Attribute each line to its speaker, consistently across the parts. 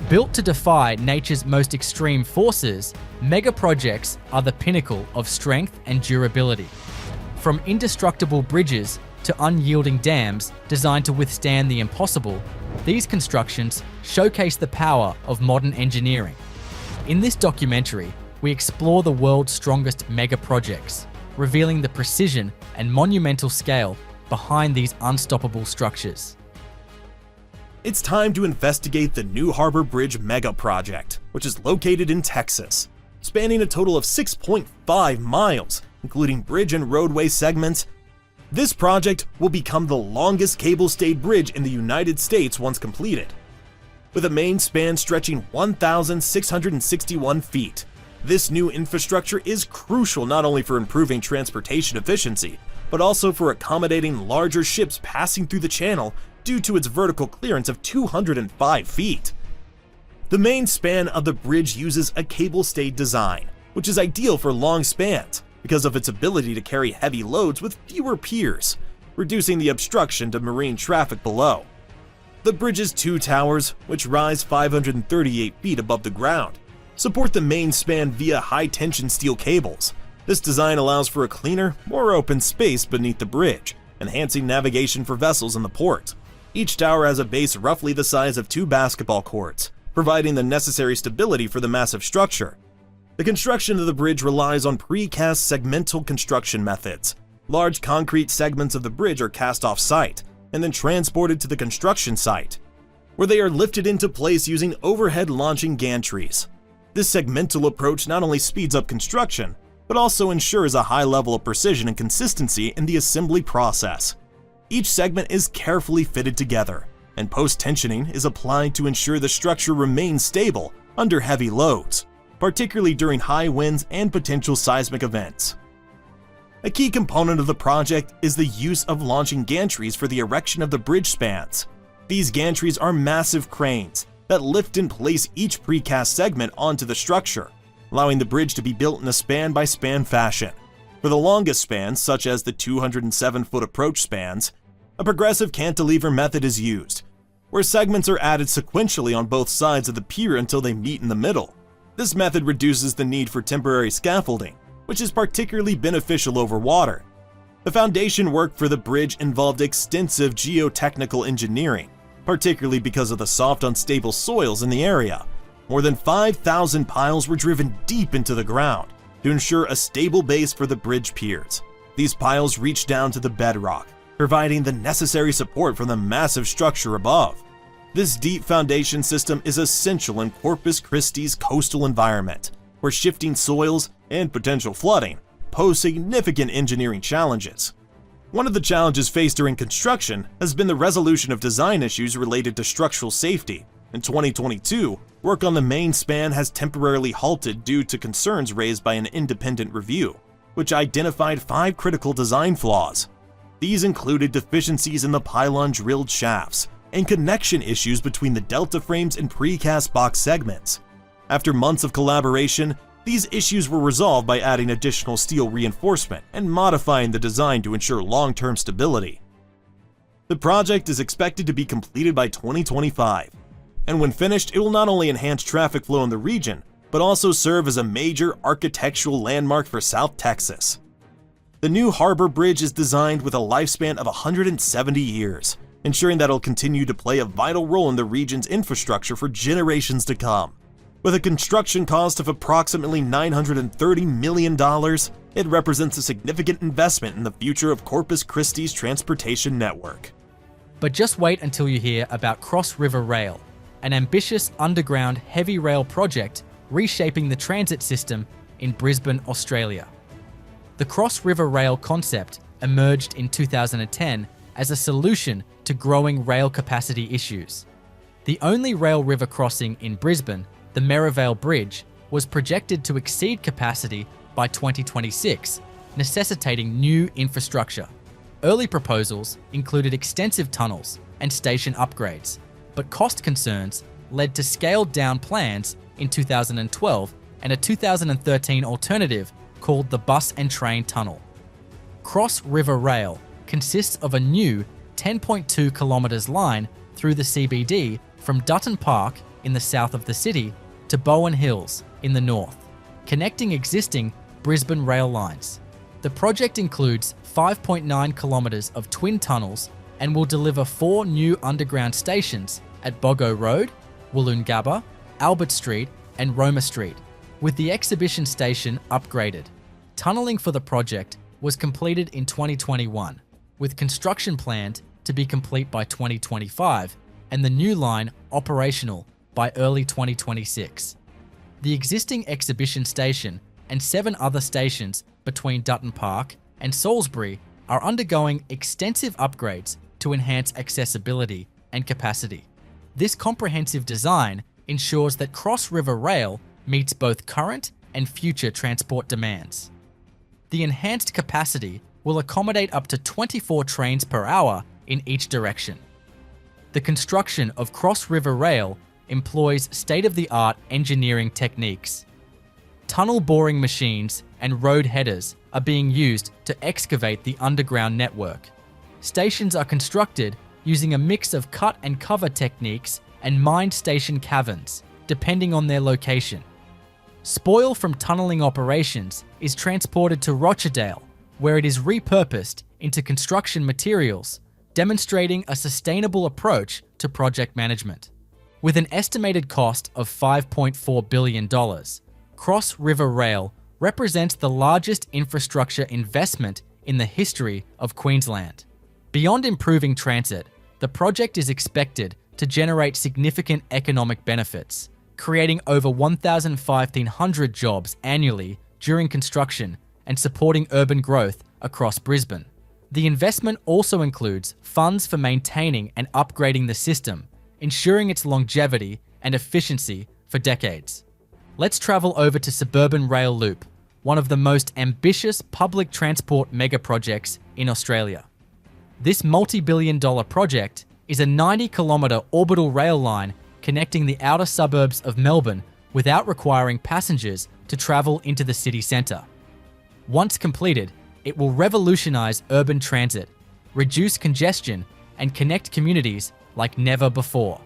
Speaker 1: Built to defy nature's most extreme forces, megaprojects are the pinnacle of strength and durability. From indestructible bridges to unyielding dams designed to withstand the impossible, these constructions showcase the power of modern engineering. In this documentary, we explore the world's strongest megaprojects, revealing the precision and monumental scale behind these unstoppable structures.
Speaker 2: It's time to investigate the New Harbor Bridge mega project, which is located in Texas. Spanning a total of 6.5 miles, including bridge and roadway segments, this project will become the longest cable-stayed bridge in the United States once completed. With a main span stretching 1,661 feet, this new infrastructure is crucial not only for improving transportation efficiency, but also for accommodating larger ships passing through the channel due to its vertical clearance of 205 feet. The main span of the bridge uses a cable-stayed design, which is ideal for long spans because of its ability to carry heavy loads with fewer piers, reducing the obstruction to marine traffic below. The bridge's two towers, which rise 538 feet above the ground, support the main span via high-tension steel cables. This design allows for a cleaner, more open space beneath the bridge, enhancing navigation for vessels in the port. Each tower has a base roughly the size of 2 basketball courts, providing the necessary stability for the massive structure. The construction of the bridge relies on precast segmental construction methods. Large concrete segments of the bridge are cast off-site and then transported to the construction site, where they are lifted into place using overhead launching gantries. This segmental approach not only speeds up construction, but also ensures a high level of precision and consistency in the assembly process. Each segment is carefully fitted together, and post-tensioning is applied to ensure the structure remains stable under heavy loads, particularly during high winds and potential seismic events. A key component of the project is the use of launching gantries for the erection of the bridge spans. These gantries are massive cranes that lift and place each precast segment onto the structure, allowing the bridge to be built in a span-by-span fashion. For the longest spans, such as the 207-foot approach spans, a progressive cantilever method is used, where segments are added sequentially on both sides of the pier until they meet in the middle. This method reduces the need for temporary scaffolding, which is particularly beneficial over water. The foundation work for the bridge involved extensive geotechnical engineering, particularly because of the soft, unstable soils in the area. More than 5,000 piles were driven deep into the ground to ensure a stable base for the bridge piers. These piles reach down to the bedrock, providing the necessary support from the massive structure above. This deep foundation system is essential in Corpus Christi's coastal environment, where shifting soils and potential flooding pose significant engineering challenges. One of the challenges faced during construction has been the resolution of design issues related to structural safety. In 2022, work on the main span has temporarily halted due to concerns raised by an independent review, which identified 5 critical design flaws. These included deficiencies in the pylon drilled shafts and connection issues between the delta frames and precast box segments. After months of collaboration, these issues were resolved by adding additional steel reinforcement and modifying the design to ensure long-term stability. The project is expected to be completed by 2025, and when finished, it will not only enhance traffic flow in the region, but also serve as a major architectural landmark for South Texas. The New Harbor Bridge is designed with a lifespan of 170 years, ensuring that it'll continue to play a vital role in the region's infrastructure for generations to come. With a construction cost of approximately $930 million, it represents a significant investment in the future of Corpus Christi's transportation network.
Speaker 1: But just wait until you hear about Cross River Rail, an ambitious underground heavy rail project reshaping the transit system in Brisbane, Australia. The Cross River Rail concept emerged in 2010 as a solution to growing rail capacity issues. The only rail river crossing in Brisbane, the Merivale Bridge, was projected to exceed capacity by 2026, necessitating new infrastructure. Early proposals included extensive tunnels and station upgrades, but cost concerns led to scaled-down plans in 2012 and a 2013 alternative called the Bus and Train Tunnel. Cross River Rail consists of a new 10.2 kilometres line through the CBD from Dutton Park in the south of the city to Bowen Hills in the north, connecting existing Brisbane rail lines. The project includes 5.9 kilometres of twin tunnels and will deliver 4 new underground stations at Bogo Road, Woolloongabba, Albert Street and Roma Street, with the exhibition station upgraded. Tunnelling for the project was completed in 2021, with construction planned to be complete by 2025 and the new line operational by early 2026. The existing exhibition station and 7 other stations between Dutton Park and Salisbury are undergoing extensive upgrades to enhance accessibility and capacity. This comprehensive design ensures that Cross River Rail meets both current and future transport demands. The enhanced capacity will accommodate up to 24 trains per hour in each direction. The construction of Cross River Rail employs state-of-the-art engineering techniques. Tunnel boring machines and road headers are being used to excavate the underground network. Stations are constructed using a mix of cut and cover techniques and mined station caverns, depending on their location. Spoil from tunnelling operations is transported to Rochdale, where it is repurposed into construction materials, demonstrating a sustainable approach to project management. With an estimated cost of $5.4 billion, Cross River Rail represents the largest infrastructure investment in the history of Queensland. Beyond improving transit, the project is expected to generate significant economic benefits, creating over 1,500 jobs annually during construction and supporting urban growth across Brisbane. The investment also includes funds for maintaining and upgrading the system, ensuring its longevity and efficiency for decades. Let's travel over to Suburban Rail Loop, one of the most ambitious public transport megaprojects in Australia. This multi-billion-dollar project is a 90-kilometre orbital rail line connecting the outer suburbs of Melbourne without requiring passengers to travel into the city centre. Once completed, it will revolutionise urban transit, reduce congestion, and connect communities like never before.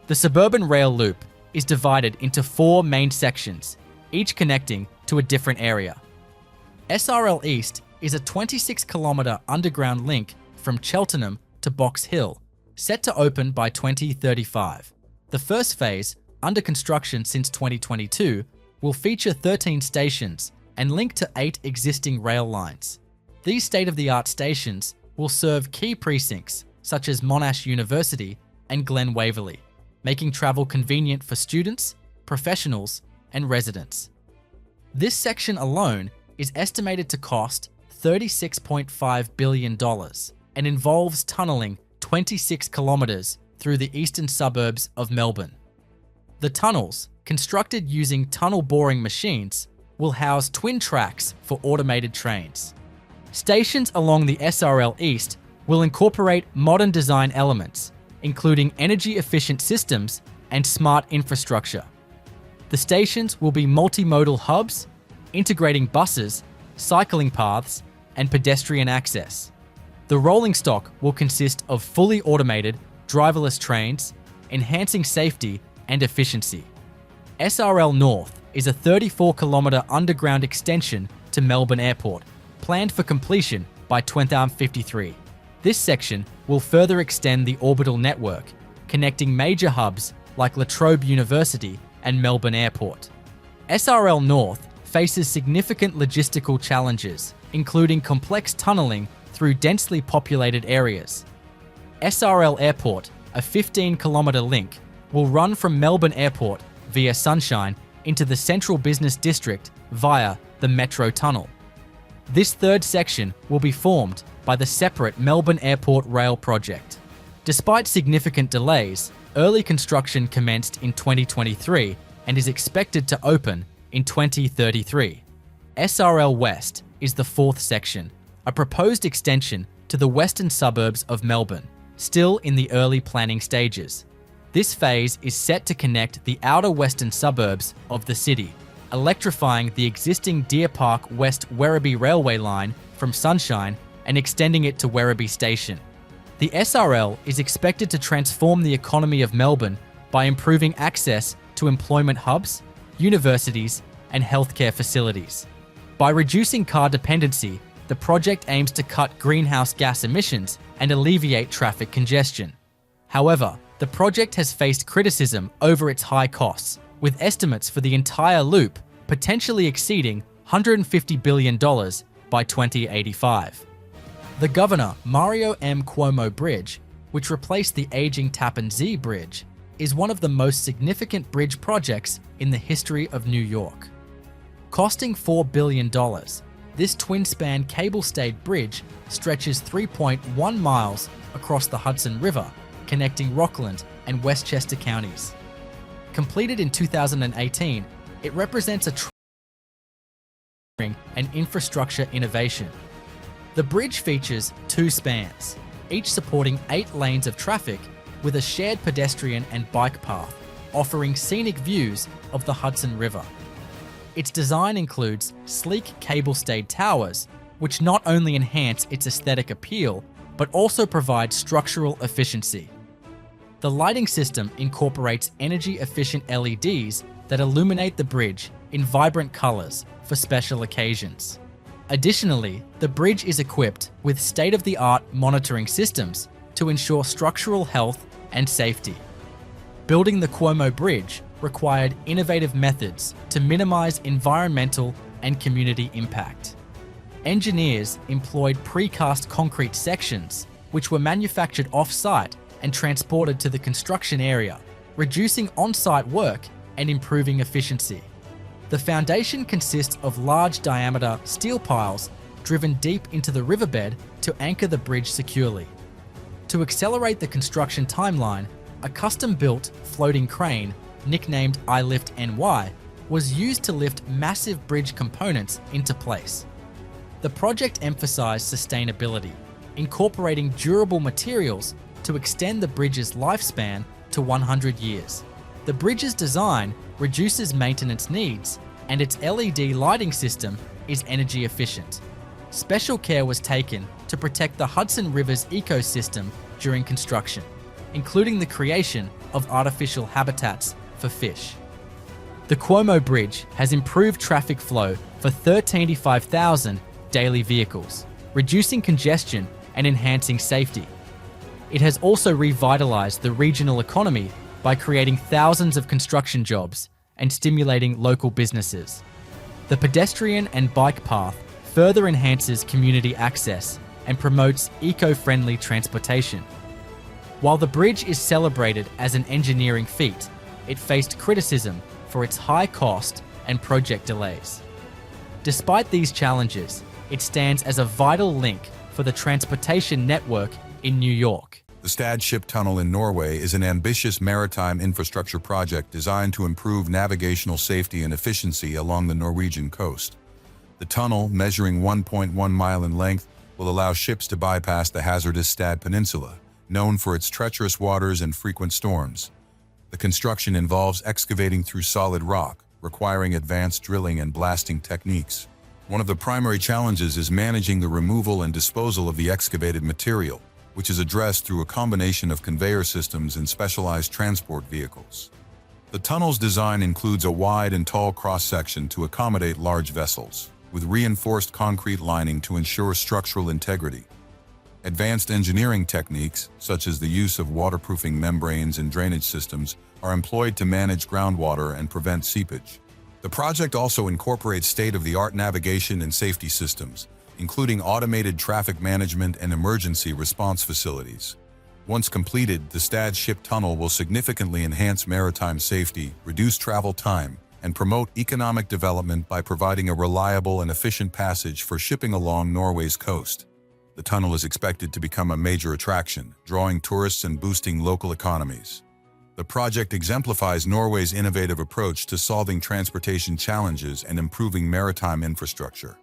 Speaker 1: The Suburban Rail Loop is divided into 4 main sections, each connecting to a different area. SRL East is a 26-kilometre underground link from Cheltenham to Box Hill, set to open by 2035. The first phase, under construction since 2022, will feature 13 stations and link to 8 existing rail lines. These state-of-the-art stations will serve key precincts such as Monash University and Glen Waverley, making travel convenient for students, professionals, and residents. This section alone is estimated to cost $36.5 billion and involves tunnelling 26 kilometres through the eastern suburbs of Melbourne. The tunnels, constructed using tunnel boring machines, will house twin tracks for automated trains. Stations along the SRL East will incorporate modern design elements, including energy-efficient systems and smart infrastructure. The stations will be multimodal hubs, integrating buses, cycling paths, and pedestrian access. The rolling stock will consist of fully automated, driverless trains, enhancing safety and efficiency. SRL North is a 34-kilometre underground extension to Melbourne Airport, planned for completion by 2053. This section will further extend the orbital network, connecting major hubs like La Trobe University and Melbourne Airport. SRL North faces significant logistical challenges, including complex tunnelling through densely populated areas. SRL Airport, a 15-kilometre link, will run from Melbourne Airport via Sunshine into the central business district via the Metro Tunnel. This third section will be formed by the separate Melbourne Airport Rail project. Despite significant delays, early construction commenced in 2023 and is expected to open in 2033. SRL West is the fourth section, a proposed extension to the western suburbs of Melbourne, still in the early planning stages. This phase is set to connect the outer western suburbs of the city, electrifying the existing Deer Park West Werribee railway line from Sunshine and extending it to Werribee Station. The SRL is expected to transform the economy of Melbourne by improving access to employment hubs, universities, and healthcare facilities. By reducing car dependency, the project aims to cut greenhouse gas emissions and alleviate traffic congestion. However, the project has faced criticism over its high costs, with estimates for the entire loop potentially exceeding $150 billion by 2085. The Governor Mario M. Cuomo Bridge, which replaced the aging Tappan Zee Bridge, is one of the most significant bridge projects in the history of New York. Costing $4 billion, this twin-span cable-stayed bridge stretches 3.1 miles across the Hudson River, connecting Rockland and Westchester counties. Completed in 2018, it represents a and infrastructure innovation. The bridge features 2 spans, each supporting 8 lanes of traffic with a shared pedestrian and bike path, offering scenic views of the Hudson River. Its design includes sleek cable-stayed towers, which not only enhance its aesthetic appeal, but also provide structural efficiency. The lighting system incorporates energy-efficient LEDs that illuminate the bridge in vibrant colors for special occasions. Additionally, the bridge is equipped with state-of-the-art monitoring systems to ensure structural health and safety. Building the Cuomo Bridge required innovative methods to minimize environmental and community impact. Engineers employed precast concrete sections, which were manufactured off-site and transported to the construction area, reducing on-site work and improving efficiency. The foundation consists of large diameter steel piles driven deep into the riverbed to anchor the bridge securely. To accelerate the construction timeline, a custom-built floating crane, nicknamed iLift NY, was used to lift massive bridge components into place. The project emphasized sustainability, incorporating durable materials to extend the bridge's lifespan to 100 years. The bridge's design reduces maintenance needs, and its LED lighting system is energy efficient. Special care was taken to protect the Hudson River's ecosystem during construction, including the creation of artificial habitats for fish. The Cuomo Bridge has improved traffic flow for 135,000 daily vehicles, reducing congestion and enhancing safety. It has also revitalized the regional economy by creating thousands of construction jobs and stimulating local businesses. The pedestrian and bike path further enhances community access and promotes eco-friendly transportation. While the bridge is celebrated as an engineering feat, it faced criticism for its high cost and project delays. Despite these challenges, it stands as a vital link for the transportation network in New York.
Speaker 3: The Stad Ship Tunnel in Norway is an ambitious maritime infrastructure project designed to improve navigational safety and efficiency along the Norwegian coast. The tunnel, measuring 1.1 mile in length, will allow ships to bypass the hazardous Stad Peninsula, known for its treacherous waters and frequent storms. The construction involves excavating through solid rock, requiring advanced drilling and blasting techniques. One of the primary challenges is managing the removal and disposal of the excavated material, which is addressed through a combination of conveyor systems and specialized transport vehicles. The tunnel's design includes a wide and tall cross-section to accommodate large vessels, with reinforced concrete lining to ensure structural integrity. Advanced engineering techniques, such as the use of waterproofing membranes and drainage systems, are employed to manage groundwater and prevent seepage. The project also incorporates state-of-the-art navigation and safety systems, including automated traffic management and emergency response facilities. Once completed, the Stad Ship Tunnel will significantly enhance maritime safety, reduce travel time, and promote economic development by providing a reliable and efficient passage for shipping along Norway's coast. The tunnel is expected to become a major attraction, drawing tourists and boosting local economies. The project exemplifies Norway's innovative approach to solving transportation challenges and improving maritime infrastructure.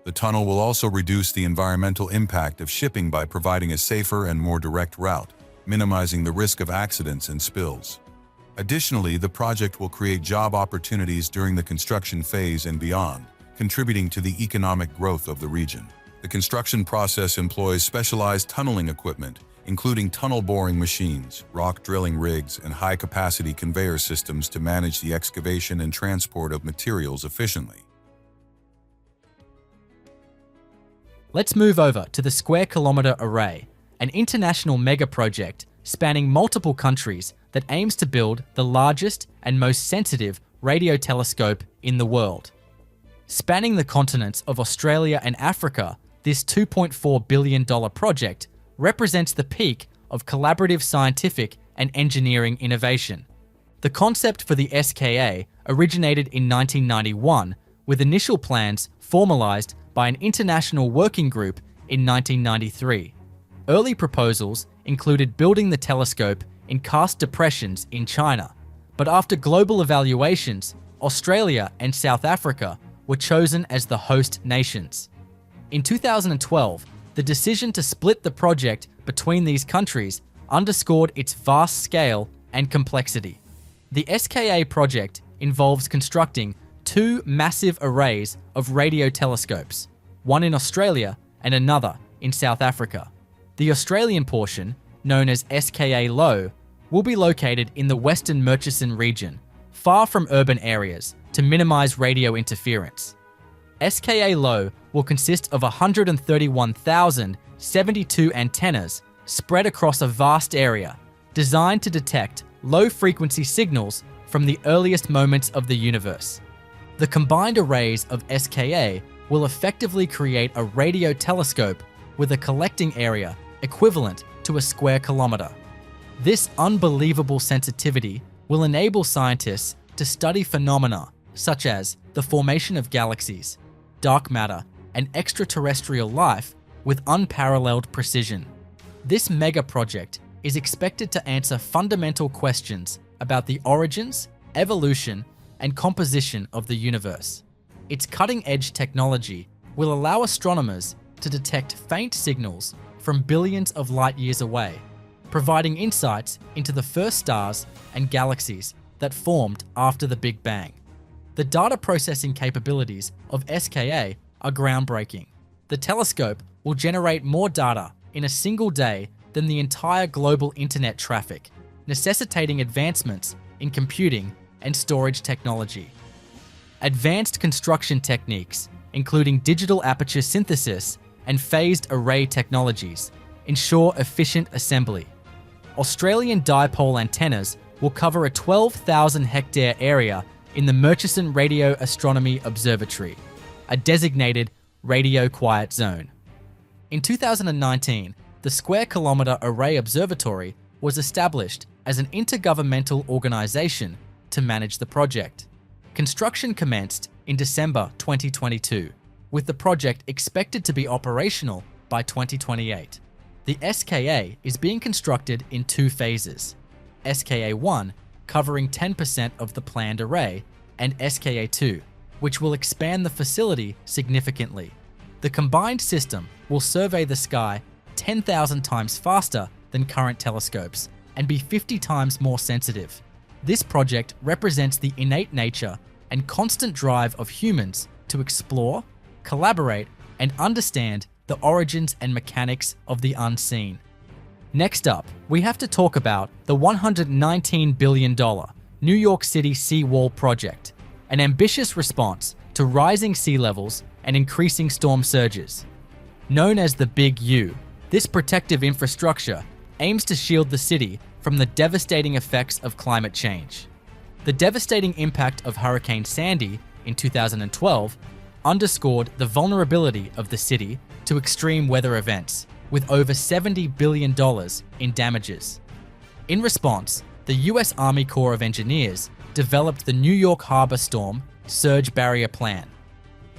Speaker 3: The tunnel will also reduce the environmental impact of shipping by providing a safer and more direct route, minimizing the risk of accidents and spills. Additionally, the project will create job opportunities during the construction phase and beyond, contributing to the economic growth of the region. The construction process employs specialized tunneling equipment, including tunnel boring machines, rock drilling rigs, and high-capacity conveyor systems to manage the excavation and transport of materials efficiently.
Speaker 1: Let's move over to the Square Kilometre Array, an international megaproject spanning multiple countries that aims to build the largest and most sensitive radio telescope in the world. Spanning the continents of Australia and Africa, this $2.4 billion project represents the peak of collaborative scientific and engineering innovation. The concept for the SKA originated in 1991, with initial plans formalized by an international working group in 1993. Early proposals included building the telescope in karst depressions in China, but after global evaluations, Australia and South Africa were chosen as the host nations. In 2012, the decision to split the project between these countries underscored its vast scale and complexity. The SKA project involves constructing two massive arrays of radio telescopes, one in Australia and another in South Africa. The Australian portion, known as SKA Low, will be located in the Western Murchison region, far from urban areas, to minimize radio interference. SKA Low will consist of 131,072 antennas spread across a vast area, designed to detect low-frequency signals from the earliest moments of the universe. The combined arrays of SKA will effectively create a radio telescope with a collecting area equivalent to a square kilometre. This unbelievable sensitivity will enable scientists to study phenomena such as the formation of galaxies, dark matter, and extraterrestrial life with unparalleled precision. This mega project is expected to answer fundamental questions about the origins, evolution, and composition of the universe. Its cutting-edge technology will allow astronomers to detect faint signals from billions of light years away, providing insights into the first stars and galaxies that formed after the Big Bang. The data processing capabilities of SKA are groundbreaking. The telescope will generate more data in a single day than the entire global internet traffic, necessitating advancements in computing and storage technology. Advanced construction techniques, including digital aperture synthesis and phased array technologies, ensure efficient assembly. Australian dipole antennas will cover a 12,000-hectare area in the Murchison Radio Astronomy Observatory, a designated radio quiet zone. In 2019, the Square Kilometre Array Observatory was established as an intergovernmental organisation to manage the project. Construction commenced in December 2022, with the project expected to be operational by 2028. The SKA is being constructed in two phases: SKA-1, covering 10% of the planned array, and SKA-2, which will expand the facility significantly. The combined system will survey the sky 10,000 times faster than current telescopes and be 50 times more sensitive. This project represents the innate nature and constant drive of humans to explore, collaborate, and understand the origins and mechanics of the unseen. Next up, we have to talk about the $119 billion New York City seawall project, an ambitious response to rising sea levels and increasing storm surges. Known as the Big U, this protective infrastructure aims to shield the city from the devastating effects of climate change. The devastating impact of Hurricane Sandy in 2012 underscored the vulnerability of the city to extreme weather events, with over $70 billion in damages. In response, the US Army Corps of Engineers developed the New York Harbor Storm Surge Barrier Plan.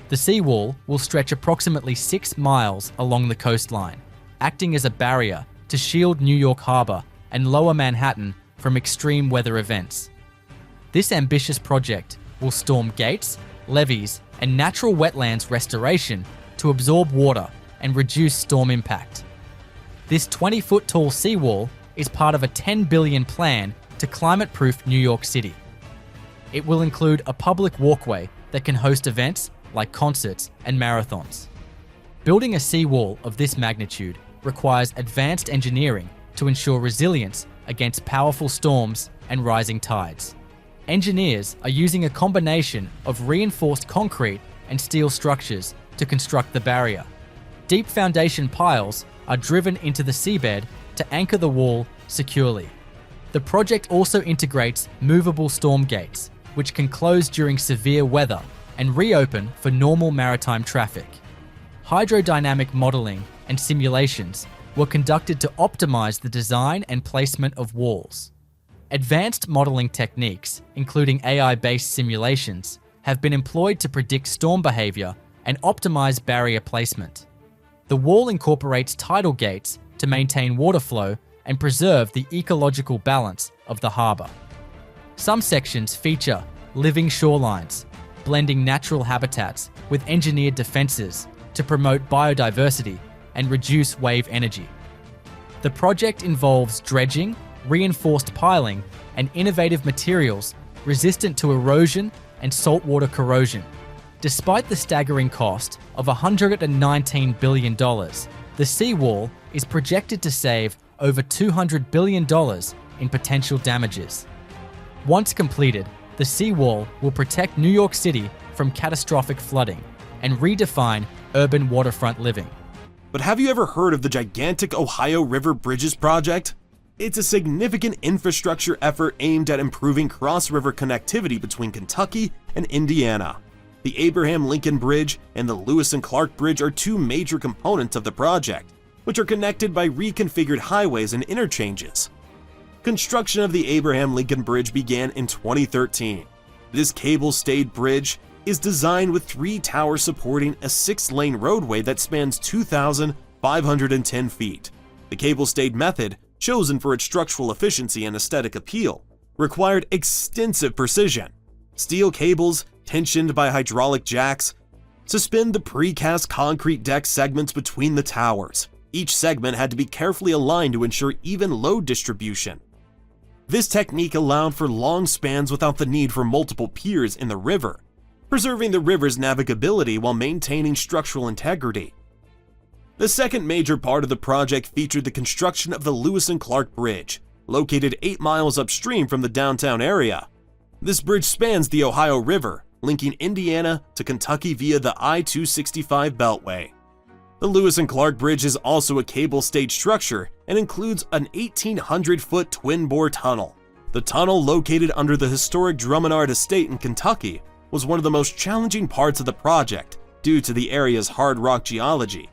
Speaker 1: The seawall will stretch approximately 6 miles along the coastline, acting as a barrier to shield New York Harbor and Lower Manhattan from extreme weather events. This ambitious project will storm gates, levees, and natural wetlands restoration to absorb water and reduce storm impact. This 20-foot tall seawall is part of a $10 billion plan to climate-proof New York City. It will include a public walkway that can host events like concerts and marathons. Building a seawall of this magnitude requires advanced engineering to ensure resilience against powerful storms and rising tides. Engineers are using a combination of reinforced concrete and steel structures to construct the barrier. Deep foundation piles are driven into the seabed to anchor the wall securely. The project also integrates movable storm gates, which can close during severe weather and reopen for normal maritime traffic. Hydrodynamic modeling and simulations were conducted to optimize the design and placement of walls. Advanced modeling techniques, including AI-based simulations, have been employed to predict storm behavior and optimize barrier placement. The wall incorporates tidal gates to maintain water flow and preserve the ecological balance of the harbour. Some sections feature living shorelines, blending natural habitats with engineered defences to promote biodiversity and reduce wave energy. The project involves dredging, reinforced piling, and innovative materials resistant to erosion and saltwater corrosion. Despite the staggering cost of $119 billion, the seawall is projected to save over $200 billion in potential damages. Once completed, the seawall will protect New York City from catastrophic flooding and redefine urban waterfront living.
Speaker 2: But have you ever heard of the gigantic Ohio River Bridges project? It's a significant infrastructure effort aimed at improving cross-river connectivity between Kentucky and Indiana. The Abraham Lincoln Bridge and the Lewis and Clark Bridge are two major components of the project, which are connected by reconfigured highways and interchanges. Construction of the Abraham Lincoln Bridge began in 2013. This cable-stayed bridge is designed with 3 towers supporting a 6-lane roadway that spans 2,510 feet. The cable-stayed method, chosen for its structural efficiency and aesthetic appeal, required extensive precision. Steel cables, tensioned by hydraulic jacks, suspend the precast concrete deck segments between the towers. Each segment had to be carefully aligned to ensure even load distribution. This technique allowed for long spans without the need for multiple piers in the river, preserving the river's navigability while maintaining structural integrity. The second major part of the project featured the construction of the Lewis and Clark Bridge, located 8 miles upstream from the downtown area. This bridge spans the Ohio River, linking Indiana to Kentucky via the I-265 Beltway. The Lewis and Clark Bridge is also a cable-stayed structure and includes an 1,800-foot twin-bore tunnel. The tunnel, located under the historic Drummond Estate in Kentucky, was one of the most challenging parts of the project due to the area's hard rock geology.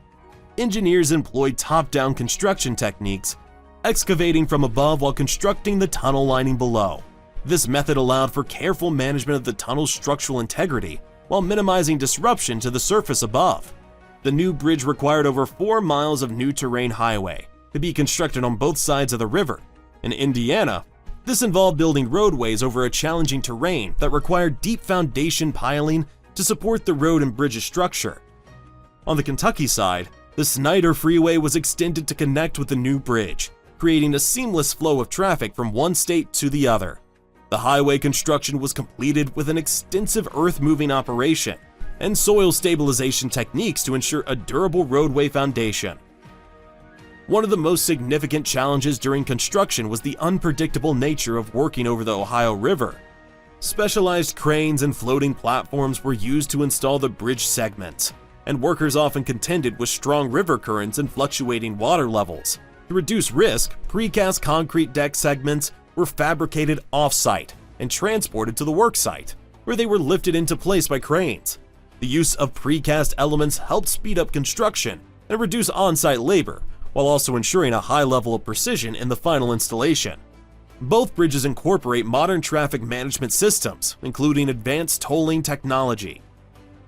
Speaker 2: Engineers employed top-down construction techniques, excavating from above while constructing the tunnel lining below. This method allowed for careful management of the tunnel's structural integrity while minimizing disruption to the surface above. The new bridge required over 4 miles of new terrain highway to be constructed on both sides of the river. In Indiana, this involved building roadways over a challenging terrain that required deep foundation piling to support the road and bridge's structure. On the Kentucky side, the Snyder Freeway was extended to connect with the new bridge, creating a seamless flow of traffic from one state to the other. The highway construction was completed with an extensive earth-moving operation and soil stabilization techniques to ensure a durable roadway foundation. One of the most significant challenges during construction was the unpredictable nature of working over the Ohio River. Specialized cranes and floating platforms were used to install the bridge segments, and workers often contended with strong river currents and fluctuating water levels. To reduce risk, precast concrete deck segments were fabricated off-site and transported to the work site, where they were lifted into place by cranes. The use of precast elements helped speed up construction and reduce on-site labor, while also ensuring a high level of precision in the final installation. Both bridges incorporate modern traffic management systems, including advanced tolling technology.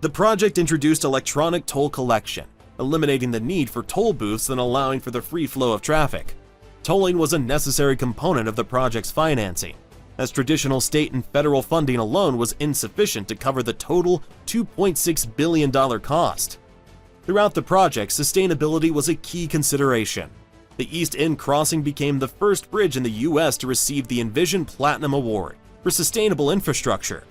Speaker 2: The project introduced electronic toll collection, eliminating the need for toll booths and allowing for the free flow of traffic. Tolling was a necessary component of the project's financing, as traditional state and federal funding alone was insufficient to cover the total $2.6 billion cost. Throughout the project, sustainability was a key consideration. The East End Crossing became the first bridge in the U.S. to receive the Envision Platinum Award for sustainable infrastructure.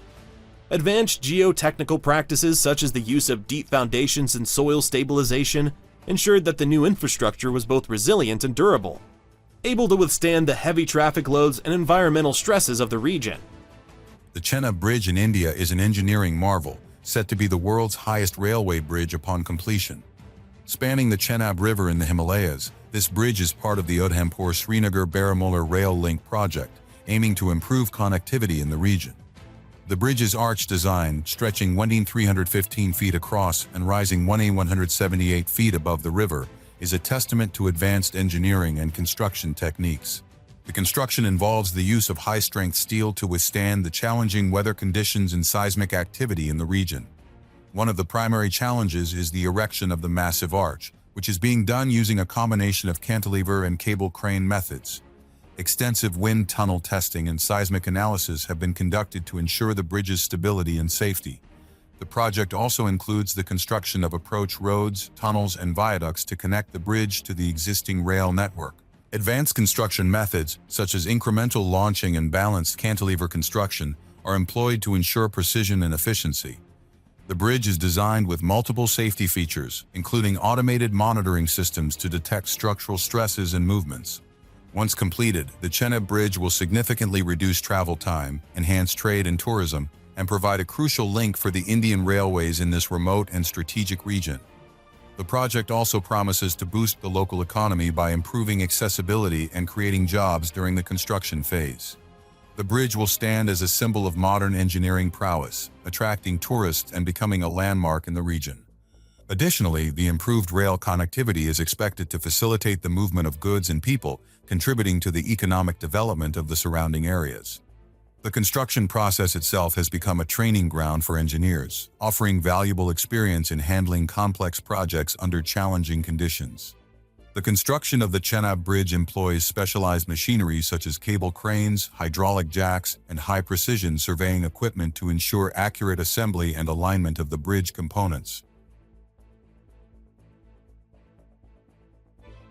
Speaker 2: Advanced geotechnical practices such as the use of deep foundations and soil stabilization ensured that the new infrastructure was both resilient and durable. able to withstand the heavy traffic loads and environmental stresses of the region.
Speaker 3: The Chenab Bridge in India is an engineering marvel, set to be the world's highest railway bridge upon completion. Spanning the Chenab River in the Himalayas, this bridge is part of the Udhampur-Srinagar-Baramulla Rail Link project, aiming to improve connectivity in the region. The bridge's arch design, stretching 1,315 feet across and rising 1,178 feet above the river, is a testament to advanced engineering and construction techniques. The construction involves the use of high-strength steel to withstand the challenging weather conditions and seismic activity in the region. One of the primary challenges is the erection of the massive arch, which is being done using a combination of cantilever and cable crane methods. Extensive wind tunnel testing and seismic analysis have been conducted to ensure the bridge's stability and safety. The project also includes the construction of approach roads, tunnels, and viaducts to connect the bridge to the existing rail network. Advanced construction methods, such as incremental launching and balanced cantilever construction, are employed to ensure precision and efficiency. The bridge is designed with multiple safety features, including automated monitoring systems to detect structural stresses and movements. Once completed, the Chenab Bridge will significantly reduce travel time, enhance trade and tourism, and provide a crucial link for the Indian railways in this remote and strategic region. The project also promises to boost the local economy by improving accessibility and creating jobs during the construction phase. The bridge will stand as a symbol of modern engineering prowess, attracting tourists and becoming a landmark in the region. Additionally, the improved rail connectivity is expected to facilitate the movement of goods and people, contributing to the economic development of the surrounding areas. The construction process itself has become a training ground for engineers, offering valuable experience in handling complex projects under challenging conditions. The construction of the Chenab Bridge employs specialized machinery such as cable cranes, hydraulic jacks, and high-precision surveying equipment to ensure accurate assembly and alignment of the bridge components.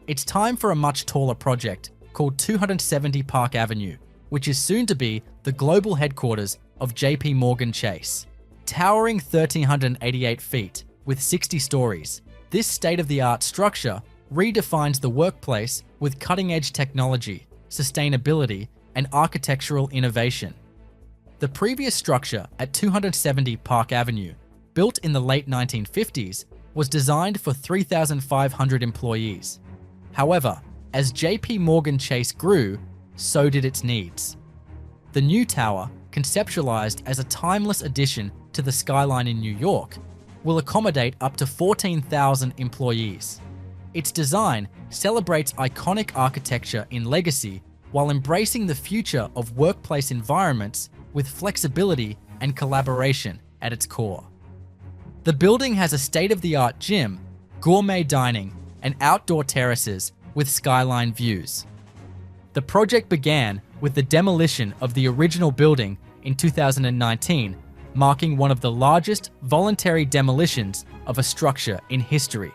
Speaker 1: It's time for a much taller project called 270 Park Avenue, which is soon to be the global headquarters of JP Morgan Chase. Towering 1,388 feet with 60 stories, this state-of-the-art structure redefines the workplace with cutting-edge technology, sustainability, and architectural innovation. The previous structure at 270 Park Avenue, built in the late 1950s, was designed for 3,500 employees. However, as JP Morgan Chase grew, so did its needs. The new tower, conceptualized as a timeless addition to the skyline in New York, will accommodate up to 14,000 employees. Its design celebrates iconic architecture in legacy while embracing the future of workplace environments with flexibility and collaboration at its core. The building has a state-of-the-art gym, gourmet dining, and outdoor terraces with skyline views. The project began with the demolition of the original building in 2019, marking one of the largest voluntary demolitions of a structure in history.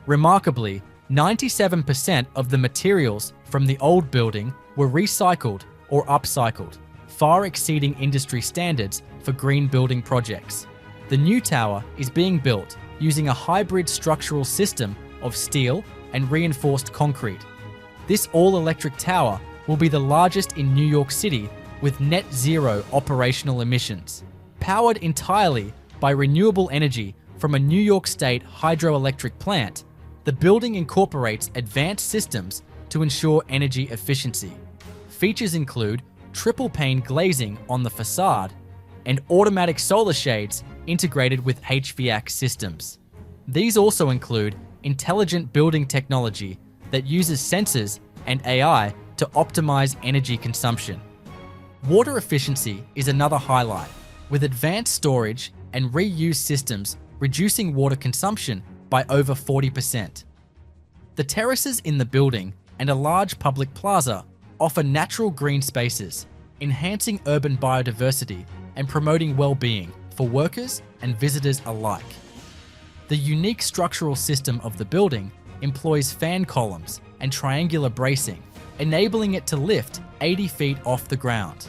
Speaker 1: Remarkably, 97% of the materials from the old building were recycled or upcycled, far exceeding industry standards for green building projects. The new tower is being built using a hybrid structural system of steel and reinforced concrete. This all-electric tower will be the largest in New York City with net zero operational emissions. Powered entirely by renewable energy from a New York State hydroelectric plant, the building incorporates advanced systems to ensure energy efficiency. Features include triple-pane glazing on the facade and automatic solar shades integrated with HVAC systems. These also include intelligent building technology that uses sensors and AI to optimize energy consumption. Water efficiency is another highlight, with advanced storage and reuse systems reducing water consumption by over 40%. The terraces in the building and a large public plaza offer natural green spaces, enhancing urban biodiversity and promoting well-being for workers and visitors alike. The unique structural system of the building employs fan columns and triangular bracing, enabling it to lift 80 feet off the ground.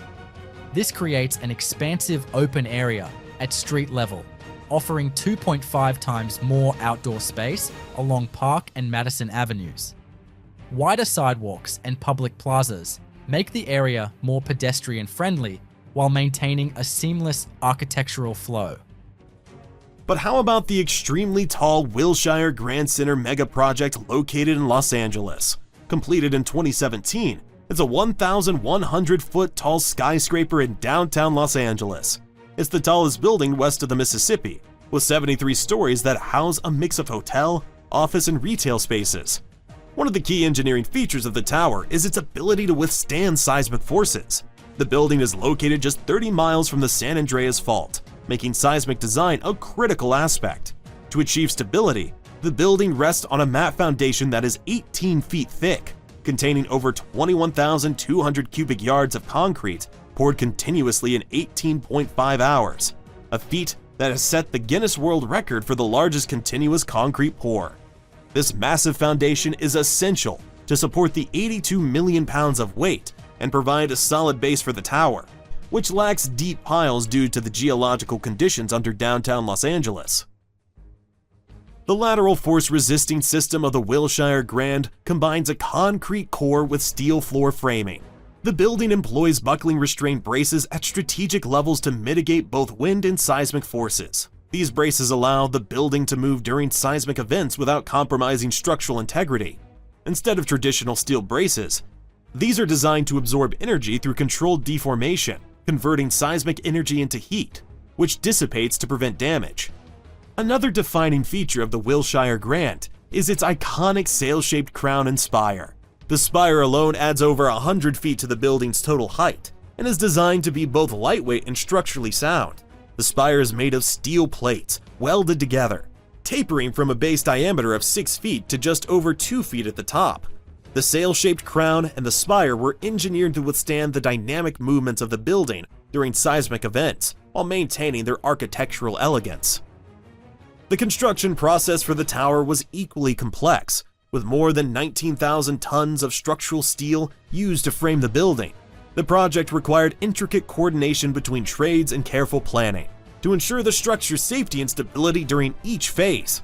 Speaker 1: This creates an expansive open area at street level, offering 2.5 times more outdoor space along Park and Madison Avenues. Wider sidewalks and public plazas make the area more pedestrian-friendly while maintaining a seamless architectural flow.
Speaker 2: But how about the extremely tall Wilshire Grand Center megaproject located in Los Angeles? Completed in 2017, it's a 1,100-foot tall skyscraper in downtown Los Angeles. It's the tallest building west of the Mississippi, with 73 stories that house a mix of hotel, office, and retail spaces. One of the key engineering features of the tower is its ability to withstand seismic forces. The building is located just 30 miles from the San Andreas Fault, making seismic design a critical aspect. To achieve stability, the building rests on a mat foundation that is 18 feet thick, containing over 21,200 cubic yards of concrete poured continuously in 18.5 hours, a feat that has set the Guinness World Record for the largest continuous concrete pour. This massive foundation is essential to support the 82 million pounds of weight and provide a solid base for the tower, which lacks deep piles due to the geological conditions under downtown Los Angeles. The lateral force resisting system of the Wilshire Grand combines a concrete core with steel floor framing. The building employs buckling restraint braces at strategic levels to mitigate both wind and seismic forces. These braces allow the building to move during seismic events without compromising structural integrity. Instead of traditional steel braces, these are designed to absorb energy through controlled deformation, converting seismic energy into heat, which dissipates to prevent damage. Another defining feature of the Wilshire Grand is its iconic sail-shaped crown and spire. The spire alone adds over 100 feet to the building's total height and is designed to be both lightweight and structurally sound. The spire is made of steel plates welded together, tapering from a base diameter of 6 feet to just over 2 feet at the top. The sail-shaped crown and the spire were engineered to withstand the dynamic movements of the building during seismic events while maintaining their architectural elegance. The construction process for the tower was equally complex, with more than 19,000 tons of structural steel used to frame the building. The project required intricate coordination between trades and careful planning to ensure the structure's safety and stability during each phase.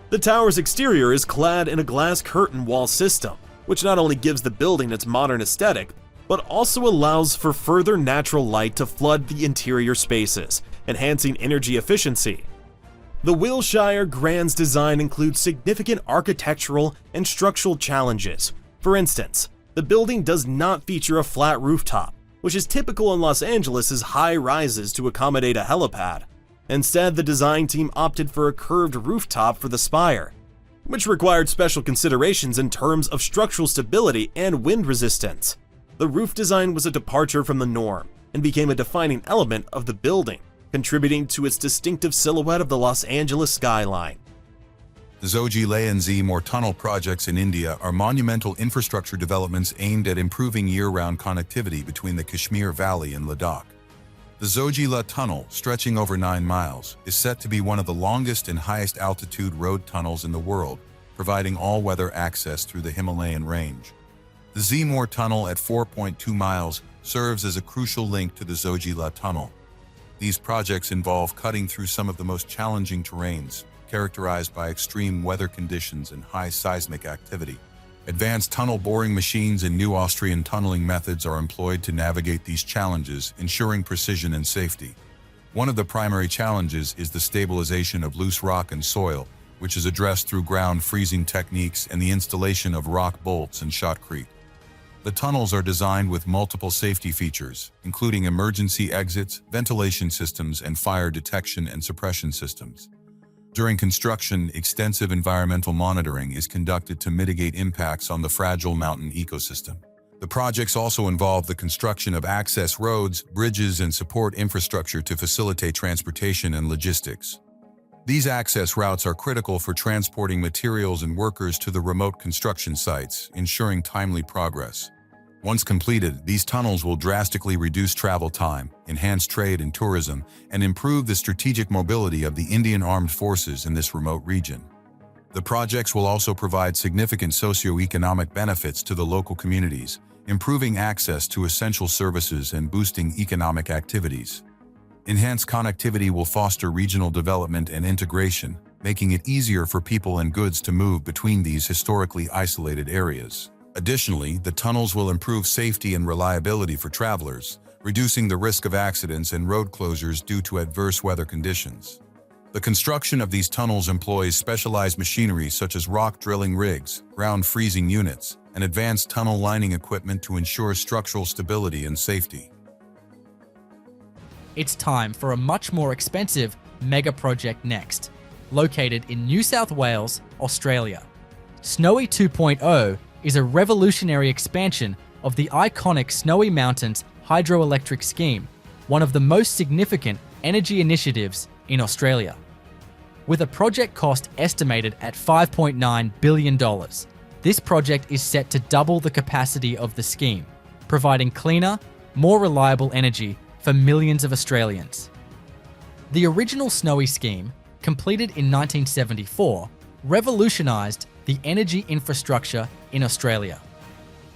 Speaker 2: The tower's exterior is clad in a glass curtain wall system, which not only gives the building its modern aesthetic, but also allows for further natural light to flood the interior spaces, enhancing energy efficiency. The Wilshire Grand's design includes significant architectural and structural challenges. For instance, the building does not feature a flat rooftop, which is typical in Los Angeles' high rises to accommodate a helipad. Instead, the design team opted for a curved rooftop for the spire, which required special considerations in terms of structural stability and wind resistance. The roof design was a departure from the norm and became a defining element of the building, contributing to its distinctive silhouette of the Los Angeles skyline.
Speaker 3: The Zojila-Nzimor tunnel projects in India are monumental infrastructure developments aimed at improving year-round connectivity between the Kashmir Valley and Ladakh. The Zojila Tunnel, stretching over 9 miles, is set to be one of the longest and highest altitude road tunnels in the world, providing all-weather access through the Himalayan range. The Nzimor Tunnel at 4.2 miles serves as a crucial link to the Zojila Tunnel. These projects involve cutting through some of the most challenging terrains, characterized by extreme weather conditions and high seismic activity. Advanced tunnel boring machines and new Austrian tunneling methods are employed to navigate these challenges, ensuring precision and safety. One of the primary challenges is the stabilization of loose rock and soil, which is addressed through ground freezing techniques and the installation of rock bolts and shotcrete. The tunnels are designed with multiple safety features, including emergency exits, ventilation systems, and fire detection and suppression systems. During construction, extensive environmental monitoring is conducted to mitigate impacts on the fragile mountain ecosystem. The projects also involve the construction of access roads, bridges, and support infrastructure to facilitate transportation and logistics. These access routes are critical for transporting materials and workers to the remote construction sites, ensuring timely progress. Once completed, these tunnels will drastically reduce travel time, enhance trade and tourism, and improve the strategic mobility of the Indian Armed Forces in this remote region. The projects will also provide significant socio-economic benefits to the local communities, improving access to essential services and boosting economic activities. Enhanced connectivity will foster regional development and integration, making it easier for people and goods to move between these historically isolated areas. Additionally, the tunnels will improve safety and reliability for travelers, reducing the risk of accidents and road closures due to adverse weather conditions. The construction of these tunnels employs specialized machinery such as rock drilling rigs, ground freezing units, and advanced tunnel lining equipment to ensure structural stability and safety.
Speaker 1: It's time for a much more expensive mega project next, located in New South Wales, Australia. Snowy 2.0 is a revolutionary expansion of the iconic Snowy Mountains hydroelectric scheme, one of the most significant energy initiatives in Australia. With a project cost estimated at $5.9 billion, this project is set to double the capacity of the scheme, providing cleaner, more reliable energy for millions of Australians. The original Snowy scheme, completed in 1974, revolutionised the energy infrastructure in Australia.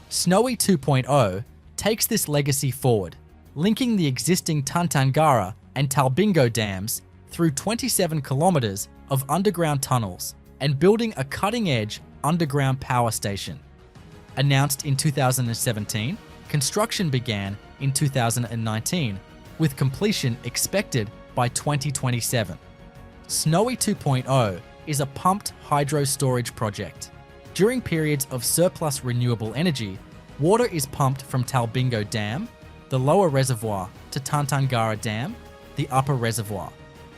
Speaker 1: Snowy 2.0 takes this legacy forward, linking the existing Tantangara and Talbingo dams through 27 kilometres of underground tunnels and building a cutting-edge underground power station. Announced in 2017, construction began in 2019, with completion expected by 2027. Snowy 2.0 is a pumped hydro storage project. During periods of surplus renewable energy, water is pumped from Talbingo Dam, the lower reservoir, to Tantangara Dam, the upper reservoir.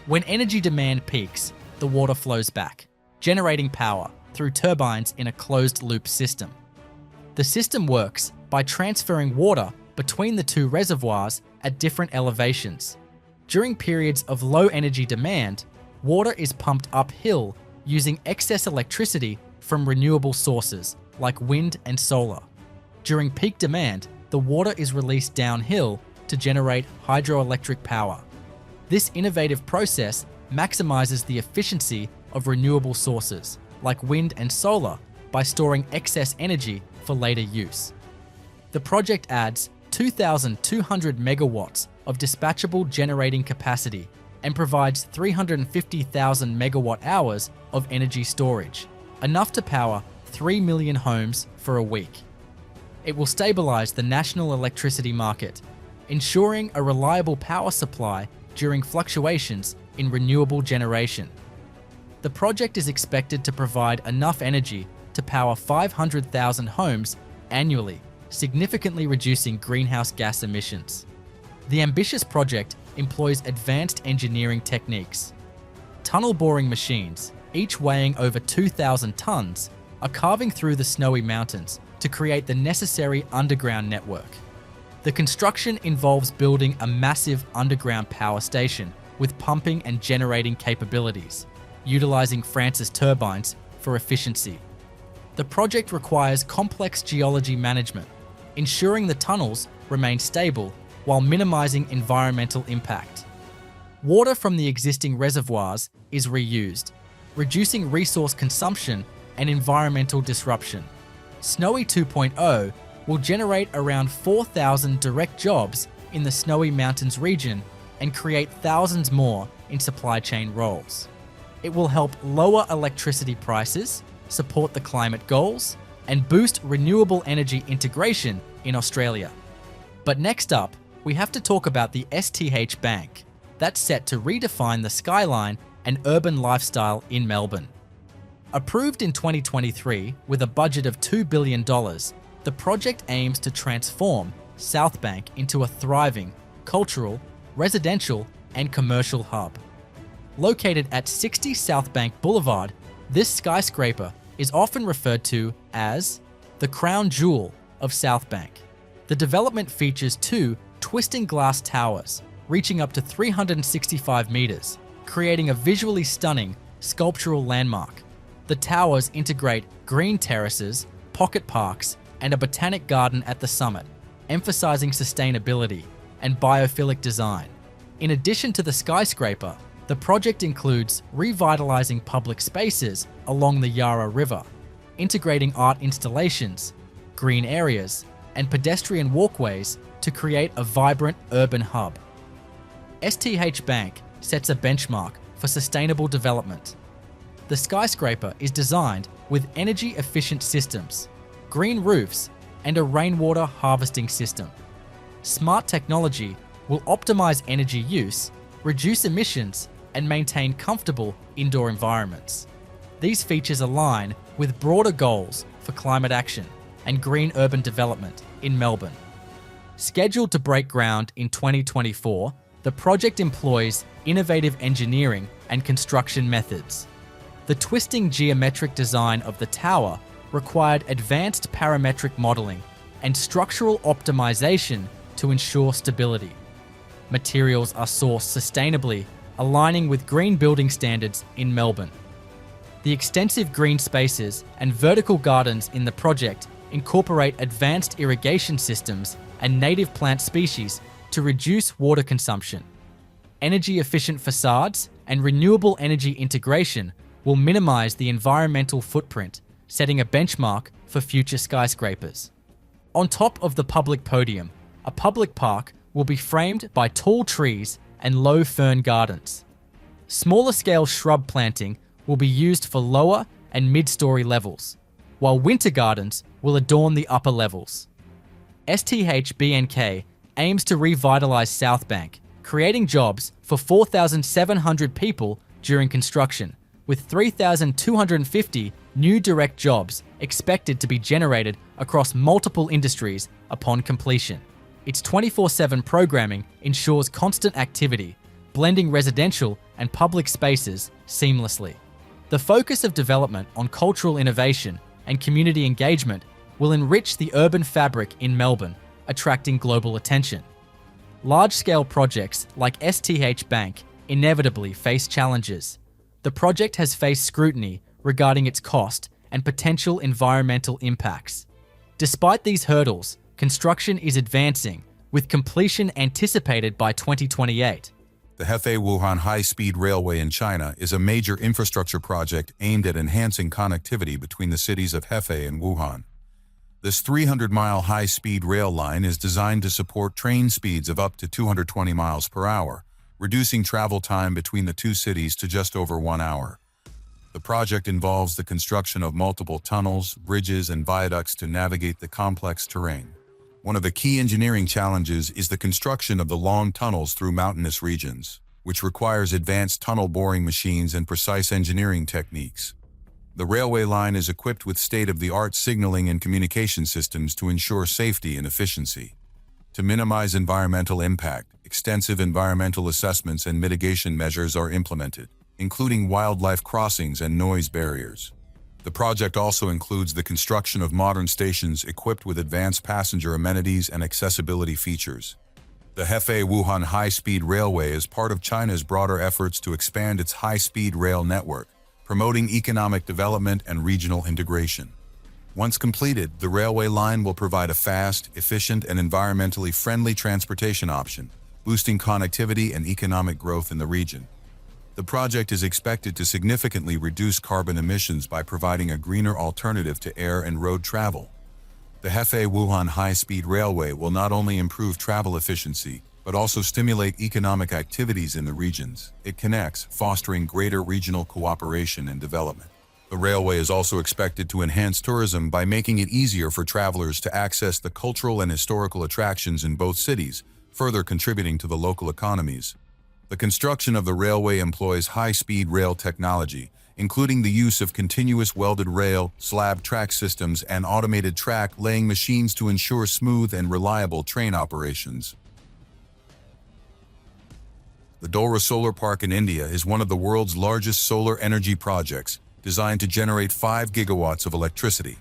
Speaker 1: When energy demand peaks, the water flows back, generating power through turbines in a closed-loop system. The system works by transferring water between the two reservoirs at different elevations. During periods of low energy demand, water is pumped uphill using excess electricity from renewable sources like wind and solar. During peak demand, the water is released downhill to generate hydroelectric power. This innovative process maximizes the efficiency of renewable sources like wind and solar by storing excess energy for later use. The project adds 2,200 megawatts of dispatchable generating capacity and provides 350,000 megawatt hours of energy storage, enough to power 3 million homes for a week. It will stabilize the national electricity market, ensuring a reliable power supply during fluctuations in renewable generation. The project is expected to provide enough energy to power 500,000 homes annually, significantly reducing greenhouse gas emissions. The ambitious project employs advanced engineering techniques. Tunnel boring machines, each weighing over 2,000 tons, are carving through the Snowy Mountains to create the necessary underground network. The construction involves building a massive underground power station with pumping and generating capabilities, utilizing France's turbines for efficiency. The project requires complex geology management, ensuring the tunnels remain stable while minimizing environmental impact. Water from the existing reservoirs is reused, reducing resource consumption and environmental disruption. Snowy 2.0 will generate around 4,000 direct jobs in the Snowy Mountains region and create thousands more in supply chain roles. It will help lower electricity prices, support the climate goals, and boost renewable energy integration in Australia. But next up, we have to talk about the STH Bank, that's set to redefine the skyline and urban lifestyle in Melbourne. Approved in 2023 with a budget of $2 billion, the project aims to transform South Bank into a thriving cultural, residential, and commercial hub. Located at 60 South Bank Boulevard, this skyscraper is often referred to as the crown jewel of South Bank. The development features two twisting glass towers reaching up to 365 meters, creating a visually stunning sculptural landmark. The towers integrate green terraces, pocket parks, and a botanic garden at the summit, emphasizing sustainability and biophilic design. In addition to the skyscraper, the project includes revitalizing public spaces along the Yarra River, integrating art installations, green areas, and pedestrian walkways to create a vibrant urban hub. STH Bank sets a benchmark for sustainable development. The skyscraper is designed with energy-efficient systems, green roofs, and a rainwater harvesting system. Smart technology will optimize energy use, reduce emissions, and maintain comfortable indoor environments. These features align with broader goals for climate action and green urban development in Melbourne. Scheduled to break ground in 2024, the project employs innovative engineering and construction methods. The twisting geometric design of the tower required advanced parametric modeling and structural optimization to ensure stability. Materials are sourced sustainably, aligning with green building standards in Melbourne. The extensive green spaces and vertical gardens in the project incorporate advanced irrigation systems and native plant species to reduce water consumption. Energy-efficient facades and renewable energy integration will minimize the environmental footprint, setting a benchmark for future skyscrapers. On top of the public podium, a public park will be framed by tall trees and low fern gardens. Smaller scale shrub planting will be used for lower and mid-story levels, while winter gardens will adorn the upper levels. STHBNK aims to revitalize South Bank, creating jobs for 4,700 people during construction, with 3,250 new direct jobs expected to be generated across multiple industries upon completion. Its 24/7 programming ensures constant activity, blending residential and public spaces seamlessly. The focus of development on cultural innovation and community engagement will enrich the urban fabric in Melbourne, attracting global attention. Large-scale projects like STH Bank inevitably face challenges. The project has faced scrutiny regarding its cost and potential environmental impacts. Despite these hurdles, construction is advancing, with completion anticipated by 2028.
Speaker 3: The Hefei-Wuhan high-speed railway in China is a major infrastructure project aimed at enhancing connectivity between the cities of Hefei and Wuhan. This 300-mile high-speed rail line is designed to support train speeds of up to 220 miles per hour, reducing travel time between the two cities to just over 1 hour. The project involves the construction of multiple tunnels, bridges, and viaducts to navigate the complex terrain. One of the key engineering challenges is the construction of the long tunnels through mountainous regions, which requires advanced tunnel boring machines and precise engineering techniques. The railway line is equipped with state-of-the-art signaling and communication systems to ensure safety and efficiency. To minimize environmental impact, extensive environmental assessments and mitigation measures are implemented, including wildlife crossings and noise barriers. The project also includes the construction of modern stations equipped with advanced passenger amenities and accessibility features. The Hefei-Wuhan high-speed railway is part of China's broader efforts to expand its high-speed rail network, promoting economic development and regional integration. Once completed, the railway line will provide a fast, efficient, and environmentally friendly transportation option, boosting connectivity and economic growth in the region. The project is expected to significantly reduce carbon emissions by providing a greener alternative to air and road travel. The Hefei-Wuhan high-speed railway will not only improve travel efficiency, but also stimulate economic activities in the regions it connects, fostering greater regional cooperation and development. The railway is also expected to enhance tourism by making it easier for travelers to access the cultural and historical attractions in both cities, further contributing to the local economies. The construction of the railway employs high-speed rail technology, including the use of continuous welded rail, slab track systems, and automated track-laying machines to ensure smooth and reliable train operations. The Dholra Solar Park in India is one of the world's largest solar energy projects, designed to generate 5 gigawatts of electricity.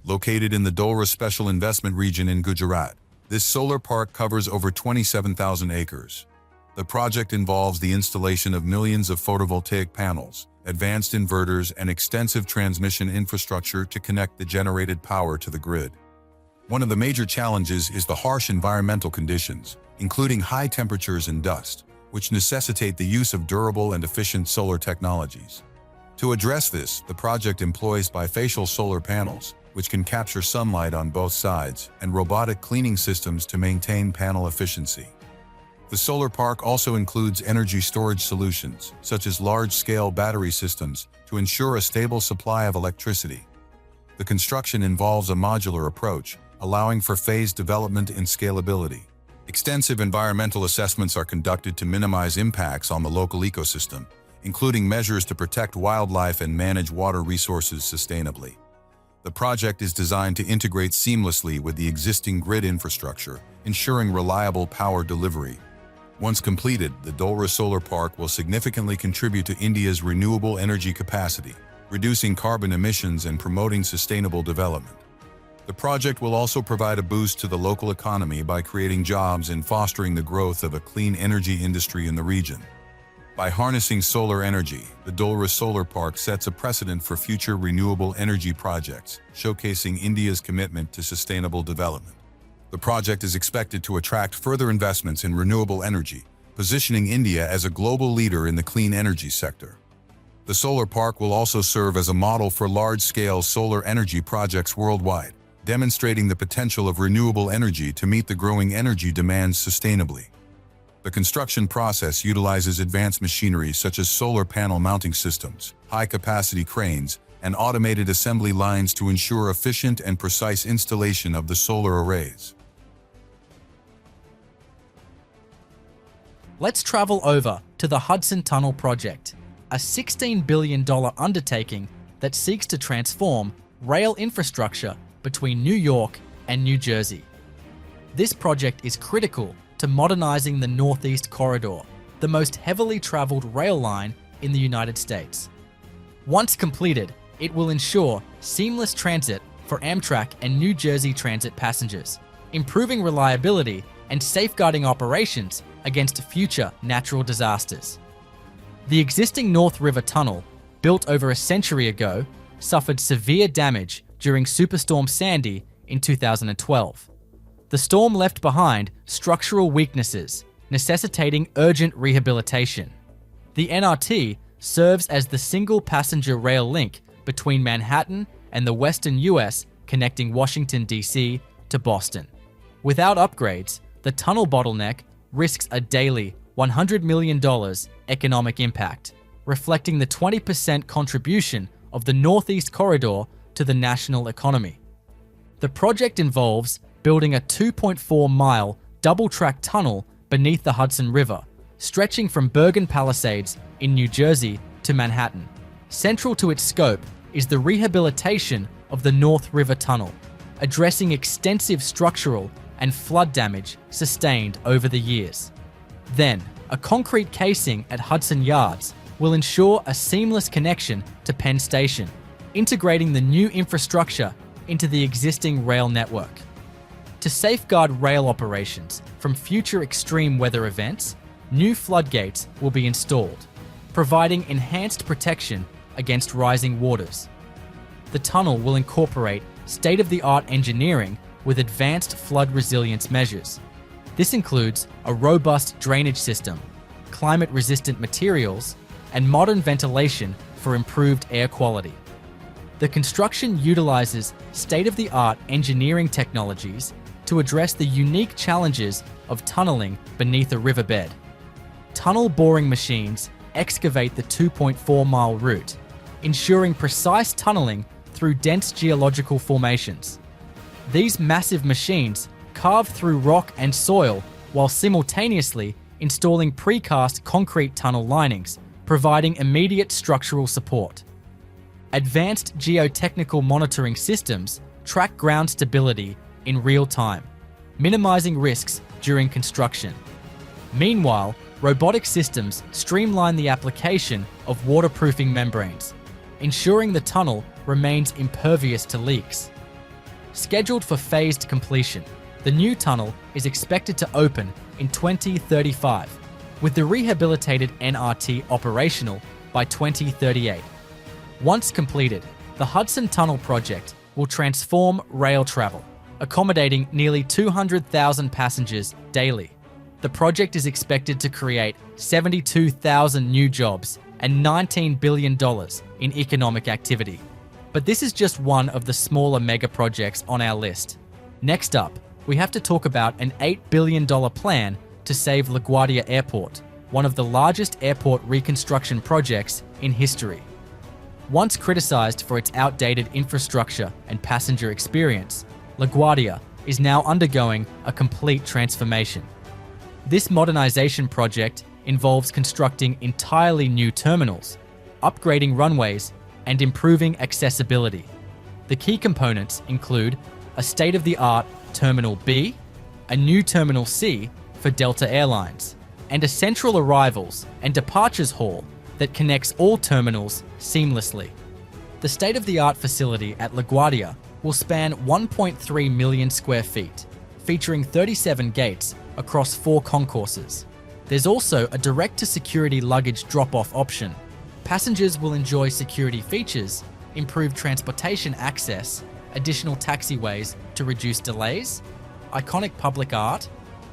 Speaker 3: Located in the Dholra Special Investment Region in Gujarat, this solar park covers over 27,000 acres. The project involves the installation of millions of photovoltaic panels, advanced inverters, and extensive transmission infrastructure to connect the generated power to the grid. One of the major challenges is the harsh environmental conditions, including high temperatures and dust, which necessitate the use of durable and efficient solar technologies. To address this, the project employs bifacial solar panels, which can capture sunlight on both sides, and robotic cleaning systems to maintain panel efficiency. The solar park also includes energy storage solutions, such as large-scale battery systems, to ensure a stable supply of electricity. The construction involves a modular approach, allowing for phased development and scalability. Extensive environmental assessments are conducted to minimize impacts on the local ecosystem, including measures to protect wildlife and manage water resources sustainably. The project is designed to integrate seamlessly with the existing grid infrastructure, ensuring reliable power delivery. Once completed, the Dolra Solar Park will significantly contribute to India's renewable energy capacity, reducing carbon emissions and promoting sustainable development. The project will also provide a boost to the local economy by creating jobs and fostering the growth of a clean energy industry in the region. By harnessing solar energy, the Dolra Solar Park sets a precedent for future renewable energy projects, showcasing India's commitment to sustainable development. The project is expected to attract further investments in renewable energy, positioning India as a global leader in the clean energy sector. The solar park will also serve as a model for large-scale solar energy projects worldwide, demonstrating the potential of renewable energy to meet the growing energy demands sustainably. The construction process utilizes advanced machinery such as solar panel mounting systems, high-capacity cranes, and automated assembly lines to ensure efficient and precise installation of the solar arrays.
Speaker 1: Let's travel over to the Hudson Tunnel Project, a $16 billion undertaking that seeks to transform rail infrastructure between New York and New Jersey. This project is critical to modernizing the Northeast Corridor, the most heavily traveled rail line in the United States. Once completed, it will ensure seamless transit for Amtrak and New Jersey Transit passengers, improving reliability and safeguarding operations against future natural disasters. The existing North River Tunnel, built over a century ago, suffered severe damage during Superstorm Sandy in 2012. The storm left behind structural weaknesses, necessitating urgent rehabilitation. The NRT serves as the single passenger rail link between Manhattan and the western US, connecting Washington, D.C. to Boston. Without upgrades, the tunnel bottleneck risks a daily $100 million economic impact, reflecting the 20% contribution of the Northeast Corridor to the national economy. The project involves building a 2.4-mile double-track tunnel beneath the Hudson River, stretching from Bergen Palisades in New Jersey to Manhattan. Central to its scope is the rehabilitation of the North River Tunnel, addressing extensive structural and flood damage sustained over the years. Then, a concrete casing at Hudson Yards will ensure a seamless connection to Penn Station, integrating the new infrastructure into the existing rail network. To safeguard rail operations from future extreme weather events, new floodgates will be installed, providing enhanced protection against rising waters. The tunnel will incorporate state-of-the-art engineering with advanced flood resilience measures. This includes a robust drainage system, climate-resistant materials, and modern ventilation for improved air quality. The construction utilizes state-of-the-art engineering technologies to address the unique challenges of tunneling beneath a riverbed. Tunnel boring machines excavate the 2.4-mile route, ensuring precise tunneling through dense geological formations. These massive machines carve through rock and soil while simultaneously installing precast concrete tunnel linings, providing immediate structural support. Advanced geotechnical monitoring systems track ground stability in real time, minimizing risks during construction. Meanwhile, robotic systems streamline the application of waterproofing membranes, ensuring the tunnel remains impervious to leaks. Scheduled for phased completion, the new tunnel is expected to open in 2035, with the rehabilitated NRT operational by 2038. Once completed, the Hudson Tunnel project will transform rail travel, accommodating nearly 200,000 passengers daily. The project is expected to create 72,000 new jobs and $19 billion in economic activity. But this is just one of the smaller mega projects on our list. Next up, we have to talk about an $8 billion plan to save LaGuardia Airport, one of the largest airport reconstruction projects in history. Once criticized for its outdated infrastructure and passenger experience, LaGuardia is now undergoing a complete transformation. This modernization project involves constructing entirely new terminals, upgrading runways, and improving accessibility. The key components include a state-of-the-art Terminal B, a new Terminal C for Delta Airlines, and a central arrivals and departures hall that connects all terminals seamlessly. The state-of-the-art facility at LaGuardia will span 1.3 million square feet, featuring 37 gates across 4 concourses. There's also a direct-to-security luggage drop-off option. Passengers will enjoy security features, improved transportation access, additional taxiways to reduce delays, iconic public art,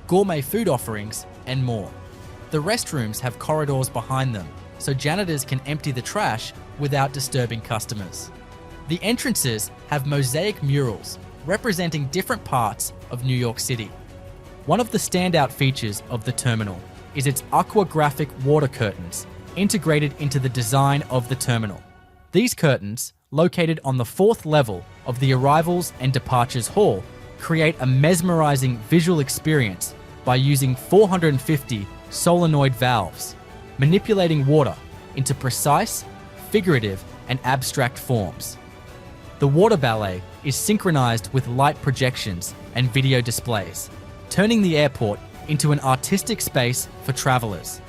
Speaker 1: gourmet food offerings, and more. The restrooms have corridors behind them, so janitors can empty the trash without disturbing customers. The entrances have mosaic murals representing different parts of New York City. One of the standout features of the terminal is its aquagraphic water curtains integrated into the design of the terminal. These curtains, located on the 4th level of the arrivals and departures hall, create a mesmerizing visual experience by using 450 solenoid valves, manipulating water into precise, figurative, and abstract forms. The water ballet is synchronized with light projections and video displays, turning the airport into an artistic space for travelers.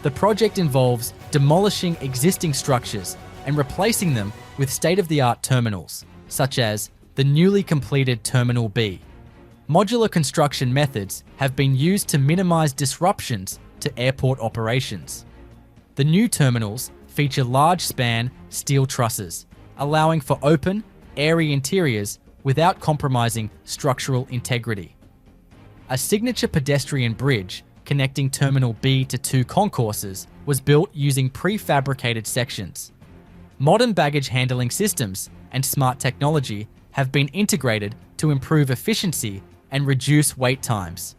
Speaker 1: The project involves demolishing existing structures and replacing them with state-of-the-art terminals, such as the newly completed Terminal B. Modular construction methods have been used to minimize disruptions to airport operations. The new terminals feature large-span steel trusses, allowing for open, airy interiors without compromising structural integrity. A signature pedestrian bridge connecting Terminal B to 2 concourses was built using prefabricated sections. Modern baggage handling systems and smart technology have been integrated to improve efficiency and reduce wait times.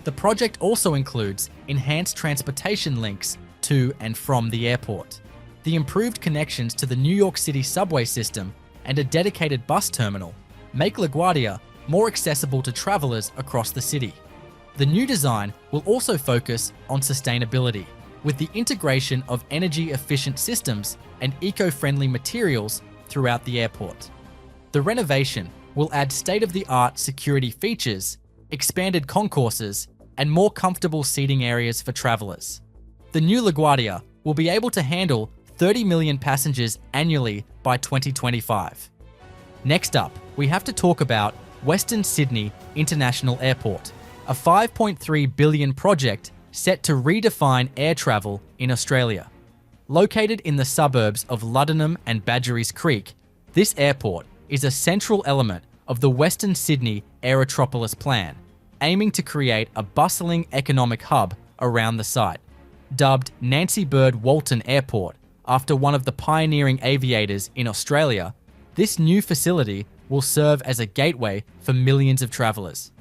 Speaker 1: The project also includes enhanced transportation links to and from the airport. The improved connections to the New York City subway system and a dedicated bus terminal make LaGuardia more accessible to travelers across the city. The new design will also focus on sustainability, with the integration of energy-efficient systems and eco-friendly materials throughout the airport. The renovation will add state-of-the-art security features, expanded concourses, and more comfortable seating areas for travelers. The new LaGuardia will be able to handle 30 million passengers annually by 2025. Next up, we have to talk about Western Sydney International Airport, a $5.3 billion project set to redefine air travel in Australia. Located in the suburbs of Luddenham and Badgerys Creek, this airport is a central element of the Western Sydney Aerotropolis plan, aiming to create a bustling economic hub around the site. Dubbed Nancy Bird Walton Airport after one of the pioneering aviators in Australia, this new facility will serve as a gateway for millions of travellers.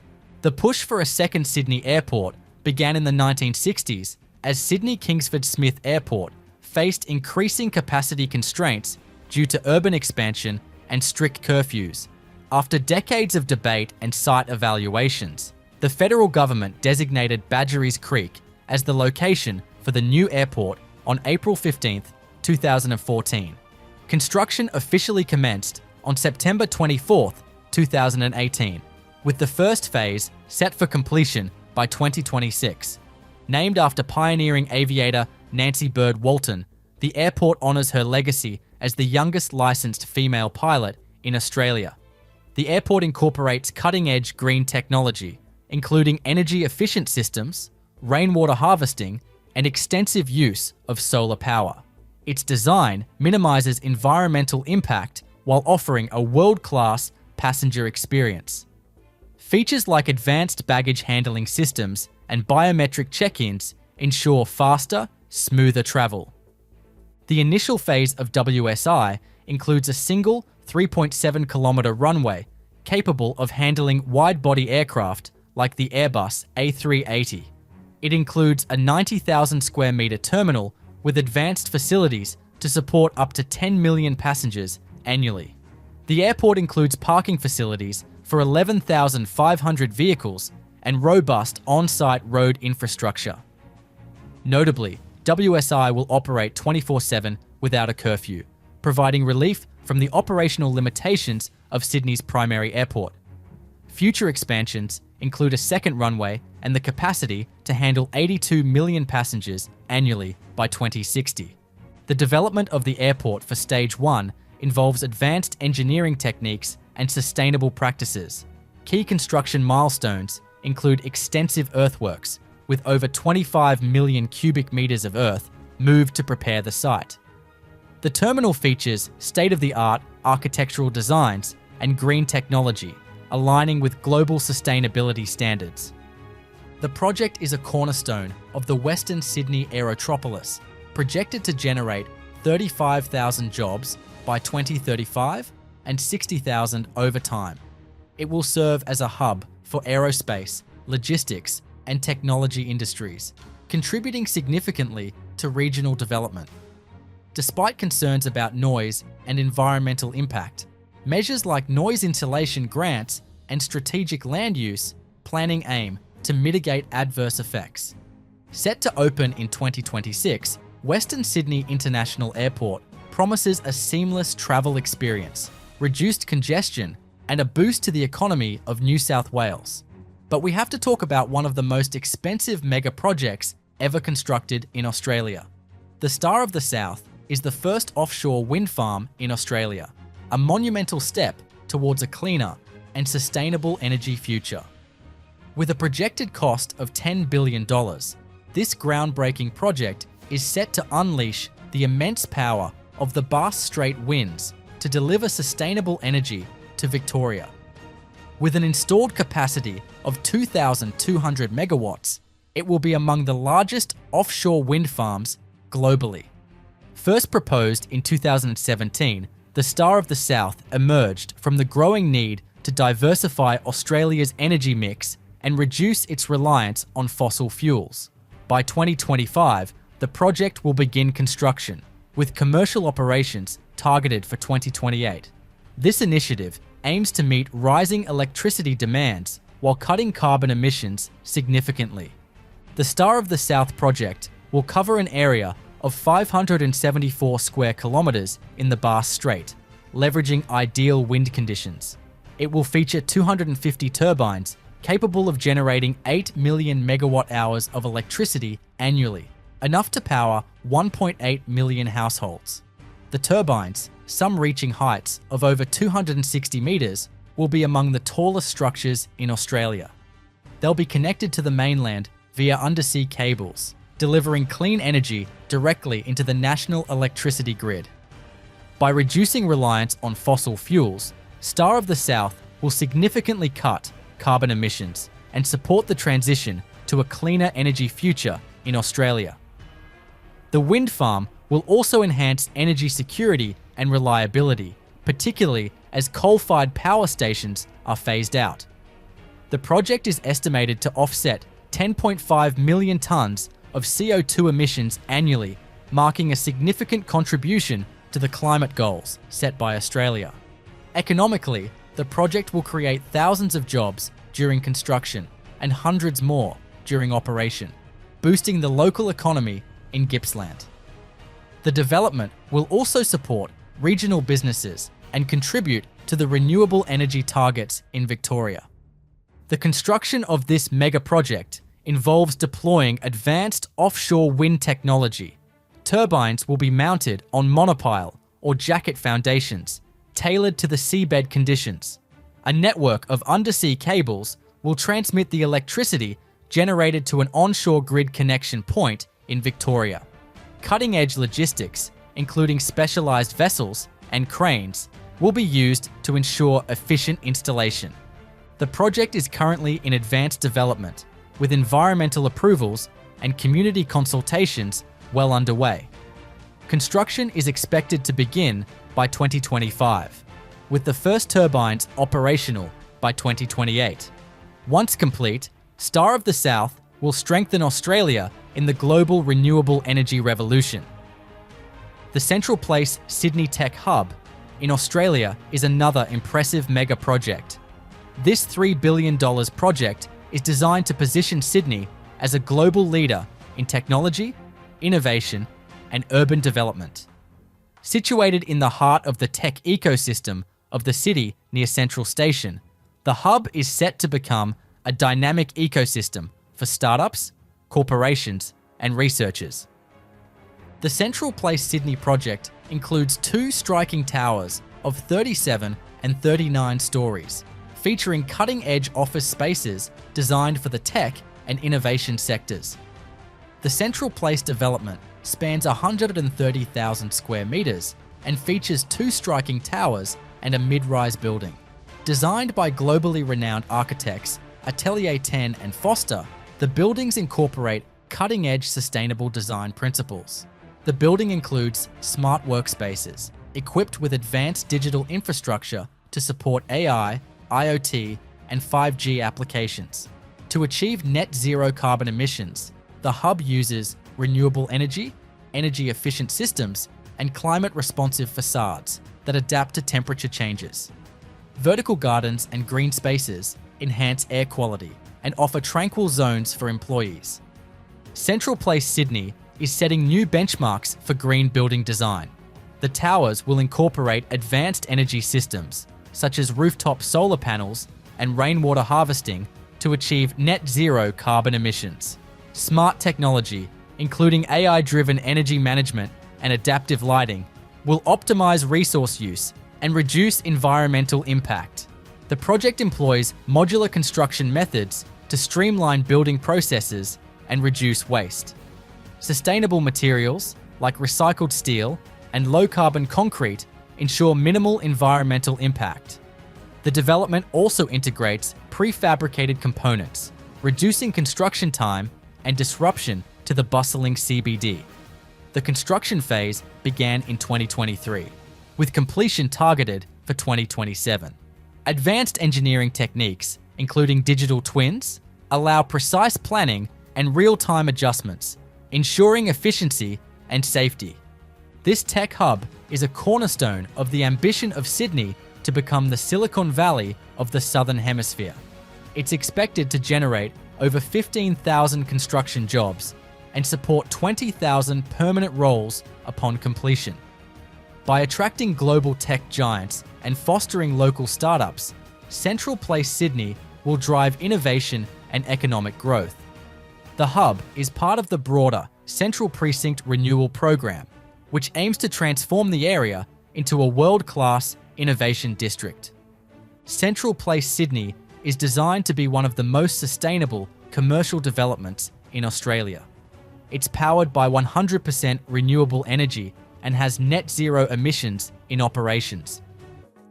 Speaker 1: The push for a second Sydney airport began in the 1960s as Sydney Kingsford Smith Airport faced increasing capacity constraints due to urban expansion and strict curfews. After decades of debate and site evaluations, the federal government designated Badgerys Creek as the location for the new airport on April 15, 2014. Construction officially commenced on September 24, 2018, with the first phase set for completion by 2026. Named after pioneering aviator Nancy Bird Walton, the airport honours her legacy as the youngest licensed female pilot in Australia. The airport incorporates cutting-edge green technology, including energy-efficient systems, rainwater harvesting, and extensive use of solar power. Its design minimises environmental impact while offering a world-class passenger experience. Features like advanced baggage handling systems and biometric check-ins ensure faster, smoother travel. The initial phase of WSI includes a single 3.7-kilometre runway capable of handling wide-body aircraft like the Airbus A380. It includes a 90,000 square metre terminal with advanced facilities to support up to 10 million passengers annually. The airport includes parking facilities for 11,500 vehicles and robust on-site road infrastructure. Notably, WSI will operate 24/7 without a curfew, providing relief from the operational limitations of Sydney's primary airport. Future expansions include a second runway and the capacity to handle 82 million passengers annually by 2060. The development of the airport for Stage 1 involves advanced engineering techniques and sustainable practices. Key construction milestones include extensive earthworks, with over 25 million cubic meters of earth moved to prepare the site. The terminal features state-of-the-art architectural designs and green technology, aligning with global sustainability standards. The project is a cornerstone of the Western Sydney Aerotropolis, projected to generate 35,000 jobs by 2035 and 60,000 over time. It will serve as a hub for aerospace, logistics, and technology industries, contributing significantly to regional development. Despite concerns about noise and environmental impact, measures like noise insulation grants and strategic land use planning aim to mitigate adverse effects. Set to open in 2026, Western Sydney International Airport promises a seamless travel experience, reduced congestion, and a boost to the economy of New South Wales. But we have to talk about one of the most expensive mega projects ever constructed in Australia. The Star of the South is the first offshore wind farm in Australia, a monumental step towards a cleaner and sustainable energy future. With a projected cost of $10 billion, this groundbreaking project is set to unleash the immense power of the Bass Strait winds to deliver sustainable energy to Victoria. With an installed capacity of 2,200 megawatts, it will be among the largest offshore wind farms globally. First proposed in 2017, the Star of the South emerged from the growing need to diversify Australia's energy mix and reduce its reliance on fossil fuels. By 2025, the project will begin construction, with commercial operations targeted for 2028. This initiative aims to meet rising electricity demands while cutting carbon emissions significantly. The Star of the South project will cover an area of 574 square kilometers in the Bass Strait, leveraging ideal wind conditions. It will feature 250 turbines capable of generating 8 million megawatt hours of electricity annually, enough to power 1.8 million households. The turbines, some reaching heights of over 260 meters, will be among the tallest structures in Australia. They'll be connected to the mainland via undersea cables, delivering clean energy directly into the national electricity grid. By reducing reliance on fossil fuels, Star of the South will significantly cut carbon emissions and support the transition to a cleaner energy future in Australia. The wind farm will also enhance energy security and reliability, particularly as coal-fired power stations are phased out. The project is estimated to offset 10.5 million tonnes of CO2 emissions annually, marking a significant contribution to the climate goals set by Australia. Economically, the project will create thousands of jobs during construction and hundreds more during operation, boosting the local economy in Gippsland. The development will also support regional businesses and contribute to the renewable energy targets in Victoria. The construction of this mega project involves deploying advanced offshore wind technology. Turbines will be mounted on monopile or jacket foundations, tailored to the seabed conditions. A network of undersea cables will transmit the electricity generated to an onshore grid connection point in Victoria. Cutting-edge logistics, including specialized vessels and cranes, will be used to ensure efficient installation. The project is currently in advanced development, with environmental approvals and community consultations well underway. Construction is expected to begin by 2025, with the first turbines operational by 2028. Once complete, Star of the South will strengthen Australia in the global renewable energy revolution. The Central Place Sydney Tech Hub in Australia is another impressive mega project. This $3 billion project is designed to position Sydney as a global leader in technology, innovation, and urban development. Situated in the heart of the tech ecosystem of the city near Central Station, the hub is set to become a dynamic ecosystem for startups, corporations, and researchers. The Central Place Sydney project includes 2 striking towers of 37 and 39 stories, featuring cutting-edge office spaces designed for the tech and innovation sectors. The Central Place development spans 130,000 square meters and features 2 striking towers and a mid-rise building. Designed by globally renowned architects Atelier 10 and Foster, the buildings incorporate cutting-edge sustainable design principles. The building includes smart workspaces, equipped with advanced digital infrastructure to support AI, IoT, and 5G applications. To achieve net zero carbon emissions, the hub uses renewable energy, energy-efficient systems, and climate-responsive facades that adapt to temperature changes. Vertical gardens and green spaces enhance air quality and offer tranquil zones for employees. Central Place Sydney is setting new benchmarks for green building design. The towers will incorporate advanced energy systems, such as rooftop solar panels and rainwater harvesting, to achieve net zero carbon emissions. Smart technology, including AI-driven energy management and adaptive lighting, will optimize resource use and reduce environmental impact. The project employs modular construction methods to streamline building processes and reduce waste. Sustainable materials, like recycled steel and low-carbon concrete, ensure minimal environmental impact. The development also integrates prefabricated components, reducing construction time and disruption to the bustling CBD. The construction phase began in 2023, with completion targeted for 2027. Advanced engineering techniques, including digital twins, allow precise planning and real-time adjustments, ensuring efficiency and safety. This tech hub is a cornerstone of the ambition of Sydney to become the Silicon Valley of the Southern Hemisphere. It's expected to generate over 15,000 construction jobs and support 20,000 permanent roles upon completion. By attracting global tech giants and fostering local startups, Central Place Sydney will drive innovation and economic growth. The hub is part of the broader Central Precinct Renewal Program, which aims to transform the area into a world-class innovation district. Central Place Sydney is designed to be one of the most sustainable commercial developments in Australia. It's powered by 100% renewable energy and has net zero emissions in operations.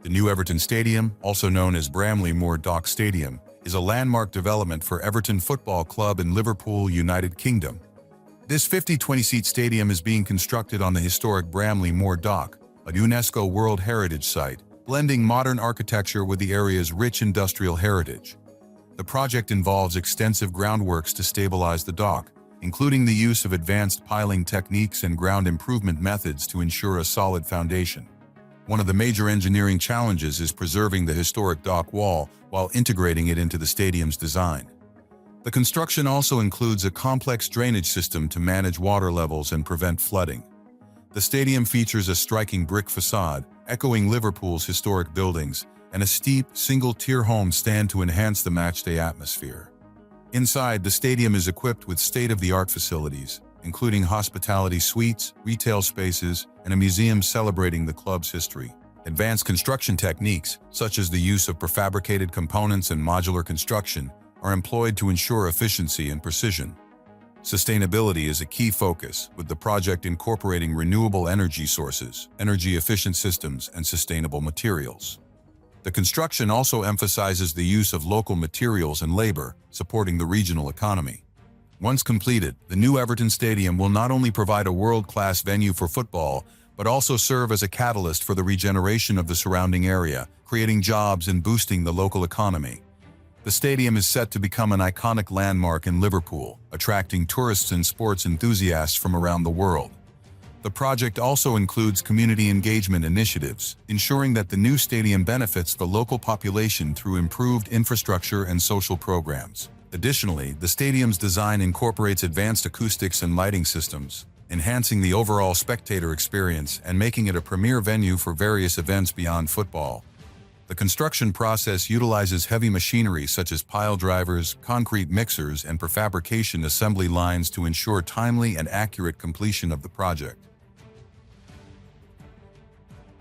Speaker 3: The new Everton Stadium, also known as Bramley Moore Dock Stadium, is a landmark development for Everton Football Club in Liverpool, United Kingdom. This 50-20-seat stadium is being constructed on the historic Bramley Moore Dock, a UNESCO World Heritage Site, blending modern architecture with the area's rich industrial heritage. The project involves extensive groundworks to stabilize the dock, including the use of advanced piling techniques and ground improvement methods to ensure a solid foundation. One of the major engineering challenges is preserving the historic dock wall while integrating it into the stadium's design. The construction also includes a complex drainage system to manage water levels and prevent flooding. The stadium features a striking brick facade, echoing Liverpool's historic buildings, and a steep, single-tier home stand to enhance the matchday atmosphere. Inside, the stadium is equipped with state-of-the-art facilities, including hospitality suites, retail spaces, and a museum celebrating the club's history. Advanced construction techniques, such as the use of prefabricated components and modular construction, are employed to ensure efficiency and precision. Sustainability is a key focus, with the project incorporating renewable energy sources, energy-efficient systems, and sustainable materials. The construction also emphasizes the use of local materials and labor, supporting the regional economy. Once completed, the new Everton Stadium will not only provide a world-class venue for football, but also serve as a catalyst for the regeneration of the surrounding area, creating jobs and boosting the local economy. The stadium is set to become an iconic landmark in Liverpool, attracting tourists and sports enthusiasts from around the world. The project also includes community engagement initiatives, ensuring that the new stadium benefits the local population through improved infrastructure and social programs. Additionally, the stadium's design incorporates advanced acoustics and lighting systems, enhancing the overall spectator experience and making it a premier venue for various events beyond football. The construction process utilizes heavy machinery such as pile drivers, concrete mixers, and prefabrication assembly lines to ensure timely and accurate completion of the project.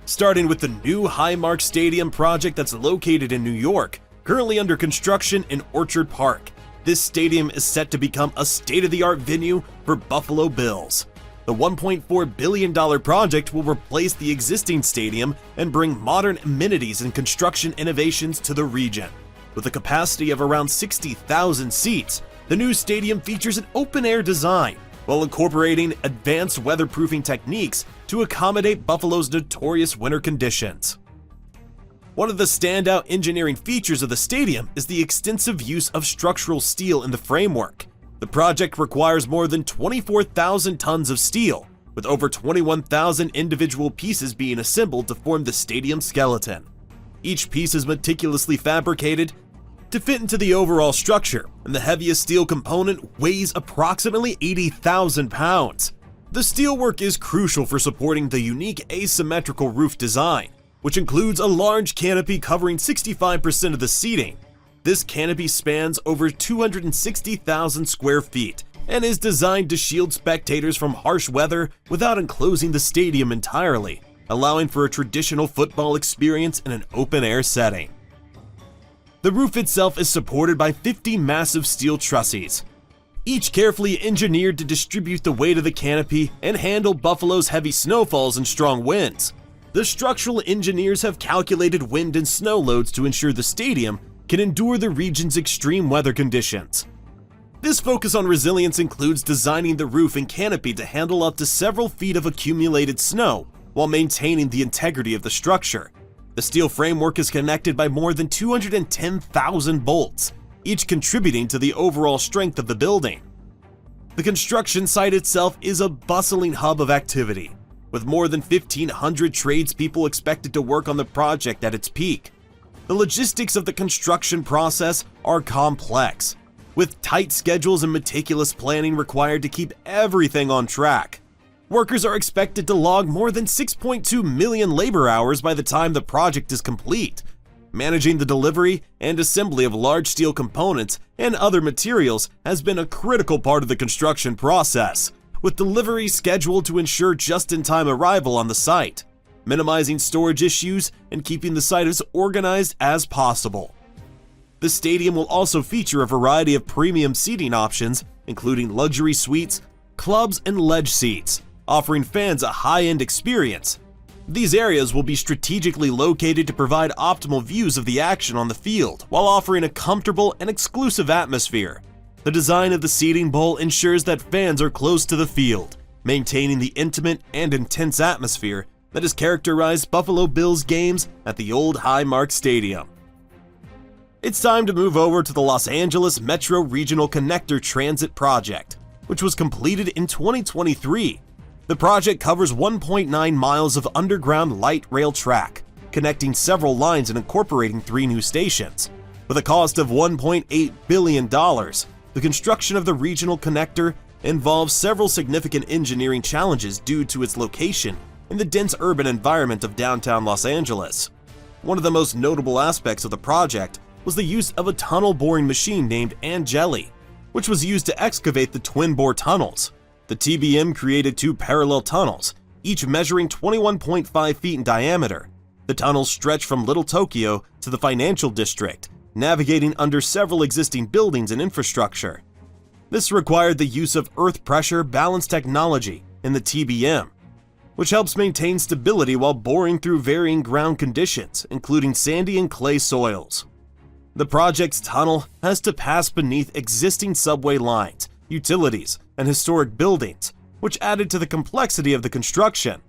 Speaker 2: Starting with the new Highmark Stadium project that's located in New York, currently under construction in Orchard Park. This stadium is set to become a state-of-the-art venue for Buffalo Bills. The $1.4 billion project will replace the existing stadium and bring modern amenities and construction innovations to the region. With a capacity of around 60,000 seats, the new stadium features an open-air design while incorporating advanced weatherproofing techniques to accommodate Buffalo's notorious winter conditions. One of the standout engineering features of the stadium is the extensive use of structural steel in the framework. The project requires more than 24,000 tons of steel, with over 21,000 individual pieces being assembled to form the stadium skeleton. Each piece is meticulously fabricated to fit into the overall structure, and the heaviest steel component weighs approximately 80,000 pounds. The steelwork is crucial for supporting the unique asymmetrical roof design, which includes a large canopy covering 65% of the seating. This canopy spans over 260,000 square feet and is designed to shield spectators from harsh weather without enclosing the stadium entirely, allowing for a traditional football experience in an open-air setting. The roof itself is supported by 50 massive steel trusses, each carefully engineered to distribute the weight of the canopy and handle Buffalo's heavy snowfalls and strong winds. The structural engineers have calculated wind and snow loads to ensure the stadium can endure the region's extreme weather conditions. This focus on resilience includes designing the roof and canopy to handle up to several feet of accumulated snow while maintaining the integrity of the structure. The steel framework is connected by more than 210,000 bolts, each contributing to the overall strength of the building. The construction site itself is a bustling hub of activity, with more than 1,500 tradespeople expected to work on the project at its peak. The logistics of the construction process are complex, with tight schedules and meticulous planning required to keep everything on track. Workers are expected to log more than 6.2 million labor hours by the time the project is complete. Managing the delivery and assembly of large steel components and other materials has been a critical part of the construction process, with delivery scheduled to ensure just-in-time arrival on the site, minimizing storage issues and keeping the site as organized as possible. The stadium will also feature a variety of premium seating options, including luxury suites, clubs, and ledge seats, offering fans a high-end experience. These areas will be strategically located to provide optimal views of the action on the field while offering a comfortable and exclusive atmosphere. The design of the seating bowl ensures that fans are close to the field, maintaining the intimate and intense atmosphere that has characterized Buffalo Bills games at the old Highmark Stadium. It's time to move over to the Los Angeles Metro Regional Connector Transit Project, which was completed in 2023. The project covers 1.9 miles of underground light rail track, connecting several lines and incorporating 3 new stations. With a cost of $1.8 billion, the construction of the regional connector involves several significant engineering challenges due to its location in the dense urban environment of downtown Los Angeles. One of the most notable aspects of the project was the use of a tunnel boring machine named Angeli, which was used to excavate the twin-bore tunnels. The TBM created 2 parallel tunnels, each measuring 21.5 feet in diameter. The tunnels stretch from Little Tokyo to the financial district, navigating under several existing buildings and infrastructure. This required the use of earth pressure balance technology in the TBM, which helps maintain stability while boring through varying ground conditions, including sandy and clay soils. The project's tunnel has to pass beneath existing subway lines, utilities, and historic buildings, which added to the complexity of the construction.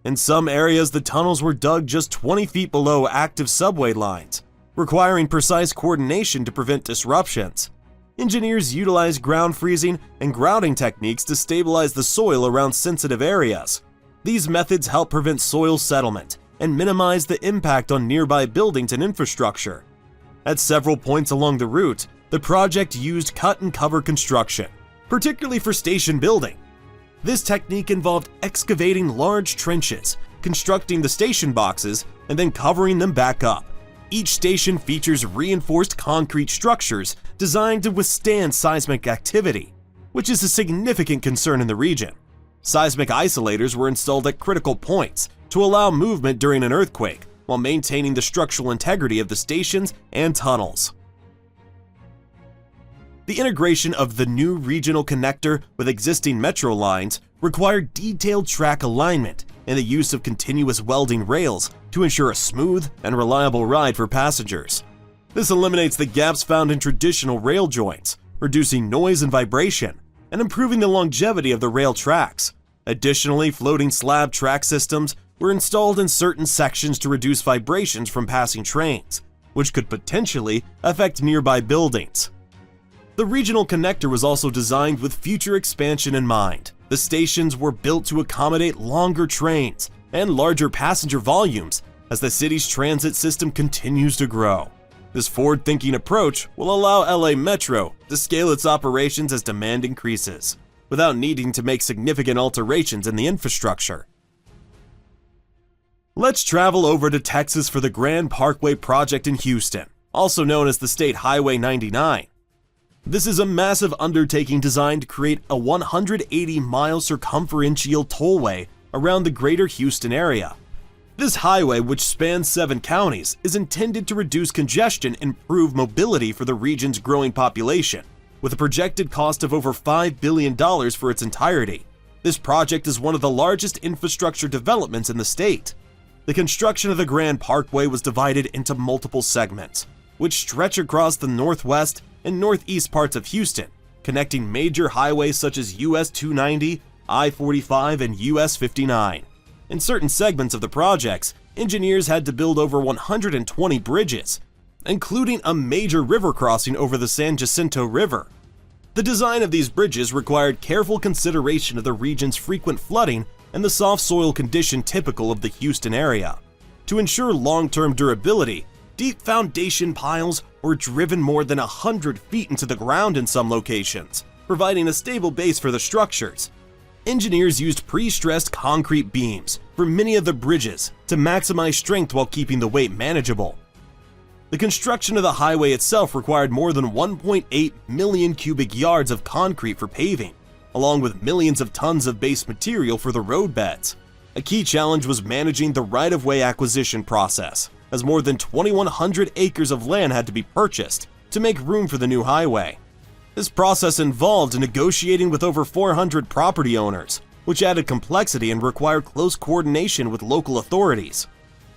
Speaker 2: In some areas, the tunnels were dug just 20 feet below active subway lines, requiring precise coordination to prevent disruptions. Engineers utilized ground freezing and grouting techniques to stabilize the soil around sensitive areas, These methods help prevent soil settlement and minimize the impact on nearby buildings and infrastructure. At several points along the route, the project used cut-and-cover construction, particularly for station building. This technique involved excavating large trenches, constructing the station boxes, and then covering them back up. Each station features reinforced concrete structures designed to withstand seismic activity, which is a significant concern in the region. Seismic isolators were installed at critical points to allow movement during an earthquake, while maintaining the structural integrity of the stations and tunnels. The integration of the new regional connector with existing metro lines required detailed track alignment and the use of continuous welding rails to ensure a smooth and reliable ride for passengers. This eliminates the gaps found in traditional rail joints, reducing noise and vibration, and improving the longevity of the rail tracks. Additionally, floating slab track systems were installed in certain sections to reduce vibrations from passing trains, which could potentially affect nearby buildings. The regional connector was also designed with future expansion in mind. The stations were built to accommodate longer trains and larger passenger volumes as the city's transit system continues to grow. This forward-thinking approach will allow LA Metro to scale its operations as demand increases, without needing to make significant alterations in the infrastructure. Let's travel over to Texas for the Grand Parkway project in Houston, also known as the State Highway 99. This is a massive undertaking designed to create a 180-mile circumferential tollway around the greater Houston area. This highway, which spans 7 counties, is intended to reduce congestion and improve mobility for the region's growing population, with a projected cost of over $5 billion for its entirety. This project is one of the largest infrastructure developments in the state. The construction of the Grand Parkway was divided into multiple segments, which stretch across the northwest and northeast parts of Houston, connecting major highways such as US 290, I-45, and US 59. In certain segments of the projects, engineers had to build over 120 bridges, including a major river crossing over the San Jacinto River. The design of these bridges required careful consideration of the region's frequent flooding and the soft soil condition typical of the Houston area. To ensure long-term durability, deep foundation piles were driven more than 100 feet into the ground in some locations, providing a stable base for the structures. Engineers used pre-stressed concrete beams for many of the bridges to maximize strength while keeping the weight manageable. The construction of the highway itself required more than 1.8 million cubic yards of concrete for paving, along with millions of tons of base material for the roadbeds. A key challenge was managing the right-of-way acquisition process, as more than 2,100 acres of land had to be purchased to make room for the new highway. This process involved negotiating with over 400 property owners, which added complexity and required close coordination with local authorities.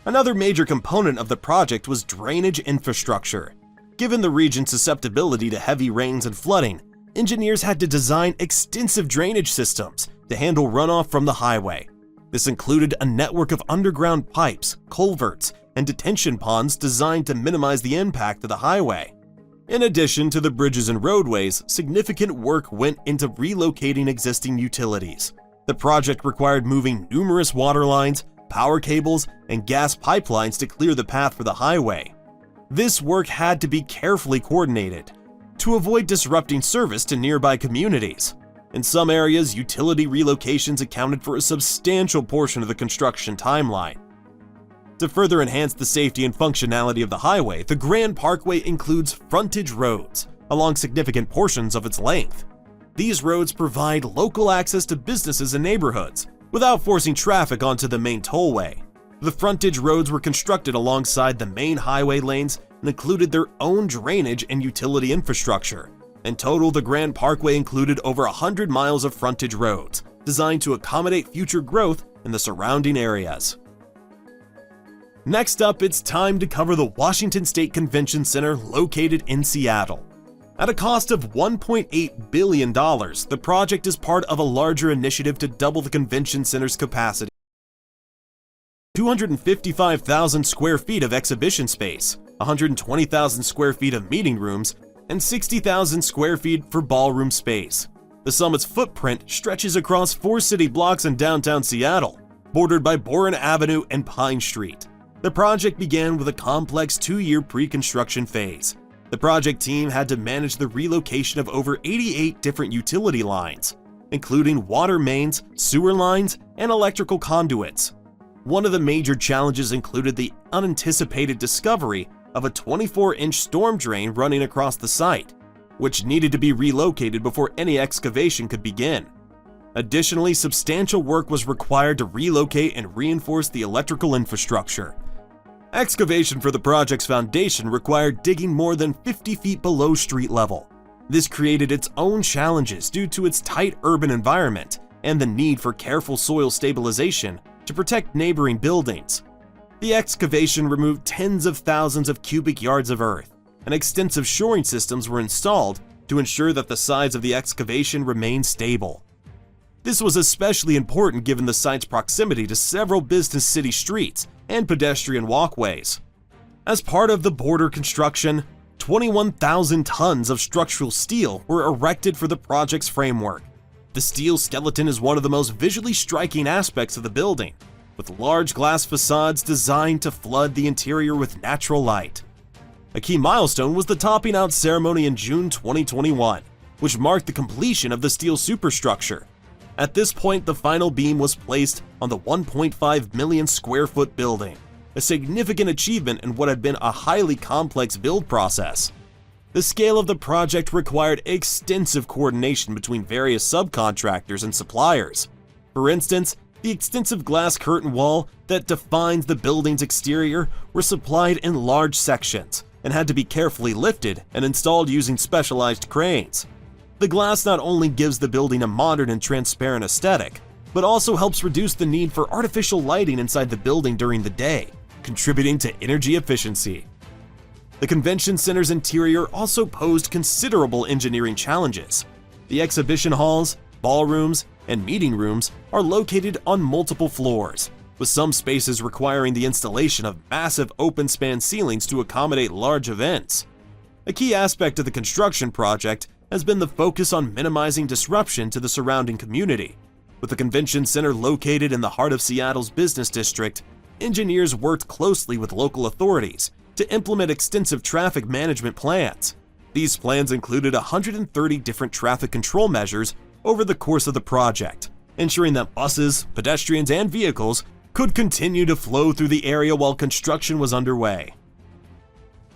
Speaker 2: Another major component of the project was drainage infrastructure. Given the region's susceptibility to heavy rains and flooding, engineers had to design extensive drainage systems to handle runoff from the highway. This included a network of underground pipes, culverts, and detention ponds designed to minimize the impact of the highway. In addition to the bridges and roadways, significant work went into relocating existing utilities. The project required moving numerous water lines, power cables, and gas pipelines to clear the path for the highway. This work had to be carefully coordinated to avoid disrupting service to nearby communities. In some areas, utility relocations accounted for a substantial portion of the construction timeline. To further enhance the safety and functionality of the highway, the Grand Parkway includes frontage roads along significant portions of its length. These roads provide local access to businesses and neighborhoods without forcing traffic onto the main tollway. The frontage roads were constructed alongside the main highway lanes and included their own drainage and utility infrastructure. In total, the Grand Parkway included over 100 miles of frontage roads, designed to accommodate future growth in the surrounding areas. Next up, it's time to cover the Washington State Convention Center located in Seattle. At a cost of $1.8 billion, the project is part of a larger initiative to double the convention center's capacity. 255,000 square feet of exhibition space, 120,000 square feet of meeting rooms, and 60,000 square feet for ballroom space. The summit's footprint stretches across 4 city blocks in downtown Seattle, bordered by Bourne Avenue and Pine Street. The project began with a complex 2-year pre-construction phase. The project team had to manage the relocation of over 88 different utility lines, including water mains, sewer lines, and electrical conduits. One of the major challenges included the unanticipated discovery of a 24-inch storm drain running across the site, which needed to be relocated before any excavation could begin. Additionally, substantial work was required to relocate and reinforce the electrical infrastructure. Excavation for the project's foundation required digging more than 50 feet below street level. This created its own challenges due to its tight urban environment and the need for careful soil stabilization to protect neighboring buildings. The excavation removed tens of thousands of cubic yards of earth, and extensive shoring systems were installed to ensure that the sides of the excavation remained stable. This was especially important given the site's proximity to several business city streets and pedestrian walkways. As part of the border construction, 21,000 tons of structural steel were erected for the project's framework. The steel skeleton is one of the most visually striking aspects of the building, with large glass facades designed to flood the interior with natural light. A key milestone was the topping out ceremony in June 2021, which marked the completion of the steel superstructure. At this point, the final beam was placed on the 1.5 million square foot building, a significant achievement in what had been a highly complex build process. The scale of the project required extensive coordination between various subcontractors and suppliers. For instance, the extensive glass curtain wall that defines the building's exterior were supplied in large sections and had to be carefully lifted and installed using specialized cranes. The glass not only gives the building a modern and transparent aesthetic, but also helps reduce the need for artificial lighting inside the building during the day, contributing to energy efficiency. The convention center's interior also posed considerable engineering challenges. The exhibition halls, ballrooms, and meeting rooms are located on multiple floors, with some spaces requiring the installation of massive open-span ceilings to accommodate large events. A key aspect of the construction project has been the focus on minimizing disruption to the surrounding community. With the convention center located in the heart of Seattle's business district, engineers worked closely with local authorities to implement extensive traffic management plans. These plans included 130 different traffic control measures over the course of the project, ensuring that buses, pedestrians, and vehicles could continue to flow through the area while construction was underway.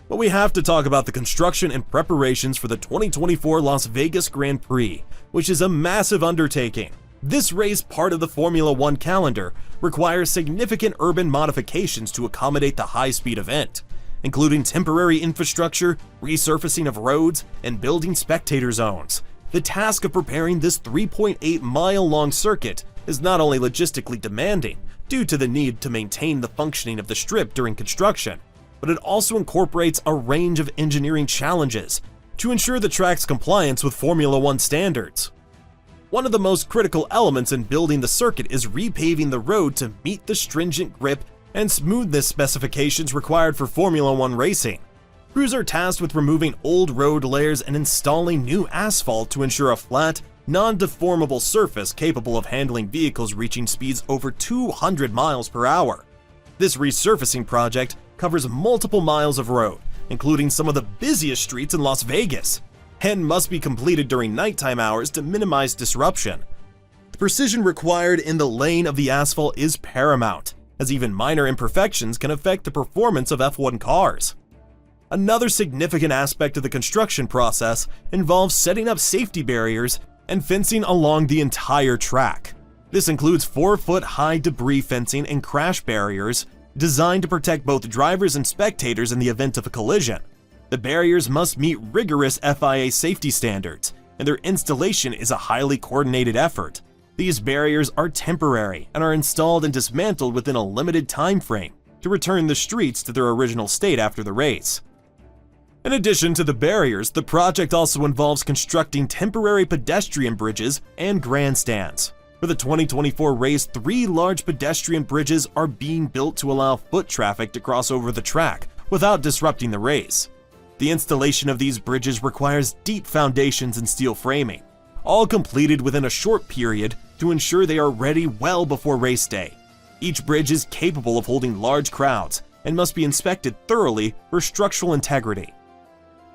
Speaker 2: But we have to talk about the construction and preparations for the 2024 Las Vegas Grand Prix, which is a massive undertaking. This race, part of the Formula One calendar, requires significant urban modifications to accommodate the high-speed event, including temporary infrastructure, resurfacing of roads, and building spectator zones. The task of preparing this 3.8-mile-long circuit is not only logistically demanding, due to the need to maintain the functioning of the strip during construction, but it also incorporates a range of engineering challenges to ensure the track's compliance with Formula One standards. One of the most critical elements in building the circuit is repaving the road to meet the stringent grip and smoothness specifications required for Formula One racing. Crews are tasked with removing old road layers and installing new asphalt to ensure a flat, non-deformable surface capable of handling vehicles reaching speeds over 200 miles per hour. This resurfacing project covers multiple miles of road, including some of the busiest streets in Las Vegas, and must be completed during nighttime hours to minimize disruption. The precision required in the laying of the asphalt is paramount, as even minor imperfections can affect the performance of F1 cars. Another significant aspect of the construction process involves setting up safety barriers and fencing along the entire track. This includes 4-foot-high debris fencing and crash barriers designed to protect both drivers and spectators in the event of a collision. The barriers must meet rigorous FIA safety standards, and their installation is a highly coordinated effort. These barriers are temporary and are installed and dismantled within a limited time frame to return the streets to their original state after the race. In addition to the barriers, the project also involves constructing temporary pedestrian bridges and grandstands. For the 2024 race, 3 large pedestrian bridges are being built to allow foot traffic to cross over the track without disrupting the race. The installation of these bridges requires deep foundations and steel framing, all completed within a short period to ensure they are ready well before race day. Each bridge is capable of holding large crowds and must be inspected thoroughly for structural integrity.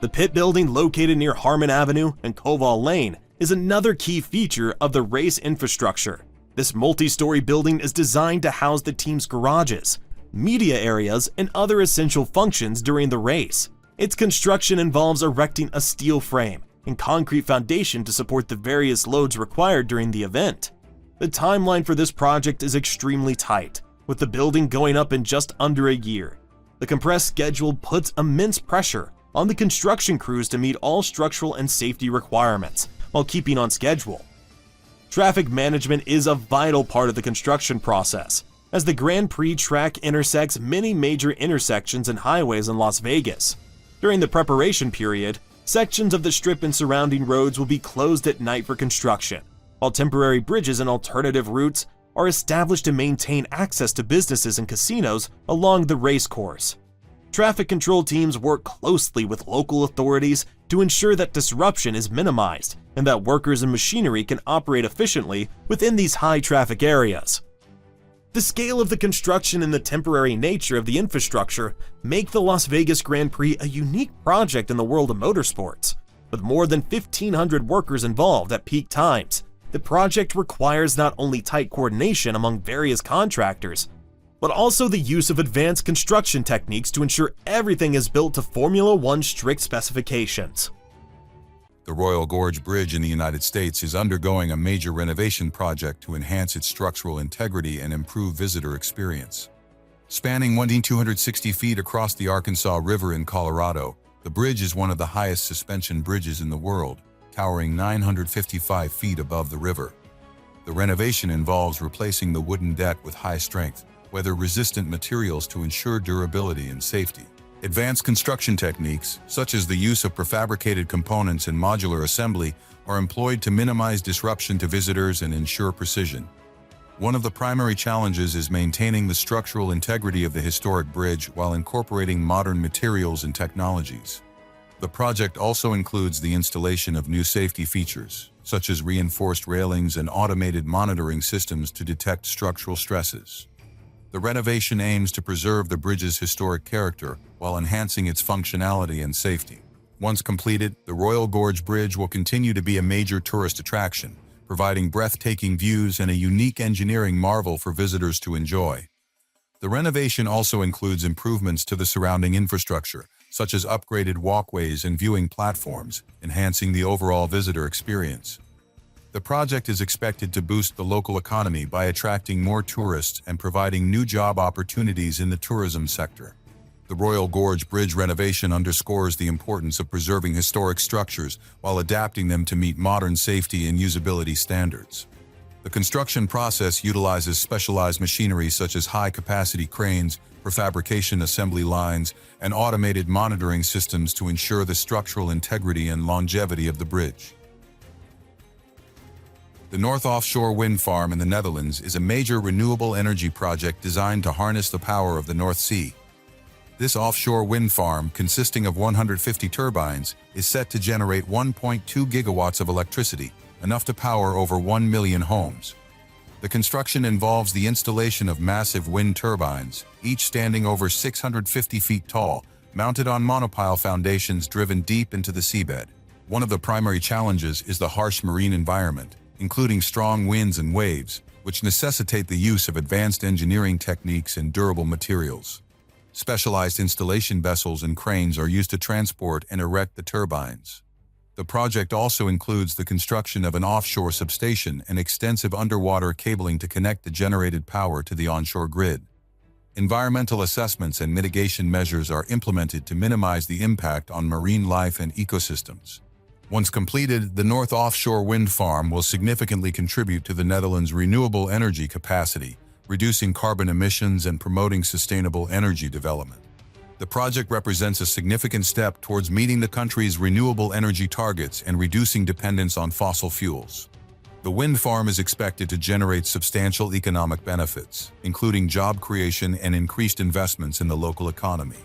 Speaker 2: The pit building located near Harmon Avenue and Koval Lane is another key feature of the race infrastructure. This multi-story building is designed to house the team's garages, media areas, and other essential functions during the race. Its construction involves erecting a steel frame and concrete foundation to support the various loads required during the event. The timeline for this project is extremely tight, with the building going up in just under a year. The compressed schedule puts immense pressure on the construction crews to meet all structural and safety requirements while keeping on schedule. Traffic management is a vital part of the construction process, as the Grand Prix track intersects many major intersections and highways in Las Vegas. During the preparation period, sections of the strip and surrounding roads will be closed at night for construction, while temporary bridges and alternative routes are established to maintain access to businesses and casinos along the race course. Traffic control teams work closely with local authorities to ensure that disruption is minimized and that workers and machinery can operate efficiently within these high-traffic areas. The scale of the construction and the temporary nature of the infrastructure make the Las Vegas Grand Prix a unique project in the world of motorsports. With more than 1,500 workers involved at peak times, the project requires not only tight coordination among various contractors, but also the use of advanced construction techniques to ensure everything is built to Formula One strict specifications.
Speaker 3: The Royal Gorge Bridge in the United States is undergoing a major renovation project to enhance its structural integrity and improve visitor experience. Spanning 1,260 feet across the Arkansas River in Colorado, the bridge is one of the highest suspension bridges in the world, towering 955 feet above the river. The renovation involves replacing the wooden deck with high-strength, weather-resistant materials to ensure durability and safety. Advanced construction techniques, such as the use of prefabricated components and modular assembly, are employed to minimize disruption to visitors and ensure precision. One of the primary challenges is maintaining the structural integrity of the historic bridge while incorporating modern materials and technologies. The project also includes the installation of new safety features, such as reinforced railings and automated monitoring systems to detect structural stresses. The renovation aims to preserve the bridge's historic character while enhancing its functionality and safety. Once completed, the Royal Gorge Bridge will continue to be a major tourist attraction, providing breathtaking views and a unique engineering marvel for visitors to enjoy. The renovation also includes improvements to the surrounding infrastructure, such as upgraded walkways and viewing platforms, enhancing the overall visitor experience. The project is expected to boost the local economy by attracting more tourists and providing new job opportunities in the tourism sector. The Royal Gorge Bridge renovation underscores the importance of preserving historic structures while adapting them to meet modern safety and usability standards. The construction process utilizes specialized machinery such as high-capacity cranes, prefabrication assembly lines, and automated monitoring systems to ensure the structural integrity and longevity of the bridge. The North Offshore Wind Farm in the Netherlands is a major renewable energy project designed to harness the power of the North Sea. This offshore wind farm, consisting of 150 turbines, is set to generate 1.2 gigawatts of electricity, enough to power over 1 million homes. The construction involves the installation of massive wind turbines, each standing over 650 feet tall, mounted on monopile foundations driven deep into the seabed. One of the primary challenges is the harsh marine environment, including strong winds and waves, which necessitate the use of advanced engineering techniques and durable materials. Specialized installation vessels and cranes are used to transport and erect the turbines. The project also includes the construction of an offshore substation and extensive underwater cabling to connect the generated power to the onshore grid. Environmental assessments and mitigation measures are implemented to minimize the impact on marine life and ecosystems. Once completed, the North Offshore Wind Farm will significantly contribute to the Netherlands' renewable energy capacity, reducing carbon emissions and promoting sustainable energy development. The project represents a significant step towards meeting the country's renewable energy targets and reducing dependence on fossil fuels. The wind farm is expected to generate substantial economic benefits, including job creation and increased investments in the local economy.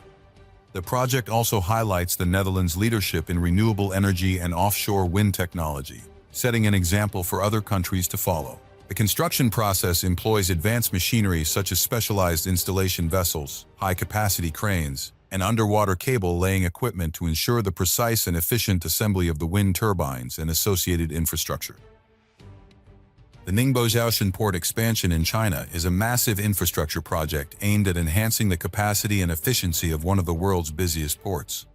Speaker 3: The project also highlights the Netherlands' leadership in renewable energy and offshore wind technology, setting an example for other countries to follow. The construction process employs advanced machinery such as specialized installation vessels, high-capacity cranes, and underwater cable-laying equipment to ensure the precise and efficient assembly of the wind turbines and associated infrastructure. The Ningbo-Zhoushan port expansion in China is a massive infrastructure project aimed at enhancing the capacity and efficiency of one of the world's busiest ports.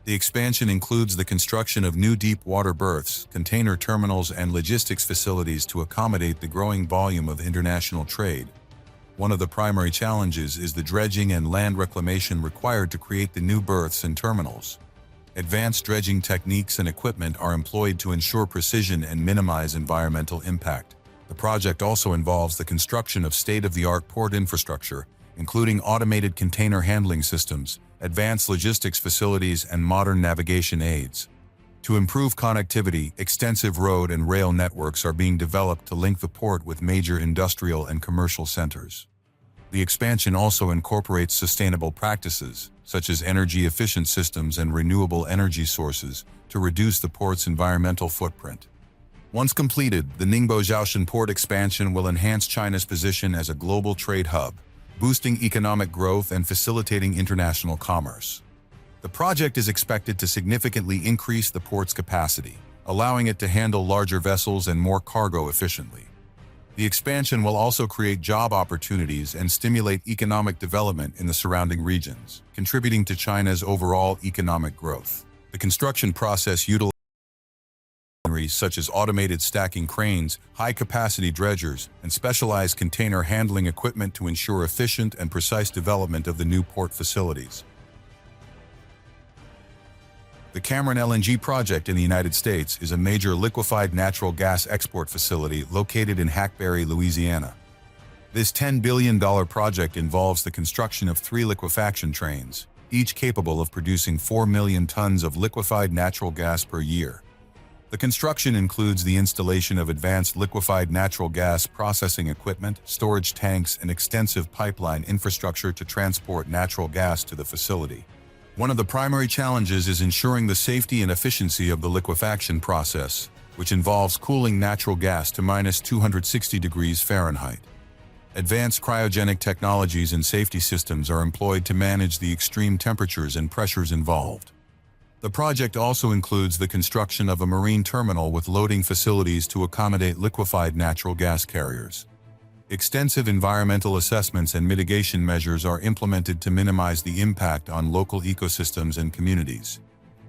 Speaker 3: The expansion includes the construction of new deep-water berths, container terminals, and logistics facilities to accommodate the growing volume of international trade. One of the primary challenges is the dredging and land reclamation required to create the new berths and terminals. Advanced dredging techniques and equipment are employed to ensure precision and minimize environmental impact. The project also involves the construction of state-of-the-art port infrastructure, including automated container handling systems, advanced logistics facilities, and modern navigation aids. To improve connectivity, extensive road and rail networks are being developed to link the port with major industrial and commercial centers. The expansion also incorporates sustainable practices, such as energy-efficient systems and renewable energy sources, to reduce the port's environmental footprint. Once completed, the Ningbo-Zhoushan port expansion will enhance China's position as a global trade hub, boosting economic growth and facilitating international commerce. The project is expected to significantly increase the port's capacity, allowing it to handle larger vessels and more cargo efficiently. The expansion will also create job opportunities and stimulate economic development in the surrounding regions, contributing to China's overall economic growth. The construction process utilizes such as automated stacking cranes, high-capacity dredgers, and specialized container handling equipment to ensure efficient and precise development of the new port facilities. The Cameron LNG project in the United States is a major liquefied natural gas export facility located in Hackberry, Louisiana. This $10 billion project involves the construction of 3 liquefaction trains, each capable of producing 4 million tons of liquefied natural gas per year. The construction includes the installation of advanced liquefied natural gas processing equipment, storage tanks, and extensive pipeline infrastructure to transport natural gas to the facility. One of the primary challenges is ensuring the safety and efficiency of the liquefaction process, which involves cooling natural gas to -260 degrees Fahrenheit. Advanced cryogenic technologies and safety systems are employed to manage the extreme temperatures and pressures involved. The project also includes the construction of a marine terminal with loading facilities to accommodate liquefied natural gas carriers. Extensive environmental assessments and mitigation measures are implemented to minimize the impact on local ecosystems and communities.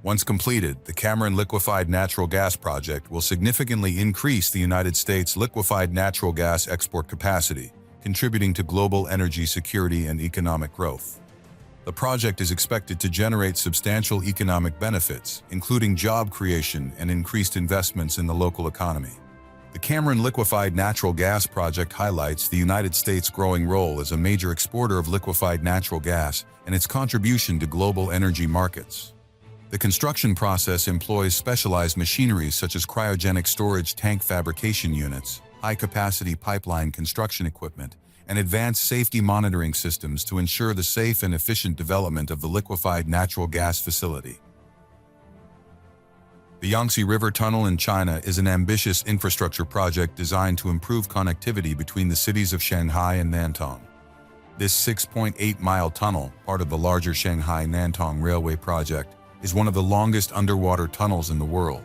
Speaker 3: Once completed, the Cameron Liquefied Natural Gas Project will significantly increase the United States' liquefied natural gas export capacity, contributing to global energy security and economic growth. The project is expected to generate substantial economic benefits, including job creation and increased investments in the local economy. The Cameron Liquefied Natural Gas Project highlights the United States' growing role as a major exporter of liquefied natural gas and its contribution to global energy markets. The construction process employs specialized machinery such as cryogenic storage tank fabrication units, high-capacity pipeline construction equipment, and advanced safety monitoring systems to ensure the safe and efficient development of the liquefied natural gas facility. The Yangtze River Tunnel in China is an ambitious infrastructure project designed to improve connectivity between the cities of Shanghai and Nantong. This 6.8-mile tunnel, part of the larger Shanghai-Nantong Railway project, is one of the longest underwater tunnels in the world.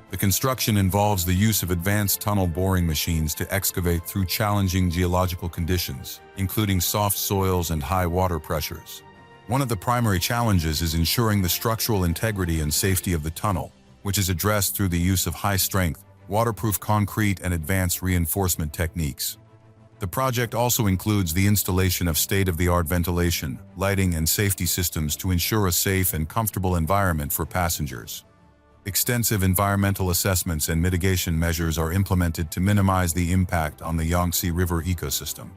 Speaker 3: The construction involves the use of advanced tunnel boring machines to excavate through challenging geological conditions, including soft soils and high water pressures. One of the primary challenges is ensuring the structural integrity and safety of the tunnel, which is addressed through the use of high-strength, waterproof concrete and advanced reinforcement techniques. The project also includes the installation of state-of-the-art ventilation, lighting, and safety systems to ensure a safe and comfortable environment for passengers. Extensive environmental assessments and mitigation measures are implemented to minimize the impact on the Yangtze River ecosystem.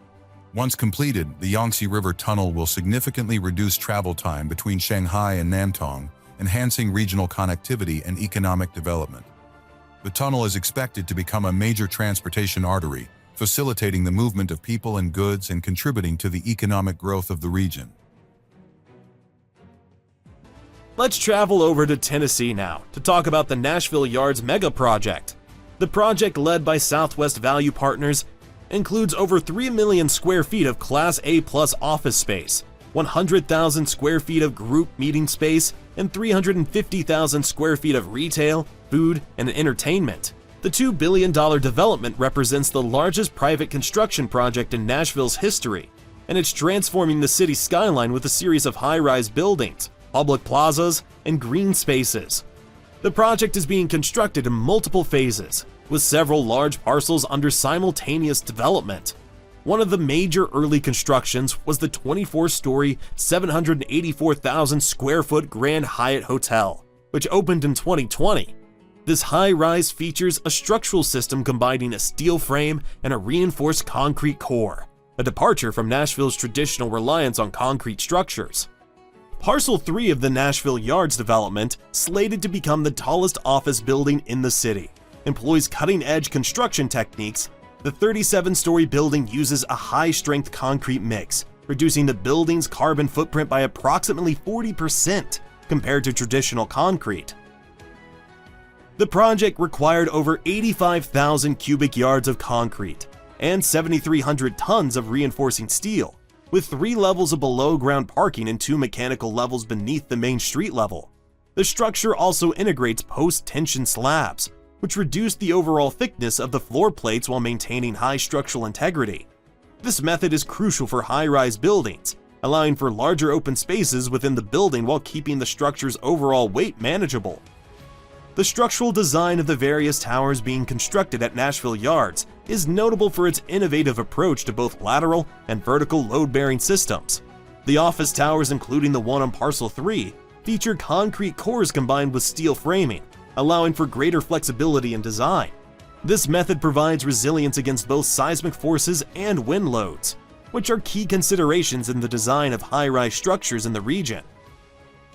Speaker 3: Once completed, the Yangtze River Tunnel will significantly reduce travel time between Shanghai and Nantong, enhancing regional connectivity and economic development. The tunnel is expected to become a major transportation artery, facilitating the movement of people and goods and contributing to the economic growth of the region.
Speaker 2: Let's travel over to Tennessee now to talk about the Nashville Yards Megaproject. The project, led by Southwest Value Partners, includes over 3 million square feet of Class A+ office space, 100,000 square feet of group meeting space, and 350,000 square feet of retail, food, and entertainment. The $2 billion development represents the largest private construction project in Nashville's history, and it's transforming the city's skyline with a series of high-rise buildings, public plazas, and green spaces. The project is being constructed in multiple phases, with several large parcels under simultaneous development. One of the major early constructions was the 24-story, 784,000 square foot Grand Hyatt Hotel, which opened in 2020. This high-rise features a structural system combining a steel frame and a reinforced concrete core, a departure from Nashville's traditional reliance on concrete structures. Parcel 3 of the Nashville Yards development, slated to become the tallest office building in the city, employs cutting-edge construction techniques. The 37-story building uses a high-strength concrete mix, reducing the building's carbon footprint by approximately 40% compared to traditional concrete. The project required over 85,000 cubic yards of concrete and 7,300 tons of reinforcing steel, with 3 levels of below-ground parking and 2 mechanical levels beneath the main street level. The structure also integrates post-tension slabs, which reduce the overall thickness of the floor plates while maintaining high structural integrity. This method is crucial for high-rise buildings, allowing for larger open spaces within the building while keeping the structure's overall weight manageable. The structural design of the various towers being constructed at Nashville Yards is notable for its innovative approach to both lateral and vertical load-bearing systems. The office towers, including the one on Parcel 3, feature concrete cores combined with steel framing, allowing for greater flexibility in design. This method provides resilience against both seismic forces and wind loads, which are key considerations in the design of high-rise structures in the region.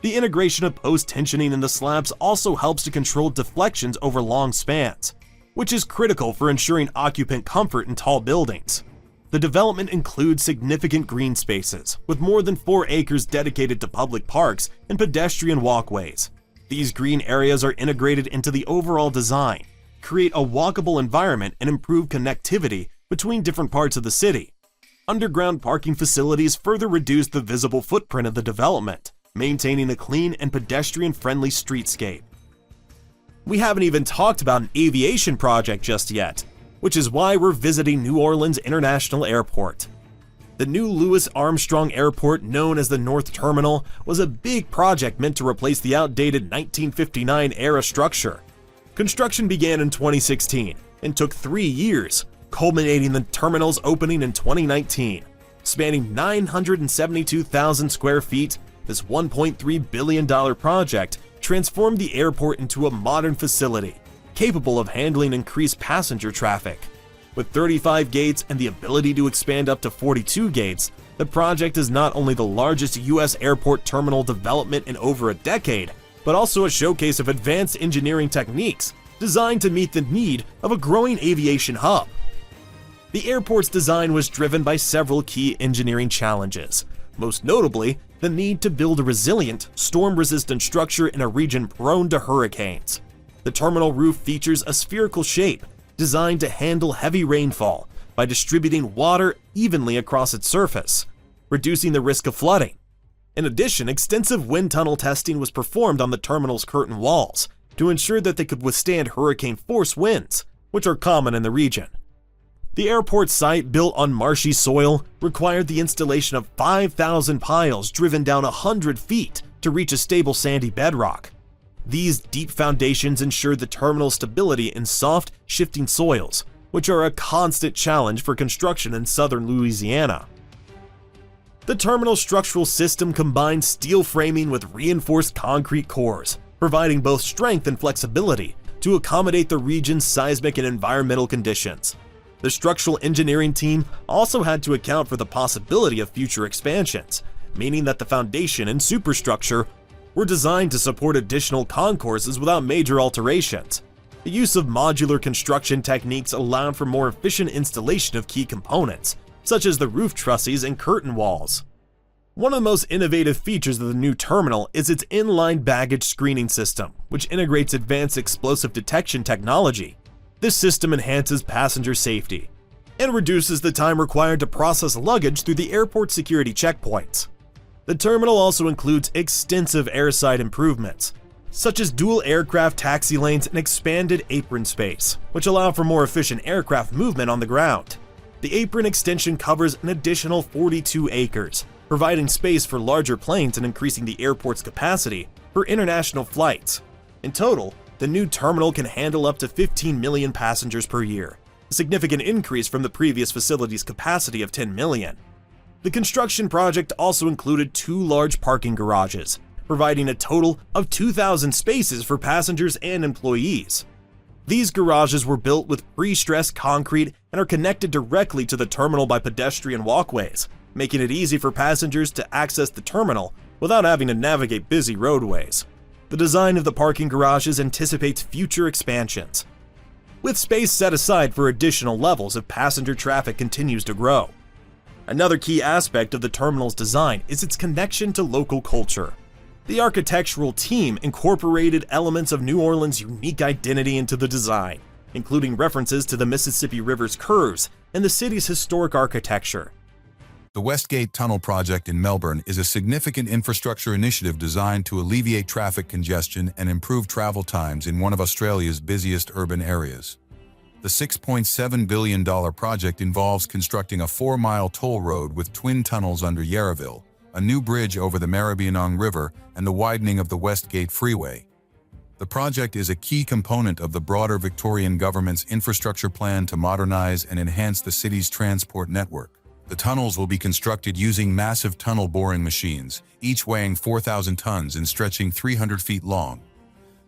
Speaker 2: The integration of post-tensioning in the slabs also helps to control deflections over long spans, which is critical for ensuring occupant comfort in tall buildings. The development includes significant green spaces, with more than 4 acres dedicated to public parks and pedestrian walkways. These green areas are integrated into the overall design, create a walkable environment, and improve connectivity between different parts of the city. Underground parking facilities further reduce the visible footprint of the development, maintaining a clean and pedestrian-friendly streetscape. We haven't even talked about an aviation project just yet, which is why we're visiting New Orleans International Airport. The new Louis Armstrong Airport, known as the North Terminal, was a big project meant to replace the outdated 1959-era structure. Construction began in 2016 and took 3 years, culminating in the terminal's opening in 2019. Spanning 972,000 square feet, this $1.3 billion project transformed the airport into a modern facility, capable of handling increased passenger traffic. With 35 gates and the ability to expand up to 42 gates, the project is not only the largest U.S. airport terminal development in over a decade, but also a showcase of advanced engineering techniques designed to meet the need of a growing aviation hub. The airport's design was driven by several key engineering challenges, most notably the need to build a resilient, storm-resistant structure in a region prone to hurricanes. The terminal roof features a spherical shape designed to handle heavy rainfall by distributing water evenly across its surface, reducing the risk of flooding. In addition, extensive wind tunnel testing was performed on the terminal's curtain walls to ensure that they could withstand hurricane-force winds, which are common in the region. The airport site, built on marshy soil, required the installation of 5,000 piles driven down 100 feet to reach a stable sandy bedrock. These deep foundations ensure the terminal's stability in soft, shifting soils, which are a constant challenge for construction in southern Louisiana. The terminal structural system combines steel framing with reinforced concrete cores, providing both strength and flexibility to accommodate the region's seismic and environmental conditions. The structural engineering team also had to account for the possibility of future expansions, meaning that the foundation and superstructure were designed to support additional concourses without major alterations. The use of modular construction techniques allowed for more efficient installation of key components, such as the roof trusses and curtain walls. One of the most innovative features of the new terminal is its inline baggage screening system, which integrates advanced explosive detection technology. This system enhances passenger safety and reduces the time required to process luggage through the airport security checkpoints. The terminal also includes extensive airside improvements, such as dual aircraft taxi lanes and expanded apron space, which allow for more efficient aircraft movement on the ground. The apron extension covers an additional 42 acres, providing space for larger planes and increasing the airport's capacity for international flights. In total, the new terminal can handle up to 15 million passengers per year, a significant increase from the previous facility's capacity of 10 million. The construction project also included 2 large parking garages, providing a total of 2,000 spaces for passengers and employees. These garages were built with pre-stressed concrete and are connected directly to the terminal by pedestrian walkways, making it easy for passengers to access the terminal without having to navigate busy roadways. The design of the parking garages anticipates future expansions, with space set aside for additional levels if passenger traffic continues to grow. Another key aspect of the terminal's design is its connection to local culture. The architectural team incorporated elements of New Orleans' unique identity into the design, including references to the Mississippi River's curves and the city's historic architecture.
Speaker 3: The Westgate Tunnel project in Melbourne is a significant infrastructure initiative designed to alleviate traffic congestion and improve travel times in one of Australia's busiest urban areas. The $6.7 billion project involves constructing a 4-mile toll road with twin tunnels under Yarraville, a new bridge over the Himalayan River, and the widening of the Westgate Freeway. The project is a key component of the broader Victorian government's infrastructure plan to modernize and enhance the city's transport network. The tunnels will be constructed using massive tunnel boring machines, each weighing 4,000 tons and stretching 300 feet long.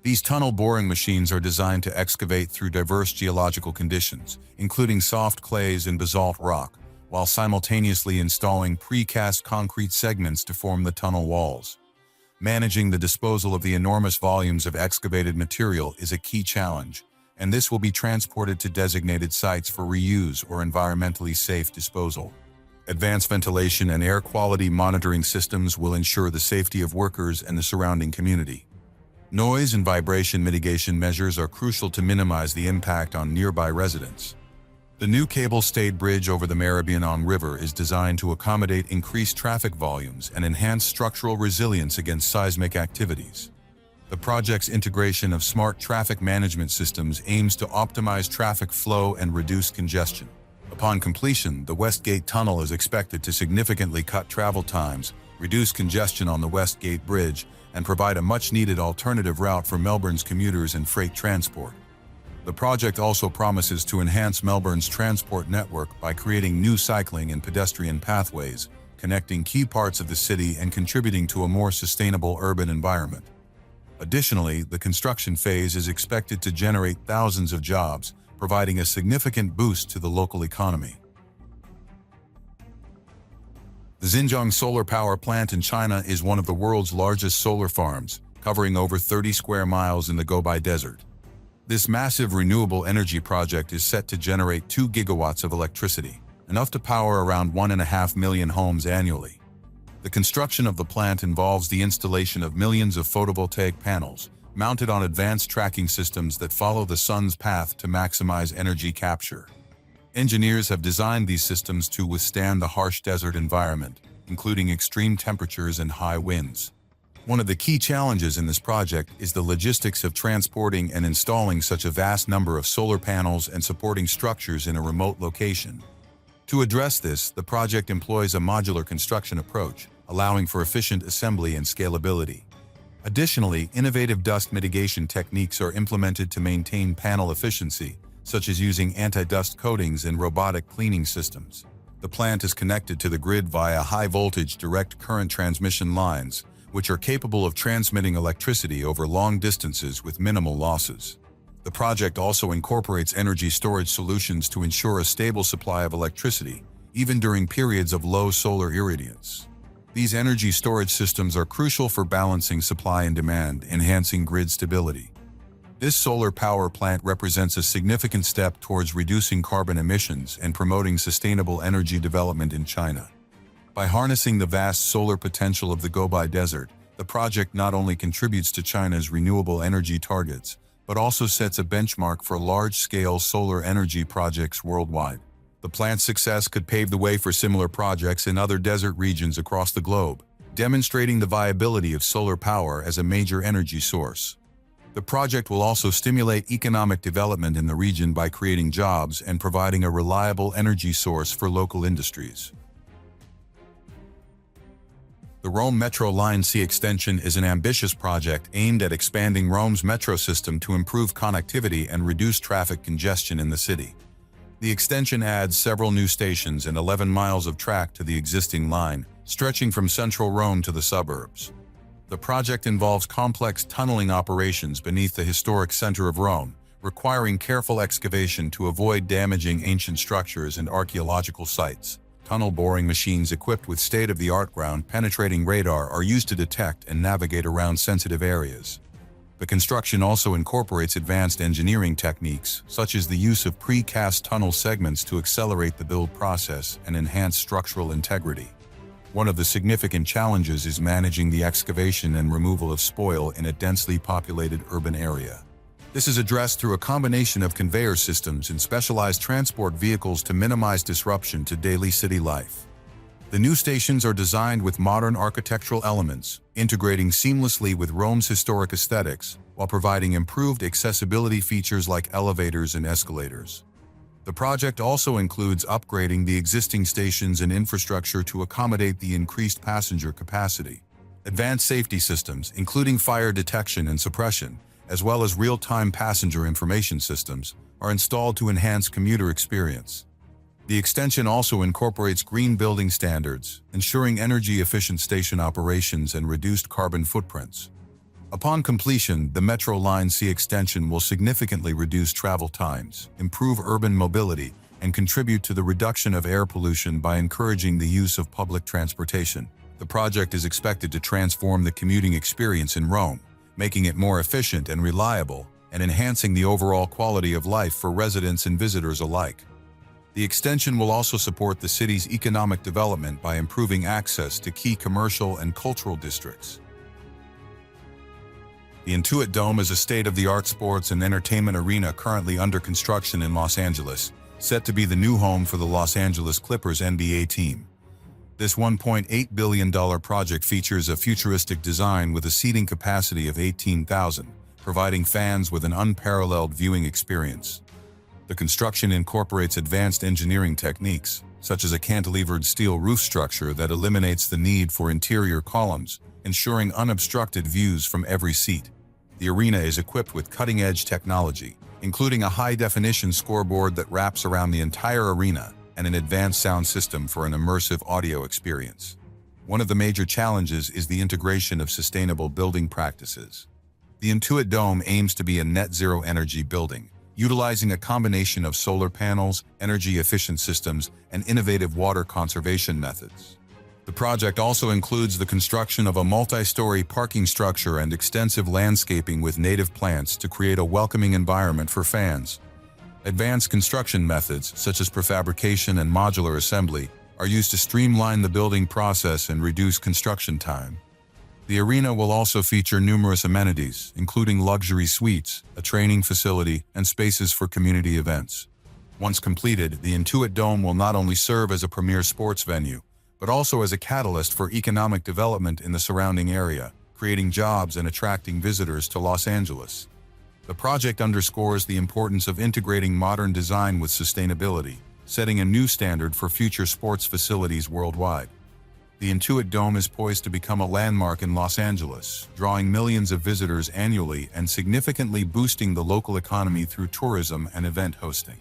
Speaker 3: These tunnel boring machines are designed to excavate through diverse geological conditions, including soft clays and basalt rock, while simultaneously installing precast concrete segments to form the tunnel walls. Managing the disposal of the enormous volumes of excavated material is a key challenge, and this will be transported to designated sites for reuse or environmentally safe disposal. Advanced ventilation and air quality monitoring systems will ensure the safety of workers and the surrounding community. Noise and vibration mitigation measures are crucial to minimize the impact on nearby residents. The new cable-stayed bridge over the Marabian River is designed to accommodate increased traffic volumes and enhance structural resilience against seismic activities. The project's integration of smart traffic management systems aims to optimize traffic flow and reduce congestion. Upon completion, the Westgate Tunnel is expected to significantly cut travel times, reduce congestion on the Westgate Bridge, and provide a much-needed alternative route for Melbourne's commuters and freight transport. The project also promises to enhance Melbourne's transport network by creating new cycling and pedestrian pathways, connecting key parts of the city and contributing to a more sustainable urban environment. Additionally, the construction phase is expected to generate thousands of jobs, providing a significant boost to the local economy. The Xinjiang Solar Power Plant in China is one of the world's largest solar farms, covering over 30 square miles in the Gobi Desert. This massive renewable energy project is set to generate 2 gigawatts of electricity, enough to power around 1.5 million homes annually. The construction of the plant involves the installation of millions of photovoltaic panels, mounted on advanced tracking systems that follow the sun's path to maximize energy capture. Engineers have designed these systems to withstand the harsh desert environment, including extreme temperatures and high winds. One of the key challenges in this project is the logistics of transporting and installing such a vast number of solar panels and supporting structures in a remote location. To address this, the project employs a modular construction approach, allowing for efficient assembly and scalability. Additionally, innovative dust mitigation techniques are implemented to maintain panel efficiency, such as using anti-dust coatings and robotic cleaning systems. The plant is connected to the grid via high-voltage direct current transmission lines, which are capable of transmitting electricity over long distances with minimal losses. The project also incorporates energy storage solutions to ensure a stable supply of electricity, even during periods of low solar irradiance. These energy storage systems are crucial for balancing supply and demand, enhancing grid stability. This solar power plant represents a significant step towards reducing carbon emissions and promoting sustainable energy development in China. By harnessing the vast solar potential of the Gobi Desert, the project not only contributes to China's renewable energy targets, but also sets a benchmark for large-scale solar energy projects worldwide. The plant's success could pave the way for similar projects in other desert regions across the globe, demonstrating the viability of solar power as a major energy source. The project will also stimulate economic development in the region by creating jobs and providing a reliable energy source for local industries. The Rome Metro Line C extension is an ambitious project aimed at expanding Rome's metro system to improve connectivity and reduce traffic congestion in the city. The extension adds several new stations and 11 miles of track to the existing line, stretching from central Rome to the suburbs. The project involves complex tunneling operations beneath the historic center of Rome, requiring careful excavation to avoid damaging ancient structures and archaeological sites. Tunnel boring machines equipped with state-of-the-art ground-penetrating radar are used to detect and navigate around sensitive areas. The construction also incorporates advanced engineering techniques, such as the use of precast tunnel segments to accelerate the build process and enhance structural integrity. One of the significant challenges is managing the excavation and removal of spoil in a densely populated urban area. This is addressed through a combination of conveyor systems and specialized transport vehicles to minimize disruption to daily city life. The new stations are designed with modern architectural elements, integrating seamlessly with Rome's historic aesthetics, while providing improved accessibility features like elevators and escalators. The project also includes upgrading the existing stations and infrastructure to accommodate the increased passenger capacity. Advanced safety systems, including fire detection and suppression, as well as real-time passenger information systems, are installed to enhance commuter experience. The extension also incorporates green building standards, ensuring energy-efficient station operations and reduced carbon footprints. Upon completion, the Metro Line C extension will significantly reduce travel times, improve urban mobility, and contribute to the reduction of air pollution by encouraging the use of public transportation. The project is expected to transform the commuting experience in Rome, making it more efficient and reliable, and enhancing the overall quality of life for residents and visitors alike. The extension will also support the city's economic development by improving access to key commercial and cultural districts. The Intuit Dome is a state-of-the-art sports and entertainment arena currently under construction in Los Angeles, set to be the new home for the Los Angeles Clippers NBA team. This $1.8 billion project features a futuristic design with a seating capacity of 18,000, providing fans with an unparalleled viewing experience. The construction incorporates advanced engineering techniques, such as a cantilevered steel roof structure that eliminates the need for interior columns, ensuring unobstructed views from every seat. The arena is equipped with cutting-edge technology, including a high-definition scoreboard that wraps around the entire arena, and an advanced sound system for an immersive audio experience. One of the major challenges is the integration of sustainable building practices. The Intuit Dome aims to be a net-zero energy building, utilizing a combination of solar panels, energy-efficient systems, and innovative water conservation methods. The project also includes the construction of a multi-story parking structure and extensive landscaping with native plants to create a welcoming environment for fans. Advanced construction methods, such as prefabrication and modular assembly, are used to streamline the building process and reduce construction time. The arena will also feature numerous amenities, including luxury suites, a training facility, and spaces for community events. Once completed, the Intuit Dome will not only serve as a premier sports venue, but also as a catalyst for economic development in the surrounding area, creating jobs and attracting visitors to Los Angeles. The project underscores the importance of integrating modern design with sustainability, setting a new standard for future sports facilities worldwide. The Intuit Dome is poised to become a landmark in Los Angeles, drawing millions of visitors annually and significantly boosting the local economy through tourism and event hosting.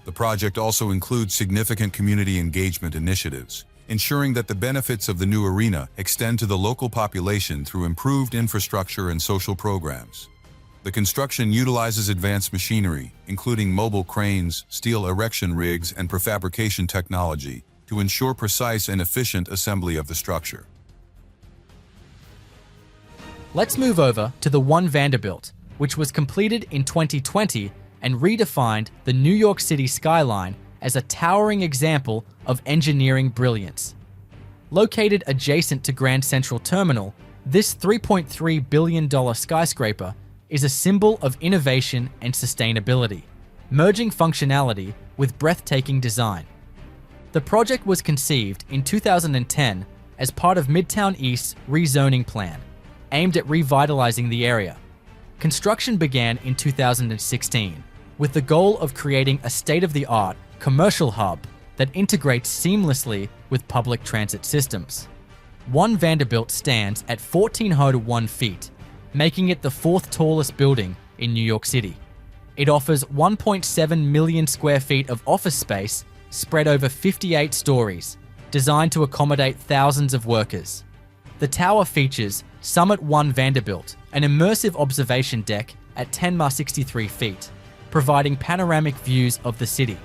Speaker 3: The project also includes significant community engagement initiatives, ensuring that the benefits of the new arena extend to the local population through improved infrastructure and social programs. The construction utilizes advanced machinery, including mobile cranes, steel erection rigs, and prefabrication technology, to ensure precise and efficient assembly of the structure.
Speaker 1: Let's move over to the One Vanderbilt, which was completed in 2020 and redefined the New York City skyline as a towering example of engineering brilliance. Located adjacent to Grand Central Terminal, this $3.3 billion skyscraper is a symbol of innovation and sustainability, merging functionality with breathtaking design. The project was conceived in 2010 as part of Midtown East's rezoning plan, aimed at revitalizing the area. Construction began in 2016, with the goal of creating a state-of-the-art commercial hub that integrates seamlessly with public transit systems. One Vanderbilt stands at 1,401 feet, making it the fourth tallest building in New York City. It offers 1.7 million square feet of office space spread over 58 stories, designed to accommodate thousands of workers. The tower features Summit 1 Vanderbilt, an immersive observation deck at 10-63 feet, providing panoramic views of the city.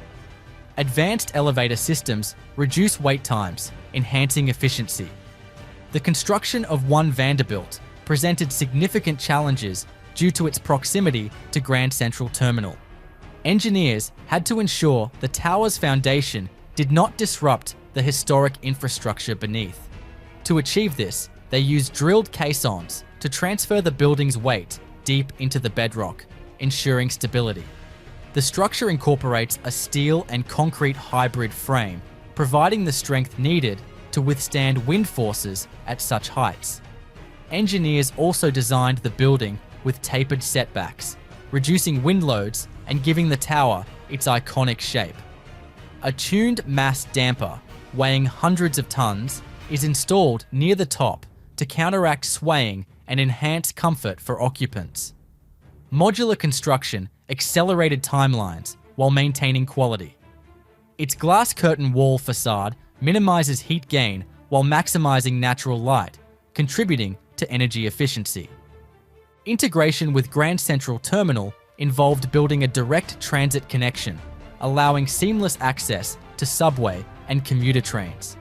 Speaker 1: Advanced elevator systems reduce wait times, enhancing efficiency. The construction of 1 Vanderbilt presented significant challenges due to its proximity to Grand Central Terminal. Engineers had to ensure the tower's foundation did not disrupt the historic infrastructure beneath. To achieve this, they used drilled caissons to transfer the building's weight deep into the bedrock, ensuring stability. The structure incorporates a steel and concrete hybrid frame, providing the strength needed to withstand wind forces at such heights. Engineers also designed the building with tapered setbacks, reducing wind loads and giving the tower its iconic shape. A tuned mass damper, weighing hundreds of tons, is installed near the top to counteract swaying and enhance comfort for occupants. Modular construction accelerated timelines while maintaining quality. Its glass curtain wall facade minimizes heat gain while maximizing natural light, contributing to energy efficiency. Integration with Grand Central Terminal involved building a direct transit connection, allowing seamless access to subway and commuter trains.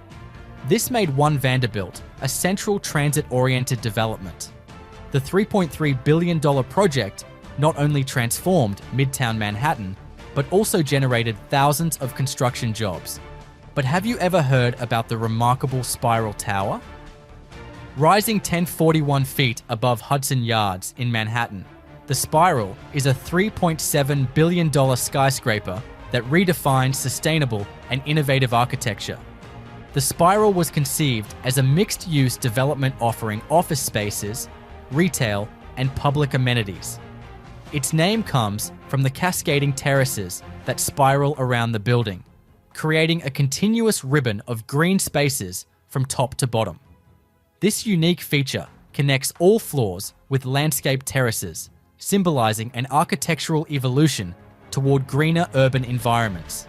Speaker 1: This made 1 Vanderbilt a central transit-oriented development. The $3.3 billion project not only transformed Midtown Manhattan, but also generated thousands of construction jobs. But have you ever heard about the remarkable Spiral Tower? Rising 1041 feet above Hudson Yards in Manhattan, the Spiral is a $3.7 billion skyscraper that redefines sustainable and innovative architecture. The Spiral was conceived as a mixed-use development offering office spaces, retail, and public amenities. Its name comes from the cascading terraces that spiral around the building, creating a continuous ribbon of green spaces from top to bottom. This unique feature connects all floors with landscape terraces, symbolizing an architectural evolution toward greener urban environments.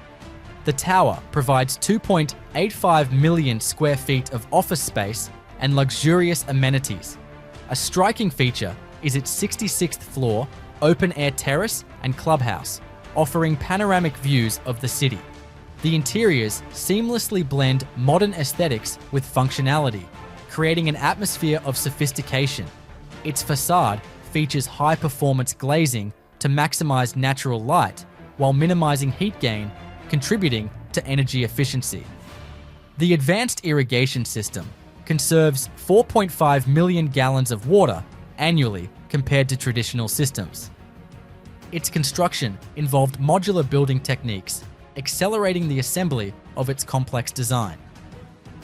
Speaker 1: The tower provides 2.85 million square feet of office space and luxurious amenities. A striking feature is its 66th floor, open-air terrace and clubhouse, offering panoramic views of the city. The interiors seamlessly blend modern aesthetics with functionality, creating an atmosphere of sophistication. Its facade features high-performance glazing to maximize natural light while minimizing heat gain, contributing to energy efficiency. The advanced irrigation system conserves 4.5 million gallons of water annually compared to traditional systems. Its construction involved modular building techniques, accelerating the assembly of its complex design.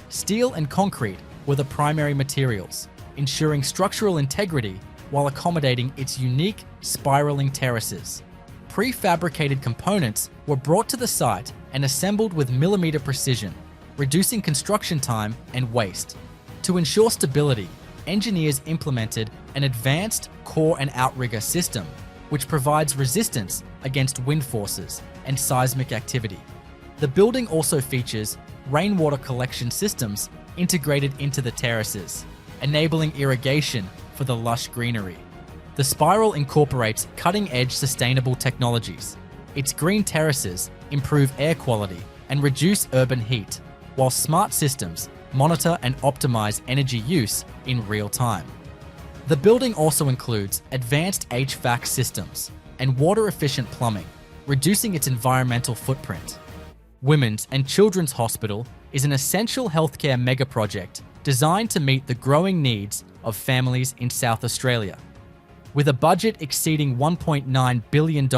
Speaker 1: Steel and concrete were the primary materials, ensuring structural integrity while accommodating its unique spiraling terraces. Prefabricated components were brought to the site and assembled with millimeter precision, reducing construction time and waste. To ensure stability, engineers implemented an advanced core and outrigger system, which provides resistance against wind forces and seismic activity. The building also features rainwater collection systems integrated into the terraces, enabling irrigation for the lush greenery. The Spiral incorporates cutting-edge sustainable technologies. Its green terraces improve air quality and reduce urban heat, while smart systems monitor and optimize energy use in real time. The building also includes advanced HVAC systems and water-efficient plumbing, reducing its environmental footprint. Women's and Children's Hospital is an essential healthcare megaproject designed to meet the growing needs of families in South Australia. With a budget exceeding $1.9 billion,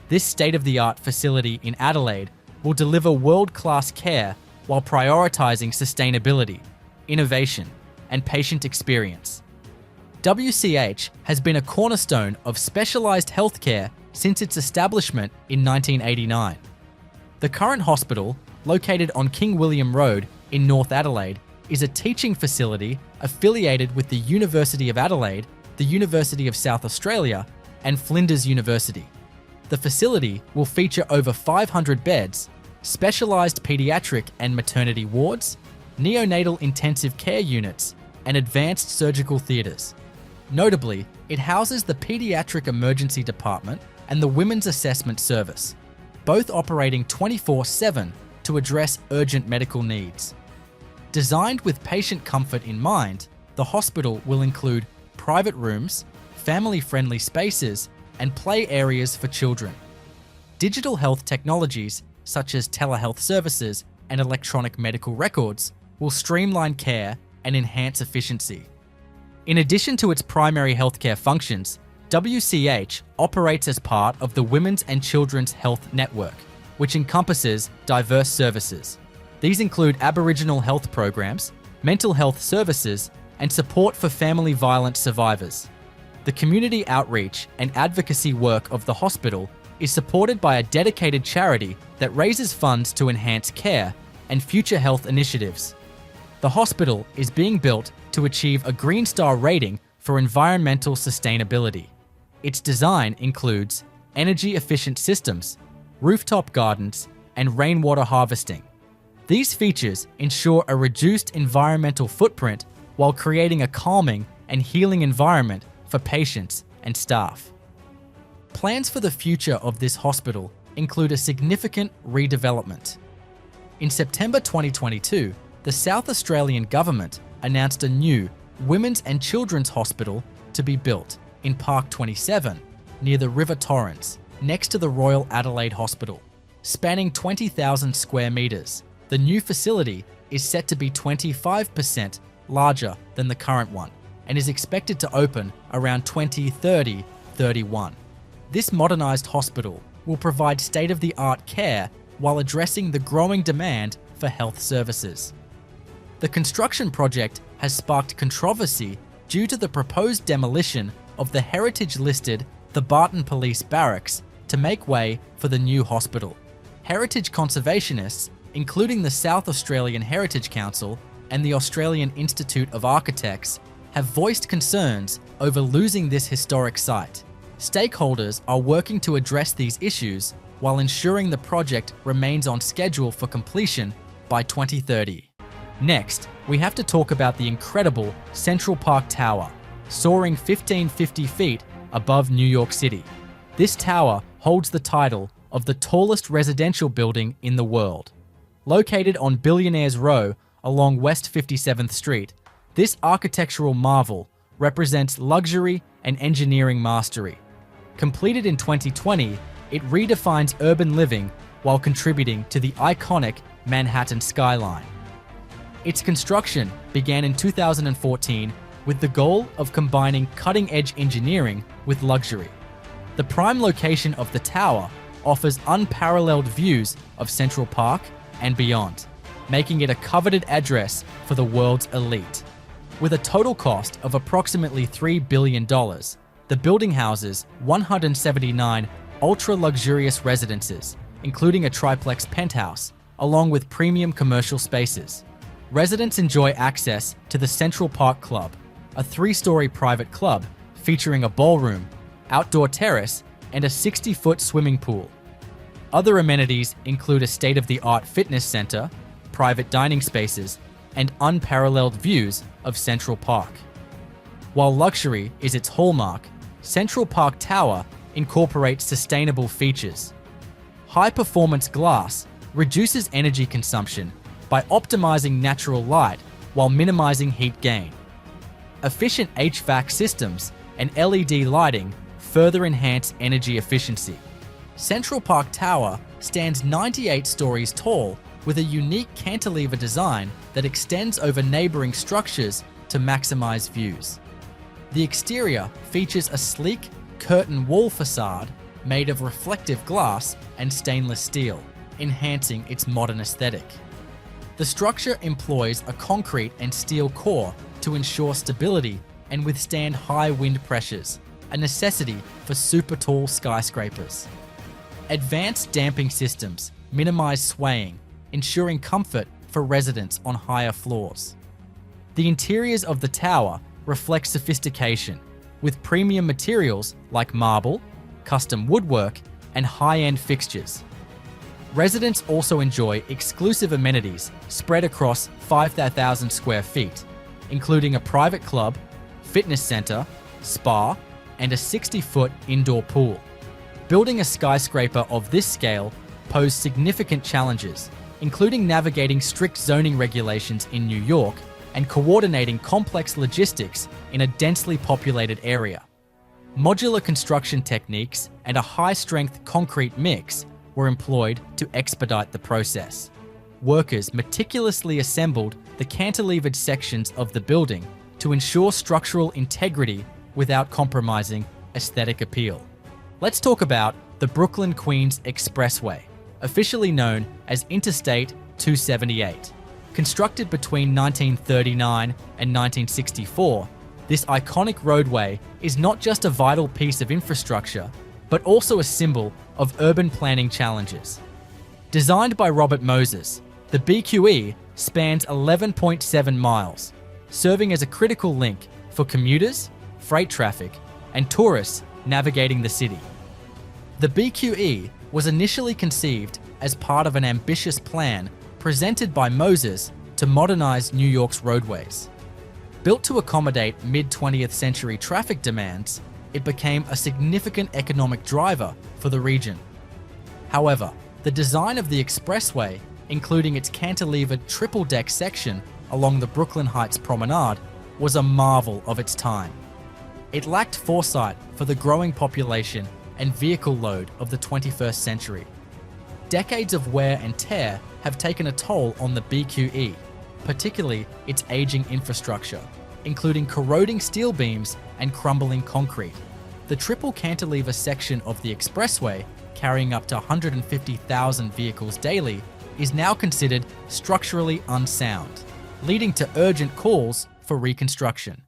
Speaker 1: this state-of-the-art facility in Adelaide will deliver world-class care while prioritising sustainability, innovation, and patient experience. WCH has been a cornerstone of specialised healthcare since its establishment in 1989. The current hospital, located on King William Road in North Adelaide, is a teaching facility affiliated with the University of Adelaide, the University of South Australia, and Flinders University. The facility will feature over 500 beds, specialised paediatric and maternity wards, neonatal intensive care units, and advanced surgical theatres. Notably, it houses the Paediatric Emergency Department and the Women's Assessment Service, both operating 24/7 to address urgent medical needs. Designed with patient comfort in mind, the hospital will include private rooms, family-friendly spaces, and play areas for children. Digital health technologies such as telehealth services and electronic medical records will streamline care and enhance efficiency. In addition to its primary healthcare functions, WCH operates as part of the Women's and Children's Health Network, which encompasses diverse services. These include Aboriginal health programs, mental health services, and support for family violence survivors. The community outreach and advocacy work of the hospital is supported by a dedicated charity that raises funds to enhance care and future health initiatives. The hospital is being built to achieve a Green Star rating for environmental sustainability. Its design includes energy-efficient systems, rooftop gardens, and rainwater harvesting. These features ensure a reduced environmental footprint while creating a calming and healing environment for patients and staff. Plans for the future of this hospital include a significant redevelopment. In September 2022, the South Australian government announced a new Women's and Children's Hospital to be built in Park 27 near the River Torrens, next to the Royal Adelaide Hospital. Spanning 20,000 square metres, the new facility is set to be 25% larger than the current one and is expected to open around 2030-31. This modernised hospital will provide state-of-the-art care while addressing the growing demand for health services. The construction project has sparked controversy due to the proposed demolition of the heritage-listed the Barton Police Barracks to make way for the new hospital. Heritage conservationists, including the South Australian Heritage Council and the Australian Institute of Architects, have voiced concerns over losing this historic site. Stakeholders are working to address these issues while ensuring the project remains on schedule for completion by 2030. Next, we have to talk about the incredible Central Park Tower, soaring 1,550 feet above New York City. This tower holds the title of the tallest residential building in the world. Located on Billionaires Row along West 57th Street, this architectural marvel represents luxury and engineering mastery. Completed in 2020, it redefines urban living while contributing to the iconic Manhattan skyline. Its construction began in 2014 with the goal of combining cutting-edge engineering with luxury. The prime location of the tower offers unparalleled views of Central Park and beyond, making it a coveted address for the world's elite. With a total cost of approximately $3 billion, the building houses 179 ultra-luxurious residences, including a triplex penthouse, along with premium commercial spaces. Residents enjoy access to the Central Park Club, a 3-story private club featuring a ballroom, outdoor terrace, and a 60-foot swimming pool. Other amenities include a state-of-the-art fitness center, private dining spaces, and unparalleled views of Central Park. While luxury is its hallmark, Central Park Tower incorporates sustainable features. High-performance glass reduces energy consumption by optimizing natural light while minimizing heat gain. Efficient HVAC systems and LED lighting further enhance energy efficiency. Central Park Tower stands 98 stories tall with a unique cantilever design that extends over neighboring structures to maximize views. The exterior features a sleek curtain wall facade made of reflective glass and stainless steel, enhancing its modern aesthetic. The structure employs a concrete and steel core to ensure stability and withstand high wind pressures, a necessity for super tall skyscrapers. Advanced damping systems minimize swaying, ensuring comfort for residents on higher floors. The interiors of the tower reflect sophistication, with premium materials like marble, custom woodwork, and high-end fixtures. Residents also enjoy exclusive amenities spread across 5,000 square feet, including a private club, fitness center, spa, and a 60-foot indoor pool. Building a skyscraper of this scale posed significant challenges, including navigating strict zoning regulations in New York and coordinating complex logistics in a densely populated area. Modular construction techniques and a high-strength concrete mix were employed to expedite the process. Workers meticulously assembled the cantilevered sections of the building to ensure structural integrity without compromising aesthetic appeal. Let's talk about the Brooklyn-Queens Expressway, officially known as Interstate 278. Constructed between 1939 and 1964, this iconic roadway is not just a vital piece of infrastructure, but also a symbol of urban planning challenges. Designed by Robert Moses, the BQE spans 11.7 miles, serving as a critical link for commuters, freight traffic, and tourists navigating the city. The BQE was initially conceived as part of an ambitious plan presented by Moses to modernize New York's roadways. Built to accommodate mid-20th century traffic demands, it became a significant economic driver for the region. However, the design of the expressway, including its cantilevered triple-deck section along the Brooklyn Heights Promenade, was a marvel of its time. It lacked foresight for the growing population and vehicle load of the 21st century. Decades of wear and tear have taken a toll on the BQE, particularly its aging infrastructure, including corroding steel beams and crumbling concrete. The triple cantilever section of the expressway, carrying up to 150,000 vehicles daily, is now considered structurally unsound, leading to urgent calls for reconstruction.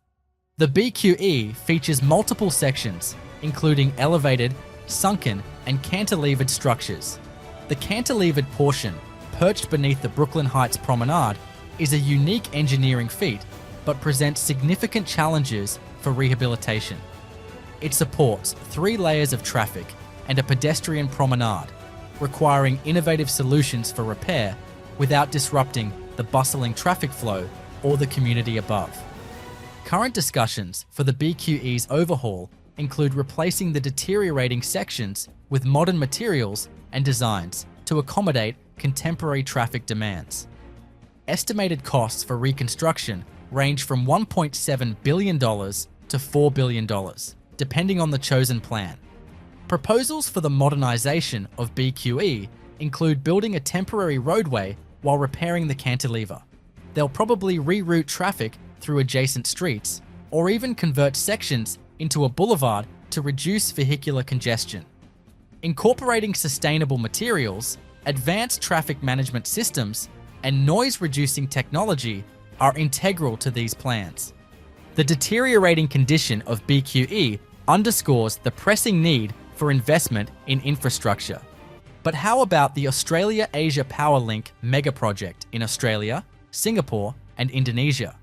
Speaker 1: The BQE features multiple sections, including elevated, sunken, and cantilevered structures. The cantilevered portion, perched beneath the Brooklyn Heights Promenade, is a unique engineering feat, but presents significant challenges for rehabilitation. It supports 3 layers of traffic and a pedestrian promenade, requiring innovative solutions for repair without disrupting the bustling traffic flow or the community above. Current discussions for the BQE's overhaul include replacing the deteriorating sections with modern materials and designs to accommodate contemporary traffic demands. Estimated costs for reconstruction range from $1.7 billion to $4 billion, depending on the chosen plan. Proposals for the modernization of BQE include building a temporary roadway while repairing the cantilever. They'll probably reroute traffic through adjacent streets, or even convert sections into a boulevard to reduce vehicular congestion. Incorporating sustainable materials, advanced traffic management systems, and noise-reducing technology are integral to these plans. The deteriorating condition of BQE underscores the pressing need for investment in infrastructure. But how about the Australia-Asia Powerlink megaproject in Australia, Singapore, and Indonesia?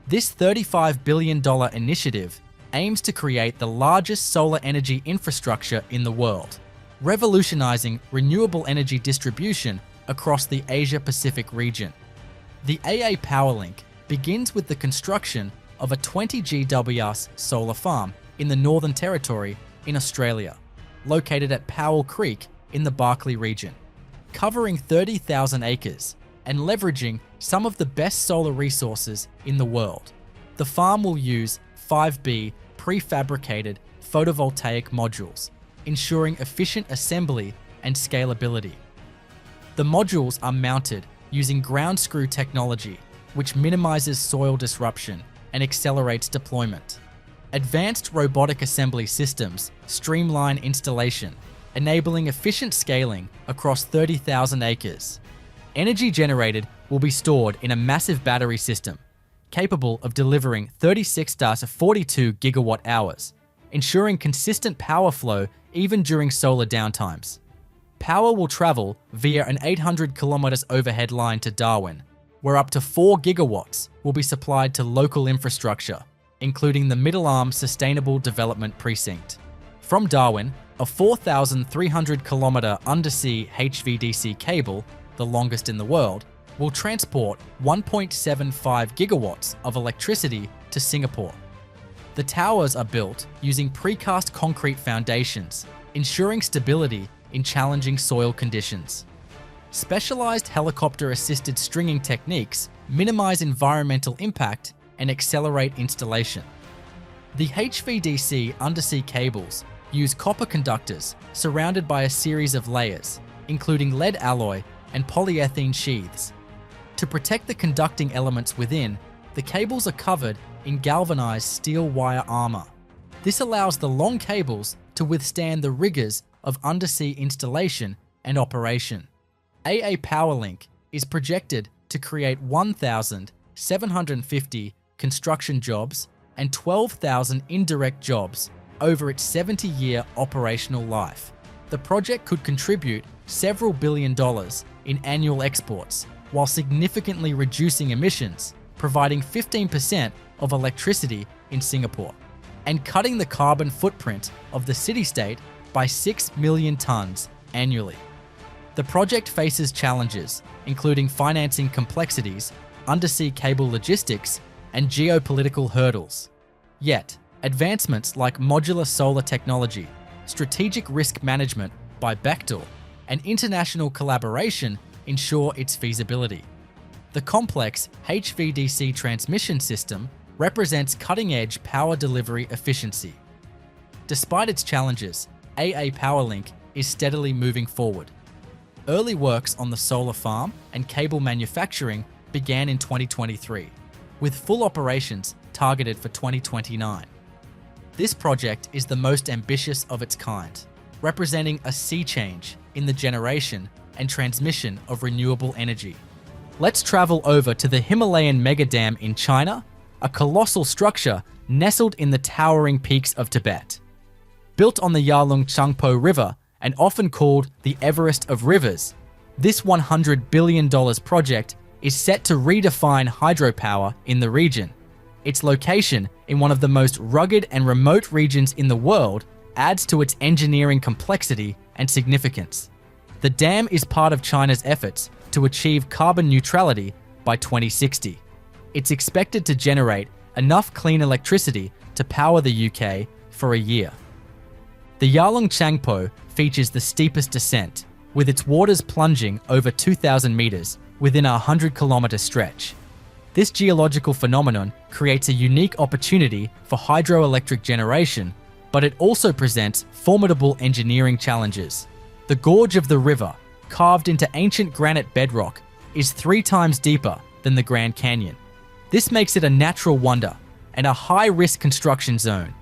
Speaker 1: This $35 billion initiative aims to create the largest solar energy infrastructure in the world, revolutionizing renewable energy distribution across the Asia-Pacific region. The AA Powerlink begins with the construction of a 20 GWh solar farm in the Northern Territory in Australia, located at Powell Creek in the Barkly region, covering 30,000 acres and leveraging some of the best solar resources in the world. The farm will use 5B prefabricated photovoltaic modules, ensuring efficient assembly and scalability. The modules are mounted using ground screw technology, which minimizes soil disruption and accelerates deployment. Advanced robotic assembly systems streamline installation, enabling efficient scaling across 30,000 acres. Energy generated will be stored in a massive battery system, capable of delivering 36 to 42 gigawatt hours, ensuring consistent power flow even during solar downtimes. Power will travel via an 800 kilometers overhead line to Darwin, where up to 4 gigawatts will be supplied to local infrastructure, including the Middle Arm Sustainable Development Precinct. From Darwin, a 4,300 kilometer undersea HVDC cable, the longest in the world, will transport 1.75 gigawatts of electricity to Singapore. The towers are built using precast concrete foundations, ensuring stability in challenging soil conditions. Specialized helicopter-assisted stringing techniques minimize environmental impact and accelerate installation. The HVDC undersea cables use copper conductors surrounded by a series of layers, including lead alloy and polyethylene sheaths. To protect the conducting elements within, the cables are covered in galvanized steel wire armor. This allows the long cables to withstand the rigors of undersea installation and operation. AA PowerLink is projected to create 1,750 construction jobs and 12,000 indirect jobs over its 70-year operational life. The project could contribute several $billion in annual exports while significantly reducing emissions, providing 15% of electricity in Singapore, and cutting the carbon footprint of the city-state by 6 million tons annually. The project faces challenges, including financing complexities, undersea cable logistics, and geopolitical hurdles. Yet, advancements like modular solar technology, strategic risk management by Bechtel, and international collaboration ensure its feasibility. The complex HVDC transmission system represents cutting-edge power delivery efficiency. Despite its challenges, AA PowerLink is steadily moving forward. Early works on the solar farm and cable manufacturing began in 2023, with full operations targeted for 2029. This project is the most ambitious of its kind, representing a sea change in the generation and transmission of renewable energy. Let's travel over to the Himalayan megadam in China, a colossal structure nestled in the towering peaks of Tibet. Built on the Yarlung Changpo River and often called the Everest of rivers, this $100 billion project is set to redefine hydropower in the region. Its location in one of the most rugged and remote regions in the world adds to its engineering complexity and significance. The dam is part of China's efforts to achieve carbon neutrality by 2060. It's expected to generate enough clean electricity to power the UK for a year. The Yarlung Changpo features the steepest descent, with its waters plunging over 2,000 meters within a 100-kilometer stretch. This geological phenomenon creates a unique opportunity for hydroelectric generation, but it also presents formidable engineering challenges. The gorge of the river, carved into ancient granite bedrock, is 3 times deeper than the Grand Canyon. This makes it a natural wonder and a high-risk construction zone.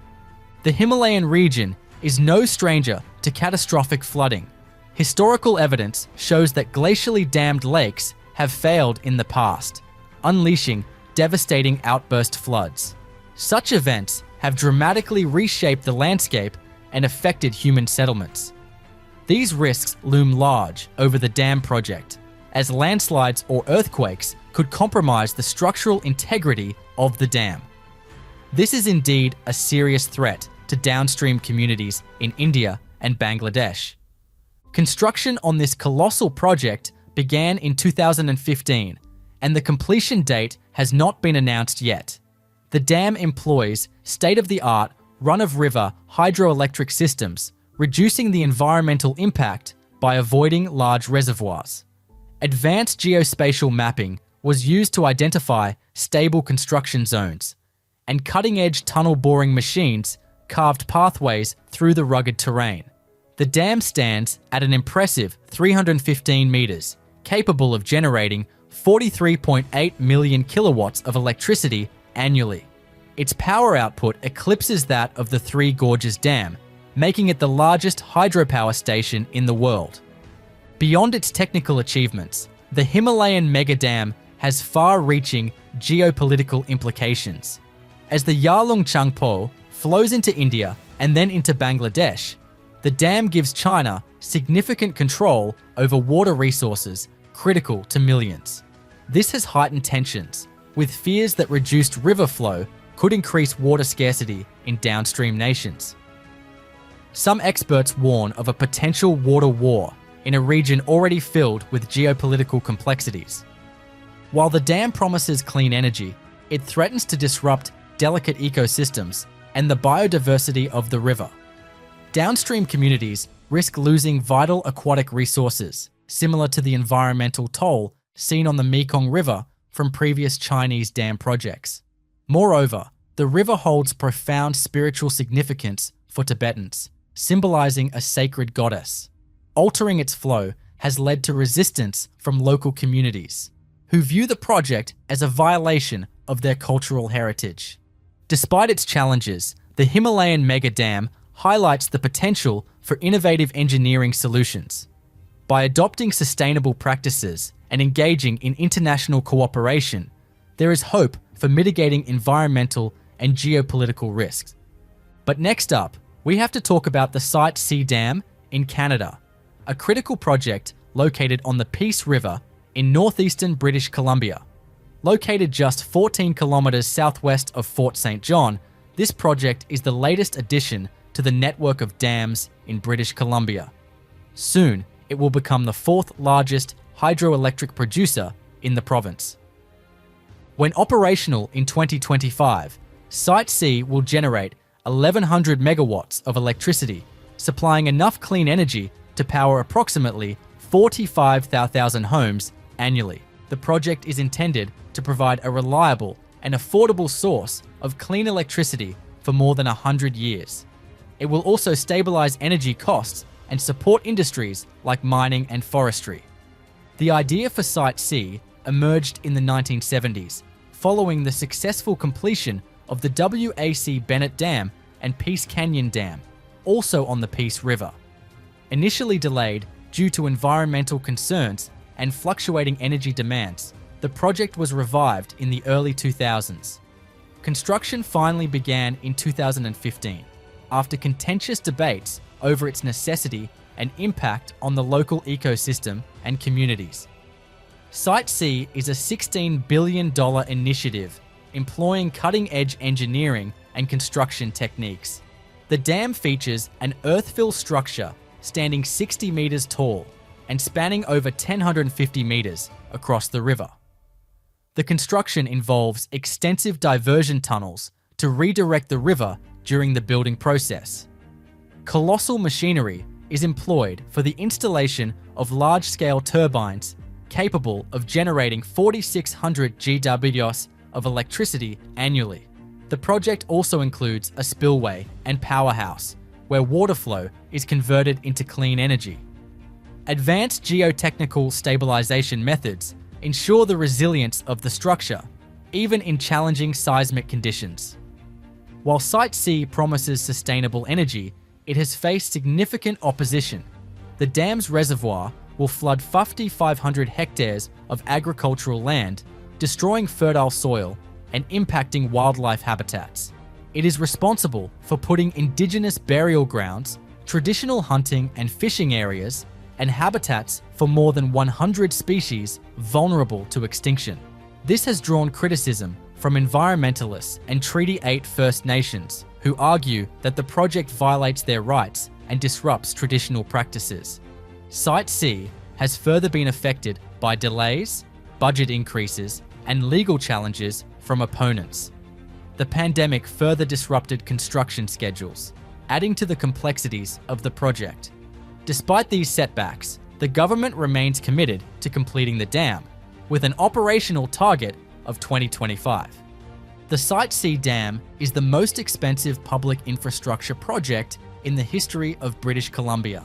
Speaker 1: The Himalayan region is no stranger to catastrophic flooding. Historical evidence shows that glacially dammed lakes have failed in the past, unleashing devastating outburst floods. Such events have dramatically reshaped the landscape and affected human settlements. These risks loom large over the dam project, as landslides or earthquakes could compromise the structural integrity of the dam. This is indeed a serious threat to downstream communities in India and Bangladesh. Construction on this colossal project began in 2015, and the completion date has not been announced yet. The dam employs state-of-the-art run-of-river hydroelectric systems, reducing the environmental impact by avoiding large reservoirs. Advanced geospatial mapping was used to identify stable construction zones, and cutting-edge tunnel boring machines carved pathways through the rugged terrain. The dam stands at an impressive 315 meters, capable of generating 43.8 million kilowatts of electricity annually. Its power output eclipses that of the Three Gorges Dam, making it the largest hydropower station in the world. Beyond its technical achievements, the Himalayan mega dam has far-reaching geopolitical implications. As the Yarlung Changpo flows into India and then into Bangladesh, the dam gives China significant control over water resources critical to millions. This has heightened tensions, with fears that reduced river flow could increase water scarcity in downstream nations. Some experts warn of a potential water war in a region already filled with geopolitical complexities. While the dam promises clean energy, it threatens to disrupt delicate ecosystems and the biodiversity of the river. Downstream communities risk losing vital aquatic resources, similar to the environmental toll seen on the Mekong River from previous Chinese dam projects. Moreover, the river holds profound spiritual significance for Tibetans, symbolizing a sacred goddess. Altering its flow has led to resistance from local communities, who view the project as a violation of their cultural heritage. Despite its challenges, the Himalayan mega dam highlights the potential for innovative engineering solutions. By adopting sustainable practices and engaging in international cooperation, there is hope for mitigating environmental and geopolitical risks. But next up, we have to talk about the Site C Dam in Canada, a critical project located on the Peace River in northeastern British Columbia. Located just 14 kilometers southwest of Fort St. John, this project is the latest addition to the network of dams in British Columbia. Soon, it will become the fourth largest hydroelectric producer in the province. When operational in 2025, Site C will generate 1,100 megawatts of electricity, supplying enough clean energy to power approximately 45,000 homes annually. The project is intended to provide a reliable and affordable source of clean electricity for more than 100 years. It will also stabilize energy costs and support industries like mining and forestry. The idea for Site C emerged in the 1970s, following the successful completion of the W.A.C. Bennett Dam and Peace Canyon Dam, also on the Peace River. Initially delayed due to environmental concerns and fluctuating energy demands, the project was revived in the early 2000s. Construction finally began in 2015, after contentious debates over its necessity and impact on the local ecosystem and communities. Site C is a $16 billion initiative employing cutting-edge engineering and construction techniques. The dam features an earth-fill structure standing 60 meters tall and spanning over 1,050 meters across the river. The construction involves extensive diversion tunnels to redirect the river during the building process. Colossal machinery is employed for the installation of large-scale turbines capable of generating 4,600 GWh of electricity annually. The project also includes a spillway and powerhouse, where water flow is converted into clean energy. Advanced geotechnical stabilization methods ensure the resilience of the structure, even in challenging seismic conditions. While Site C promises sustainable energy, it has faced significant opposition. The dam's reservoir will flood 5,500 hectares of agricultural land, destroying fertile soil and impacting wildlife habitats. It is responsible for putting indigenous burial grounds, traditional hunting and fishing areas, and habitats for more than 100 species vulnerable to extinction. This has drawn criticism from environmentalists and Treaty 8 First Nations, who argue that the project violates their rights and disrupts traditional practices. Site C has further been affected by delays, budget increases, and legal challenges from opponents. The pandemic further disrupted construction schedules, adding to the complexities of the project. Despite these setbacks, the government remains committed to completing the dam, with an operational target of 2025. The Site C Dam is the most expensive public infrastructure project in the history of British Columbia.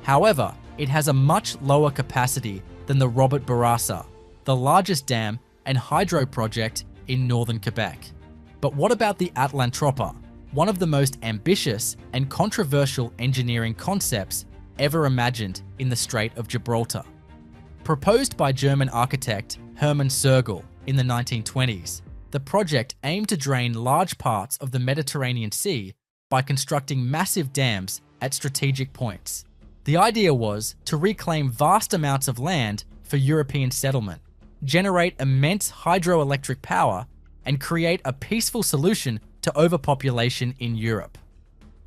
Speaker 1: However, it has a much lower capacity than the Robert Bourassa, the largest dam and hydro project in northern Quebec. But what about the Atlantropa, one of the most ambitious and controversial engineering concepts ever imagined in the Strait of Gibraltar? Proposed by German architect Hermann Sergel in the 1920s, the project aimed to drain large parts of the Mediterranean Sea by constructing massive dams at strategic points. The idea was to reclaim vast amounts of land for European settlement, generate immense hydroelectric power, and create a peaceful solution to overpopulation in Europe.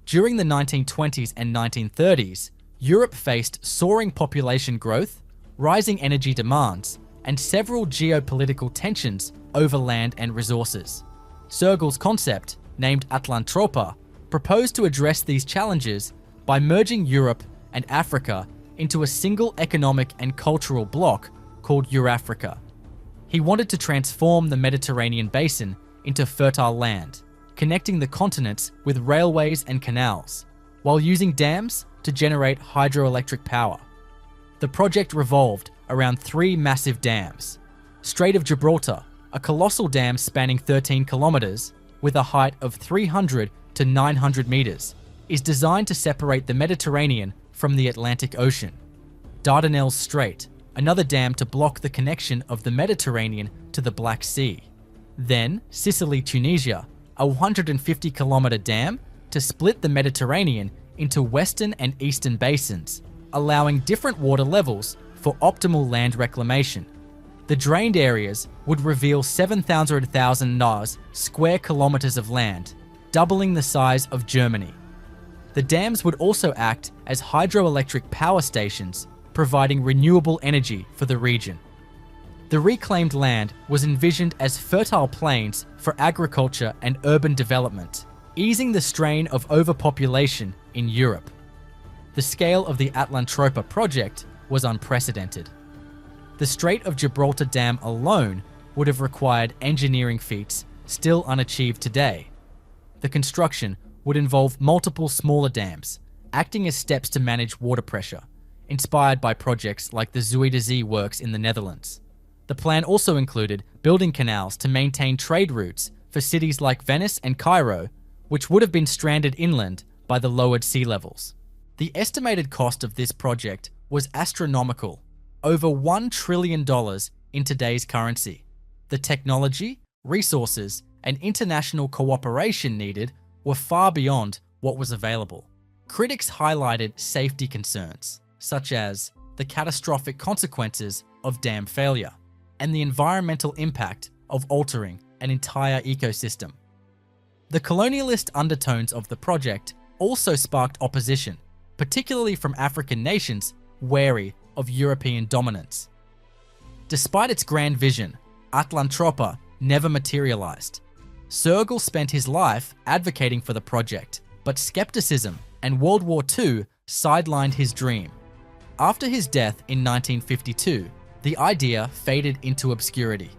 Speaker 1: During the 1920s and 1930s, Europe faced soaring population growth, rising energy demands, and several geopolitical tensions over land and resources. Sergel's concept, named Atlantropa, proposed to address these challenges by merging Europe and Africa into a single economic and cultural bloc called Eurafrica. He wanted to transform the Mediterranean basin into fertile land, connecting the continents with railways and canals, while using dams to generate hydroelectric power. The project revolved around three massive dams. Strait of Gibraltar, a colossal dam spanning 13 kilometers with a height of 300 to 900 meters, is designed to separate the Mediterranean from the Atlantic Ocean. Dardanelles Strait, another dam to block the connection of the Mediterranean to the Black Sea. Then Sicily, Tunisia, a 150-kilometer dam to split the Mediterranean into western and eastern basins, allowing different water levels for optimal land reclamation. The drained areas would reveal 700,000 square kilometers of land, doubling the size of Germany. The dams would also act as hydroelectric power stations, providing renewable energy for the region. The reclaimed land was envisioned as fertile plains for agriculture and urban development, easing the strain of overpopulation in Europe. The scale of the Atlantropa project was unprecedented. The Strait of Gibraltar Dam alone would have required engineering feats still unachieved today. The construction would involve multiple smaller dams, acting as steps to manage water pressure, inspired by projects like the Zuiderzee works in the Netherlands. The plan also included building canals to maintain trade routes for cities like Venice and Cairo, which would have been stranded inland by the lowered sea levels. The estimated cost of this project was astronomical, over $1 trillion in today's currency. The technology, resources, and international cooperation needed were far beyond what was available. Critics highlighted safety concerns, such as the catastrophic consequences of dam failure and the environmental impact of altering an entire ecosystem. The colonialist undertones of the project also sparked opposition, particularly from African nations wary of European dominance. Despite its grand vision, Atlantropa never materialized. Sergel spent his life advocating for the project, but skepticism and World War II sidelined his dream. After his death in 1952, the idea faded into obscurity.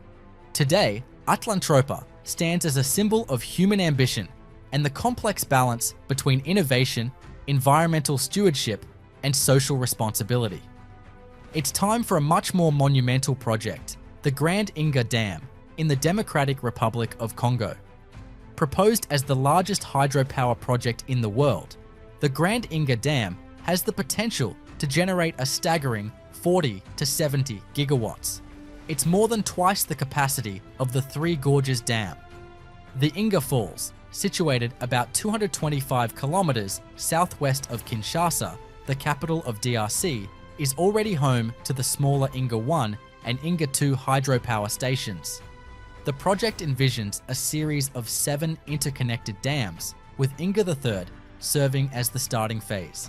Speaker 1: Today, Atlantropa stands as a symbol of human ambition and the complex balance between innovation, environmental stewardship, and social responsibility. It's time for a much more monumental project, the Grand Inga Dam in the Democratic Republic of Congo. Proposed as the largest hydropower project in the world, the Grand Inga Dam has the potential to generate a staggering 40 to 70 gigawatts. It's more than twice the capacity of the Three Gorges Dam. The Inga Falls, situated about 225 kilometers southwest of Kinshasa, the capital of DRC, is already home to the smaller Inga 1 and Inga 2 hydropower stations. The project envisions a series of 7 interconnected dams, with Inga III serving as the starting phase.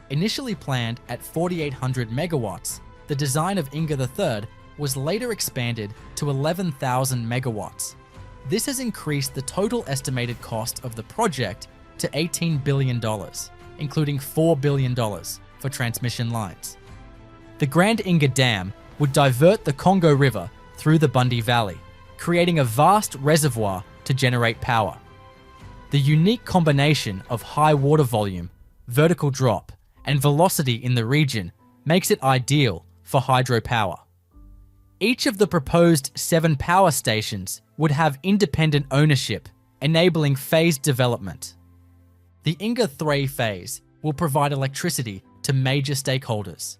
Speaker 1: Initially planned at 4,800 megawatts, the design of Inga III was later expanded to 11,000 megawatts. This has increased the total estimated cost of the project to $18 billion, including $4 billion for transmission lines. The Grand Inga Dam would divert the Congo River through the Bundy Valley, creating a vast reservoir to generate power. The unique combination of high water volume, vertical drop, and velocity in the region makes it ideal for hydropower. Each of the proposed 7 power stations would have independent ownership enabling phased development. The Inga 3 phase will provide electricity to major stakeholders: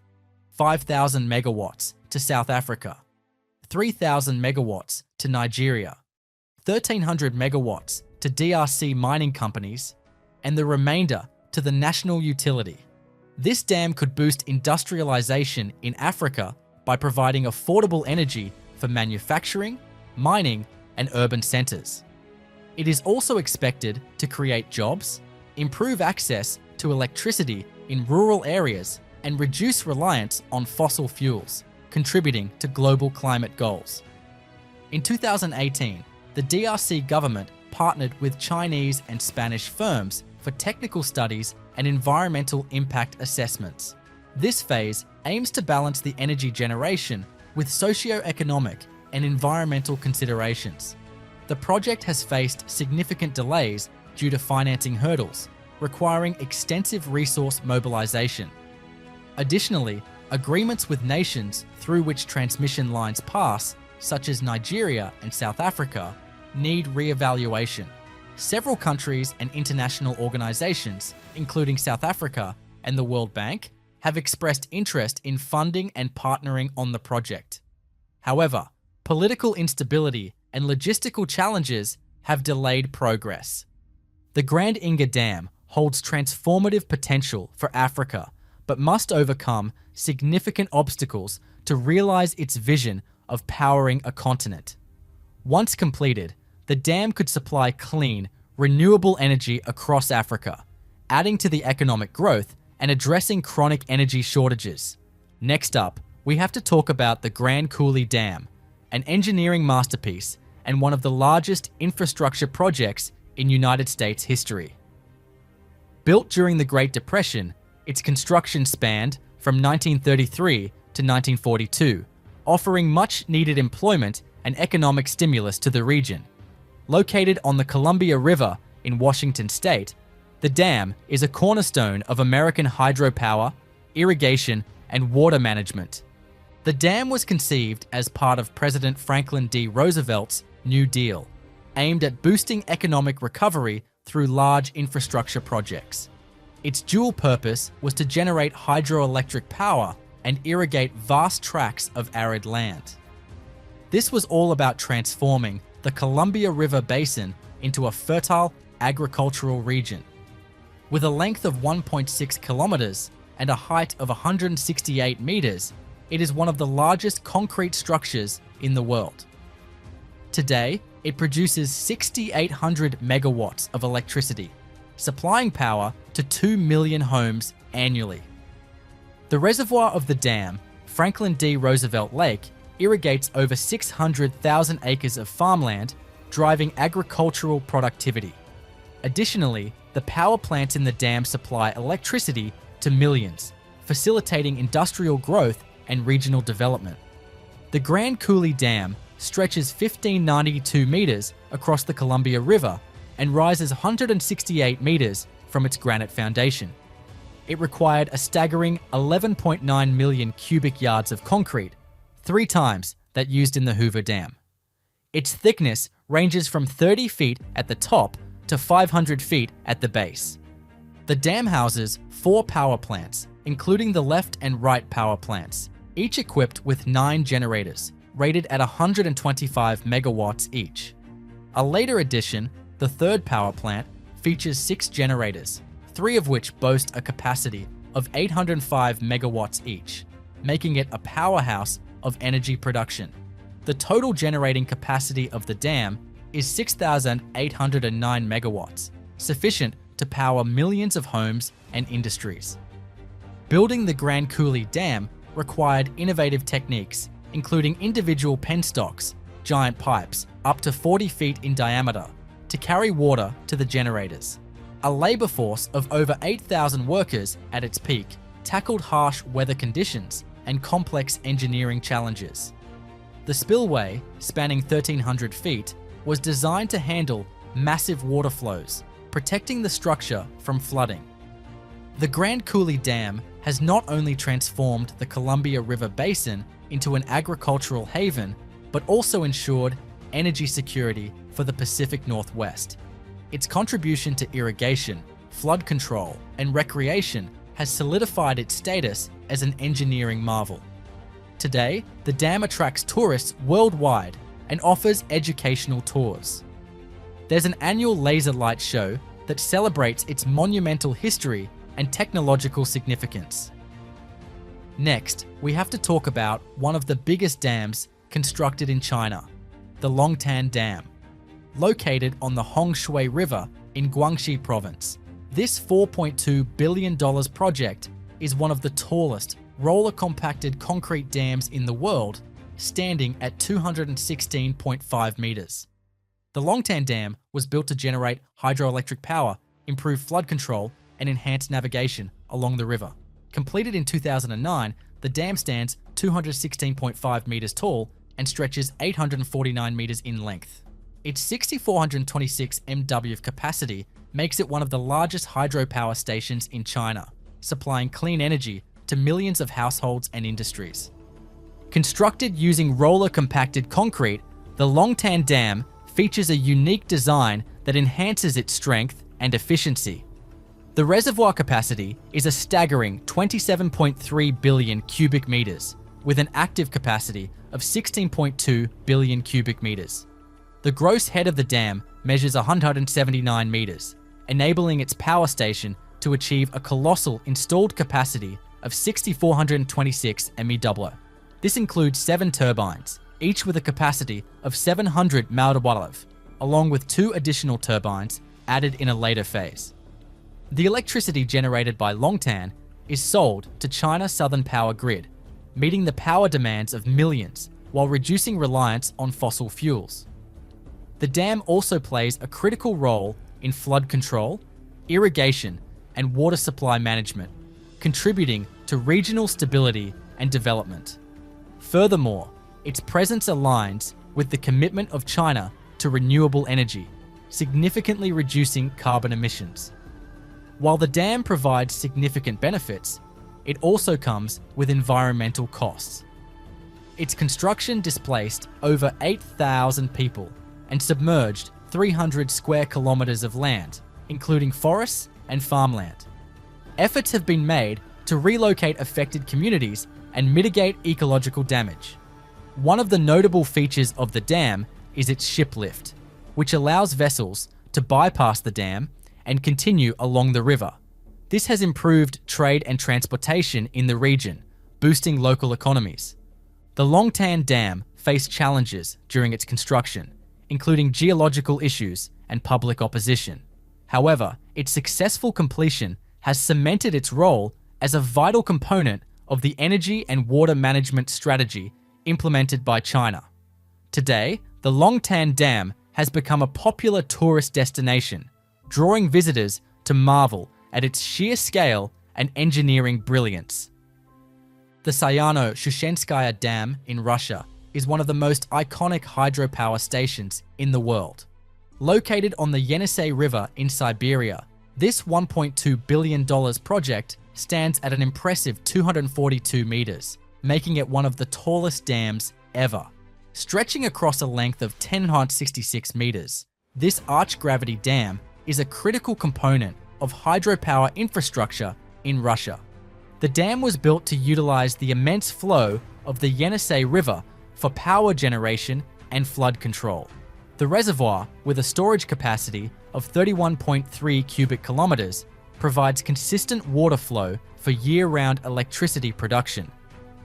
Speaker 1: 5,000 megawatts to South Africa, 3,000 megawatts to Nigeria, 1,300 megawatts to DRC mining companies, and the remainder to the national utility. This dam could boost industrialization in Africa by providing affordable energy for manufacturing, mining, and urban centers. It is also expected to create jobs, improve access to electricity in rural areas, and reduce reliance on fossil fuels, contributing to global climate goals. In 2018, the DRC government partnered with Chinese and Spanish firms for technical studies and environmental impact assessments. This phase aims to balance the energy generation with socio-economic and environmental considerations. The project has faced significant delays due to financing hurdles, requiring extensive resource mobilization. Additionally, agreements with nations through which transmission lines pass, such as Nigeria and South Africa, need re-evaluation. Several countries and international organizations, including South Africa and the World Bank, have expressed interest in funding and partnering on the project. However, political instability and logistical challenges have delayed progress. The Grand Inga Dam holds transformative potential for Africa, but must overcome significant obstacles to realize its vision of powering a continent. Once completed, the dam could supply clean, renewable energy across Africa, adding to the economic growth and addressing chronic energy shortages. Next up, we have to talk about the Grand Coulee Dam, an engineering masterpiece and one of the largest infrastructure projects in United States history. Built during the Great Depression, its construction spanned from 1933 to 1942, offering much-needed employment and economic stimulus to the region. Located on the Columbia River in Washington state, the dam is a cornerstone of American hydropower, irrigation, and water management. The dam was conceived as part of President Franklin D. Roosevelt's New Deal, aimed at boosting economic recovery through large infrastructure projects. Its dual purpose was to generate hydroelectric power and irrigate vast tracts of arid land. This was all about transforming the Columbia River Basin into a fertile agricultural region. With a length of 1.6 kilometers and a height of 168 meters, it is one of the largest concrete structures in the world. Today, it produces 6,800 megawatts of electricity, supplying power to 2 million homes annually. The reservoir of the dam, Franklin D. Roosevelt Lake, irrigates over 600,000 acres of farmland, driving agricultural productivity. Additionally, the power plants in the dam supply electricity to millions, facilitating industrial growth and regional development. The Grand Coulee Dam stretches 1,592 meters across the Columbia River and rises 168 meters from its granite foundation. It required a staggering 11.9 million cubic yards of concrete, 3 times that used in the Hoover Dam. Its thickness ranges from 30 feet at the top to 500 feet at the base. The dam houses 4 power plants, including the left and right power plants, each equipped with 9 generators, rated at 125 megawatts each. A later addition, the third power plant, features 6 generators, 3 of which boast a capacity of 805 megawatts each, making it a powerhouse of energy production. The total generating capacity of the dam is 6,809 megawatts, sufficient to power millions of homes and industries. Building the Grand Coulee Dam required innovative techniques, including individual penstocks, giant pipes up to 40 feet in diameter, to carry water to the generators. A labor force of over 8,000 workers at its peak tackled harsh weather conditions and complex engineering challenges. The spillway, spanning 1,300 feet, was designed to handle massive water flows, protecting the structure from flooding. The Grand Coulee Dam has not only transformed the Columbia River Basin into an agricultural haven, but also ensured energy security for the Pacific Northwest, Its contribution to irrigation, flood control, and recreation has solidified its status as an engineering marvel. Today, the dam attracts tourists worldwide and offers educational tours. There's an annual laser light show that celebrates its monumental history and technological significance. Next, we have to talk about one of the biggest dams constructed in China, the Longtan Dam. Located on the Hongshui River in Guangxi Province, this $4.2 billion project is one of the tallest roller-compacted concrete dams in the world, standing at 216.5 meters. The Longtan Dam was built to generate hydroelectric power, improve flood control, and enhance navigation along the river. Completed in 2009, the dam stands 216.5 meters tall and stretches 849 meters in length. Its 6,426 MW of capacity makes it one of the largest hydropower stations in China, supplying clean energy to millions of households and industries. Constructed using roller-compacted concrete, the Longtan Dam features a unique design that enhances its strength and efficiency. The reservoir capacity is a staggering 27.3 billion cubic meters, with an active capacity of 16.2 billion cubic meters. The gross head of the dam measures 179 meters, enabling its power station to achieve a colossal installed capacity of 6,426 MW. This includes 7 turbines, each with a capacity of 700 MW, along with 2 additional turbines added in a later phase. The electricity generated by Longtan is sold to China's Southern Power Grid, meeting the power demands of millions while reducing reliance on fossil fuels. The dam also plays a critical role in flood control, irrigation, and water supply management, contributing to regional stability and development. Furthermore, its presence aligns with the commitment of China to renewable energy, significantly reducing carbon emissions. While the dam provides significant benefits, it also comes with environmental costs. Its construction displaced over 8,000 people and submerged 300 square kilometers of land, including forests and farmland. Efforts have been made to relocate affected communities and mitigate ecological damage. One of the notable features of the dam is its ship lift, which allows vessels to bypass the dam and continue along the river. This has improved trade and transportation in the region, boosting local economies. The Longtan Dam faced challenges during its construction, including geological issues and public opposition. However, its successful completion has cemented its role as a vital component of the energy and water management strategy implemented by China. Today, the Longtan Dam has become a popular tourist destination, drawing visitors to marvel at its sheer scale and engineering brilliance. The Sayano-Shushenskaya Dam in Russia is one of the most iconic hydropower stations in the world. Located on the Yenisei River in Siberia, this $1.2 billion project stands at an impressive 242 meters, making it one of the tallest dams ever. Stretching across a length of 1066 meters, this arch-gravity dam is a critical component of hydropower infrastructure in Russia. The dam was built to utilize the immense flow of the Yenisei River for power generation and flood control. The reservoir, with a storage capacity of 31.3 cubic kilometers, provides consistent water flow for year-round electricity production.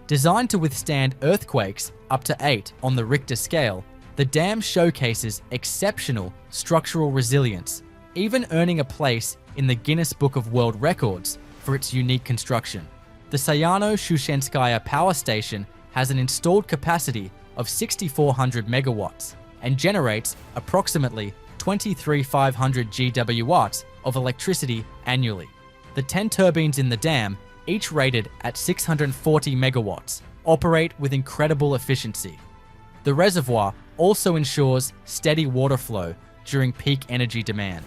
Speaker 1: Designed to withstand earthquakes up to 8 on the Richter scale, the dam showcases exceptional structural resilience, even earning a place in the Guinness Book of World Records for its unique construction. The Sayano-Shushenskaya power station has an installed capacity of 6,400 megawatts and generates approximately 23,500 GWh of electricity annually. The 10 turbines in the dam, each rated at 640 megawatts, operate with incredible efficiency. The reservoir also ensures steady water flow during peak energy demand,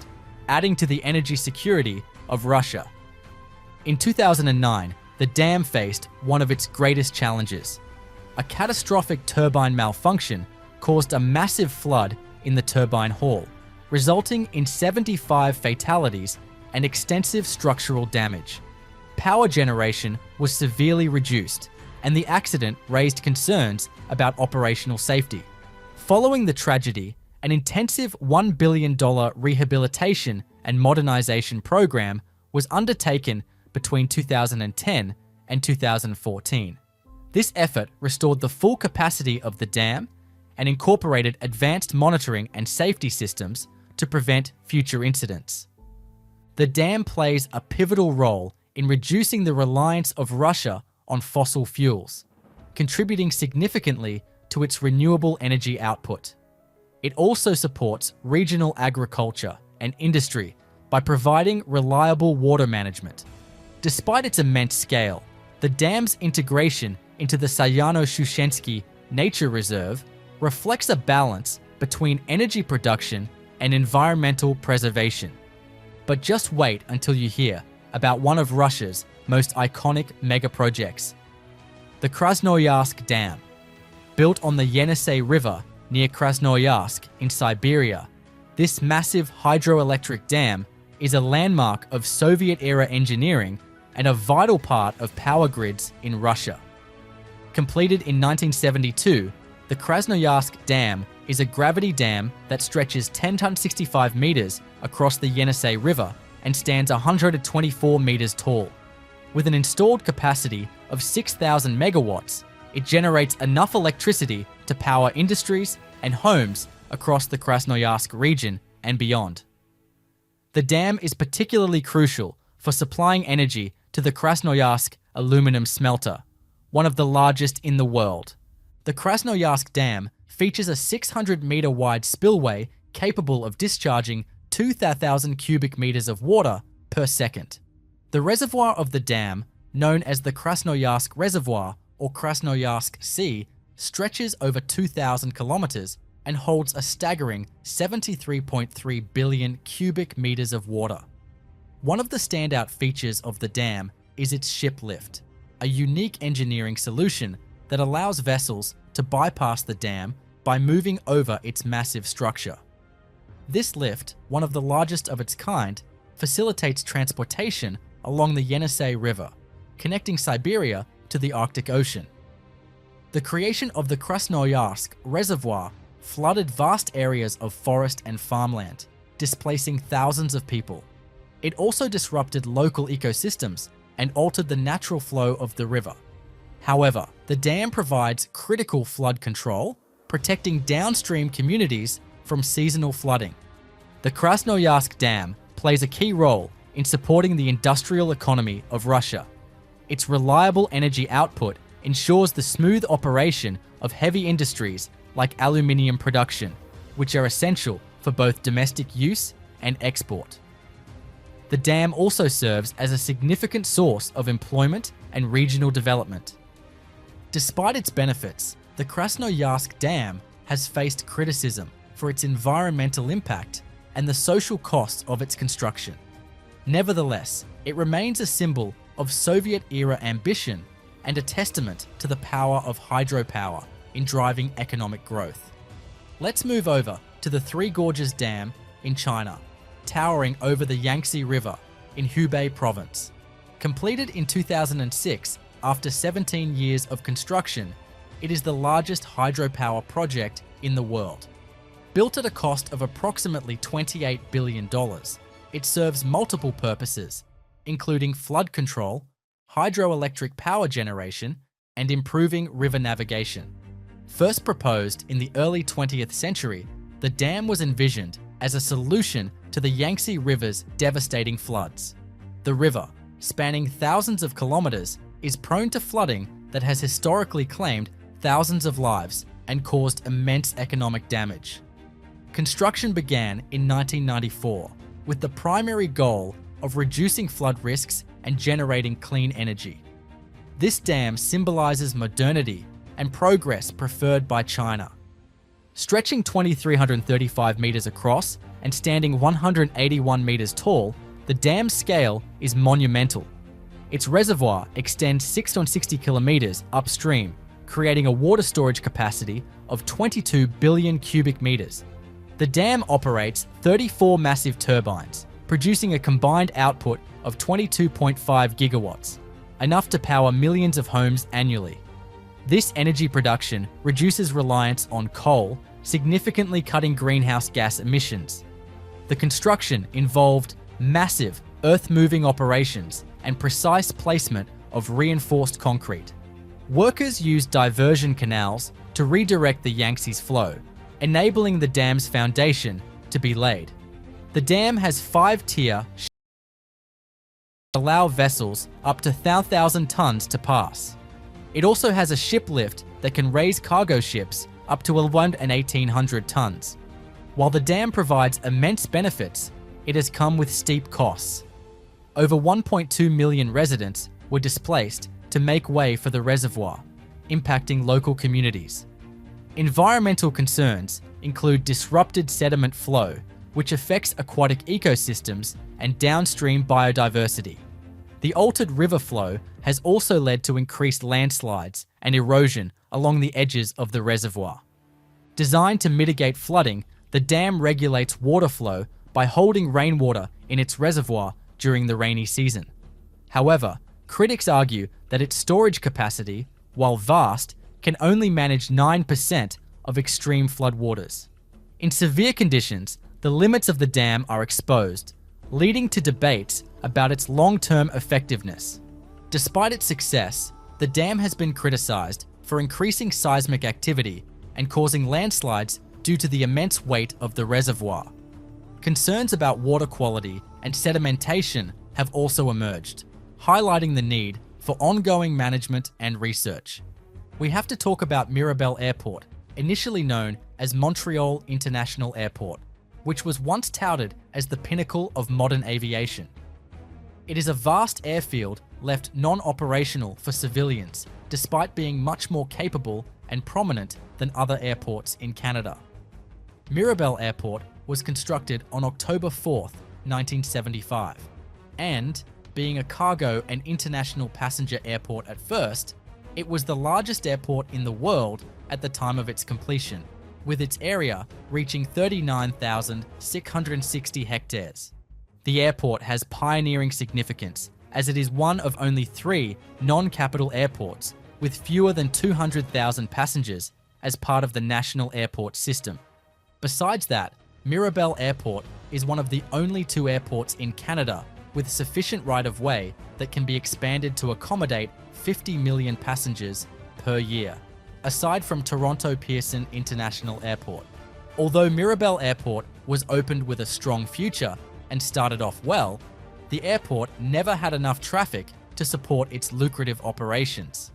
Speaker 1: adding to the energy security of Russia. In 2009, the dam faced one of its greatest challenges. A catastrophic turbine malfunction caused a massive flood in the turbine hall, resulting in 75 fatalities and extensive structural damage. Power generation was severely reduced, and the accident raised concerns about operational safety. Following the tragedy, an intensive $1 billion rehabilitation and modernization program was undertaken between 2010 and 2014. This effort restored the full capacity of the dam and incorporated advanced monitoring and safety systems to prevent future incidents. The dam plays a pivotal role in reducing the reliance of Russia on fossil fuels, contributing significantly to its renewable energy output. It also supports regional agriculture and industry by providing reliable water management. Despite its immense scale, the dam's integration into the Sayano-Shushensky Nature Reserve reflects a balance between energy production and environmental preservation. But just wait until you hear about one of Russia's most iconic megaprojects, the Krasnoyarsk Dam. Built on the Yenisei River near Krasnoyarsk in Siberia, this massive hydroelectric dam is a landmark of Soviet-era engineering and a vital part of power grids in Russia. Completed in 1972, the Krasnoyarsk Dam is a gravity dam that stretches 1065 meters across the Yenisei River and stands 124 meters tall. With an installed capacity of 6,000 megawatts, it generates enough electricity to power industries and homes across the Krasnoyarsk region and beyond. The dam is particularly crucial for supplying energy to the Krasnoyarsk aluminum smelter, one of the largest in the world. The Krasnoyarsk Dam features a 600-meter wide spillway capable of discharging 2,000 cubic meters of water per second. The reservoir of the dam, known as the Krasnoyarsk Reservoir or Krasnoyarsk Sea, stretches over 2,000 kilometers and holds a staggering 73.3 billion cubic meters of water. One of the standout features of the dam is its ship lift, a unique engineering solution that allows vessels to bypass the dam by moving over its massive structure. This lift, one of the largest of its kind, facilitates transportation along the Yenisei River, connecting Siberia to the Arctic Ocean. The creation of the Krasnoyarsk Reservoir flooded vast areas of forest and farmland, displacing thousands of people. It also disrupted local ecosystems and altered the natural flow of the river. However, the dam provides critical flood control, protecting downstream communities from seasonal flooding. The Krasnoyarsk Dam plays a key role in supporting the industrial economy of Russia. Its reliable energy output ensures the smooth operation of heavy industries like aluminium production, which are essential for both domestic use and export. The dam also serves as a significant source of employment and regional development. Despite its benefits, the Krasnoyarsk Dam has faced criticism for its environmental impact and the social costs of its construction. Nevertheless, it remains a symbol of Soviet-era ambition and a testament to the power of hydropower in driving economic growth. Let's move over to the Three Gorges Dam in China, towering over the Yangtze River in Hubei province. Completed in 2006 after 17 years of construction, it is the largest hydropower project in the world. Built at a cost of approximately $28 billion, it serves multiple purposes, including flood control, hydroelectric power generation, and improving river navigation. First proposed in the early 20th century, the dam was envisioned as a solution to the Yangtze River's devastating floods. The river, spanning thousands of kilometers, is prone to flooding that has historically claimed thousands of lives and caused immense economic damage. Construction began in 1994 with the primary goal of reducing flood risks and generating clean energy. This dam symbolizes modernity and progress preferred by China. Stretching 2,335 meters across and standing 181 meters tall, the dam's scale is monumental. Its reservoir extends 660 kilometers upstream, creating a water storage capacity of 22 billion cubic meters. The dam operates 34 massive turbines, producing a combined output of 22.5 gigawatts, enough to power millions of homes annually. This energy production reduces reliance on coal, significantly cutting greenhouse gas emissions. The construction involved massive earth-moving operations and precise placement of reinforced concrete. Workers used diversion canals to redirect the Yangtze's flow, enabling the dam's foundation to be laid. The dam has 5-tier allow vessels up to 1,000 tons to pass. It also has a ship lift that can raise cargo ships up to 1,800 tons. While the dam provides immense benefits, it has come with steep costs. Over 1.2 million residents were displaced to make way for the reservoir, impacting local communities. Environmental concerns include disrupted sediment flow, which affects aquatic ecosystems and downstream biodiversity. The altered river flow has also led to increased landslides and erosion along the edges of the reservoir. Designed to mitigate flooding, the dam regulates water flow by holding rainwater in its reservoir during the rainy season. However, critics argue that its storage capacity, while vast, can only manage 9% of extreme floodwaters. In severe conditions, the limits of the dam are exposed, leading to debates about its long-term effectiveness. Despite its success, the dam has been criticized for increasing seismic activity and causing landslides due to the immense weight of the reservoir. Concerns about water quality and sedimentation have also emerged, highlighting the need for ongoing management and research. We have to talk about Mirabel Airport, initially known as Montreal International Airport, which was once touted as the pinnacle of modern aviation. It is a vast airfield left non-operational for civilians, despite being much more capable and prominent than other airports in Canada. Mirabel Airport was constructed on October 4th, 1975, and, being a cargo and international passenger airport at first, it was the largest airport in the world at the time of its completion, with its area reaching 39,660 hectares. The airport has pioneering significance, as it is one of only 3 non-capital airports with fewer than 200,000 passengers as part of the national airport system. Besides that, Mirabel Airport is one of the only 2 airports in Canada with sufficient right-of-way that can be expanded to accommodate 50 million passengers per year, aside from Toronto Pearson International Airport. Although Mirabel Airport was opened with a strong future and started off well, the airport never had enough traffic to support its lucrative operations.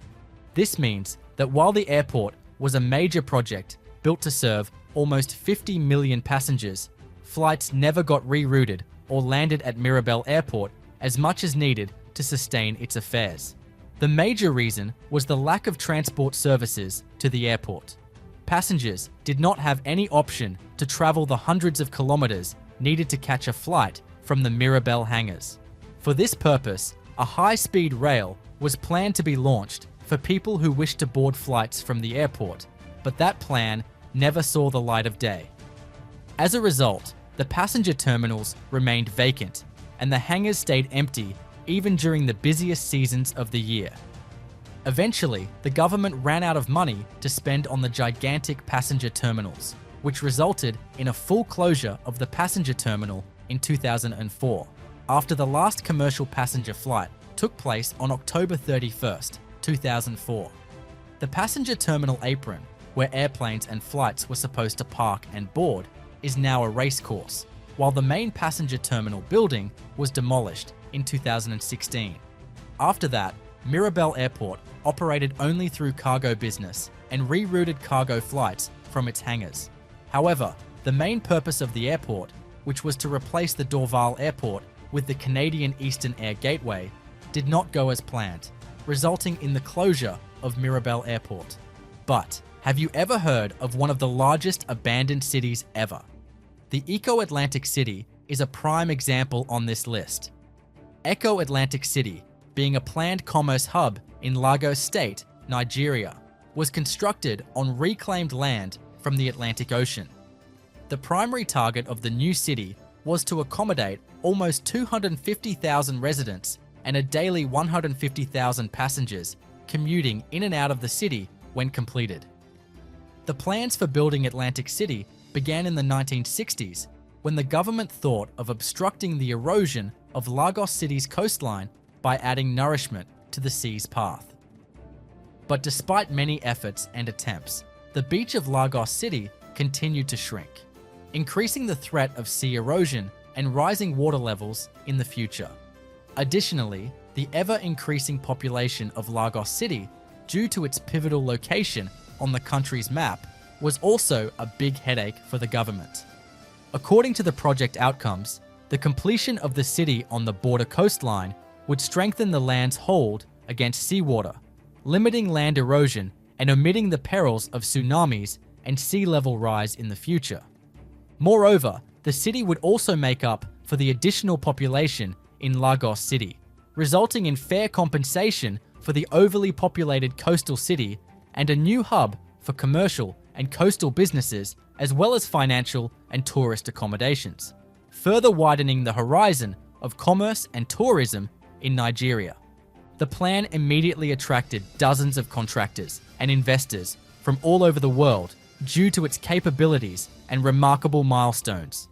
Speaker 1: This means that while the airport was a major project built to serve almost 50 million passengers, flights never got rerouted or landed at Mirabel Airport as much as needed to sustain its affairs. The major reason was the lack of transport services to the airport. Passengers did not have any option to travel the hundreds of kilometers needed to catch a flight from the Mirabel hangars. For this purpose, a high-speed rail was planned to be launched for people who wished to board flights from the airport, but that plan never saw the light of day. As a result, the passenger terminals remained vacant, and the hangars stayed empty even during the busiest seasons of the year. Eventually, the government ran out of money to spend on the gigantic passenger terminals, which resulted in a full closure of the passenger terminal in 2004, after the last commercial passenger flight took place on October 31st, 2004. The passenger terminal apron, where airplanes and flights were supposed to park and board, is now a racecourse, while the main passenger terminal building was demolished in 2016. After that, Mirabel Airport operated only through cargo business and rerouted cargo flights from its hangars. However, the main purpose of the airport, which was to replace the Dorval Airport with the Canadian Eastern Air Gateway, did not go as planned, resulting in the closure of Mirabel Airport. But have you ever heard of one of the largest abandoned cities ever? The Eco Atlantic City is a prime example on this list. Eco Atlantic City, being a planned commerce hub in Lagos State, Nigeria, was constructed on reclaimed land from the Atlantic Ocean. The primary target of the new city was to accommodate almost 250,000 residents and a daily 150,000 passengers commuting in and out of the city when completed. The plans for building Atlantic City began in the 1960s when the government thought of obstructing the erosion of Lagos City's coastline by adding nourishment to the sea's path. But despite many efforts and attempts, the beach of Lagos City continued to shrink, increasing the threat of sea erosion and rising water levels in the future. Additionally, the ever-increasing population of Lagos City, due to its pivotal location on the country's map, was also a big headache for the government. According to the project outcomes, the completion of the city on the border coastline would strengthen the land's hold against seawater, limiting land erosion and omitting the perils of tsunamis and sea level rise in the future. Moreover, the city would also make up for the additional population in Lagos City, resulting in fair compensation for the overly populated coastal city and a new hub for commercial and coastal businesses as well as financial and tourist accommodations, further widening the horizon of commerce and tourism in Nigeria. The plan immediately attracted dozens of contractors and investors from all over the world due to its capabilities and remarkable milestones.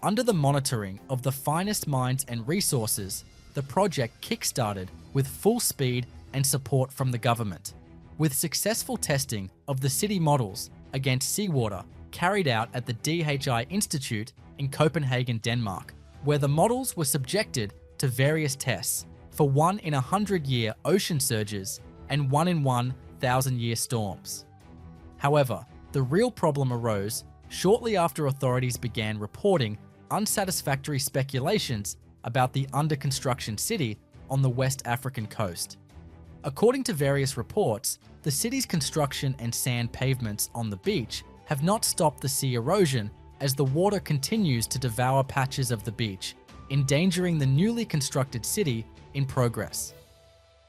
Speaker 1: Under the monitoring of the finest minds and resources, the project kickstarted with full speed and support from the government. With successful testing of the city models against seawater carried out at the DHI Institute in Copenhagen, Denmark, where the models were subjected to various tests for 1 in 100-year ocean surges and 1 in 1,000-year storms. However, the real problem arose shortly after authorities began reporting unsatisfactory speculations about the under-construction city on the West African coast. According to various reports, the city's construction and sand pavements on the beach have not stopped the sea erosion as the water continues to devour patches of the beach, endangering the newly constructed city in progress.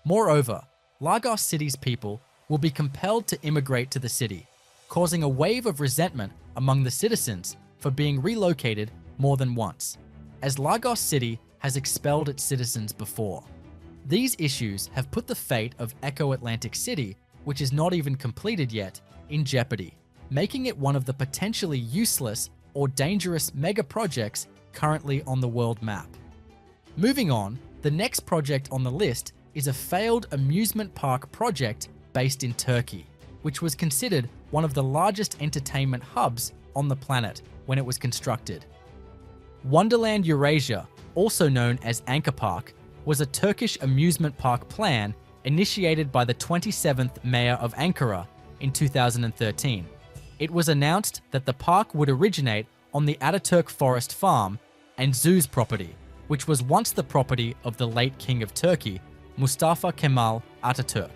Speaker 1: Moreover, Lagos City's people will be compelled to immigrate to the city, causing a wave of resentment among the citizens for being relocated more than once, as Lagos City has expelled its citizens before. These issues have put the fate of Echo Atlantic City, which is not even completed yet, in jeopardy, making it one of the potentially useless or dangerous mega projects currently on the world map. Moving on, the next project on the list is a failed amusement park project based in Turkey, which was considered one of the largest entertainment hubs on the planet when it was constructed. Wonderland Eurasia, also known as Anchor Park, was a Turkish amusement park plan initiated by the 27th Mayor of Ankara in 2013. It was announced that the park would originate on the Ataturk Forest Farm and Zoos property, which was once the property of the late King of Turkey, Mustafa Kemal Ataturk.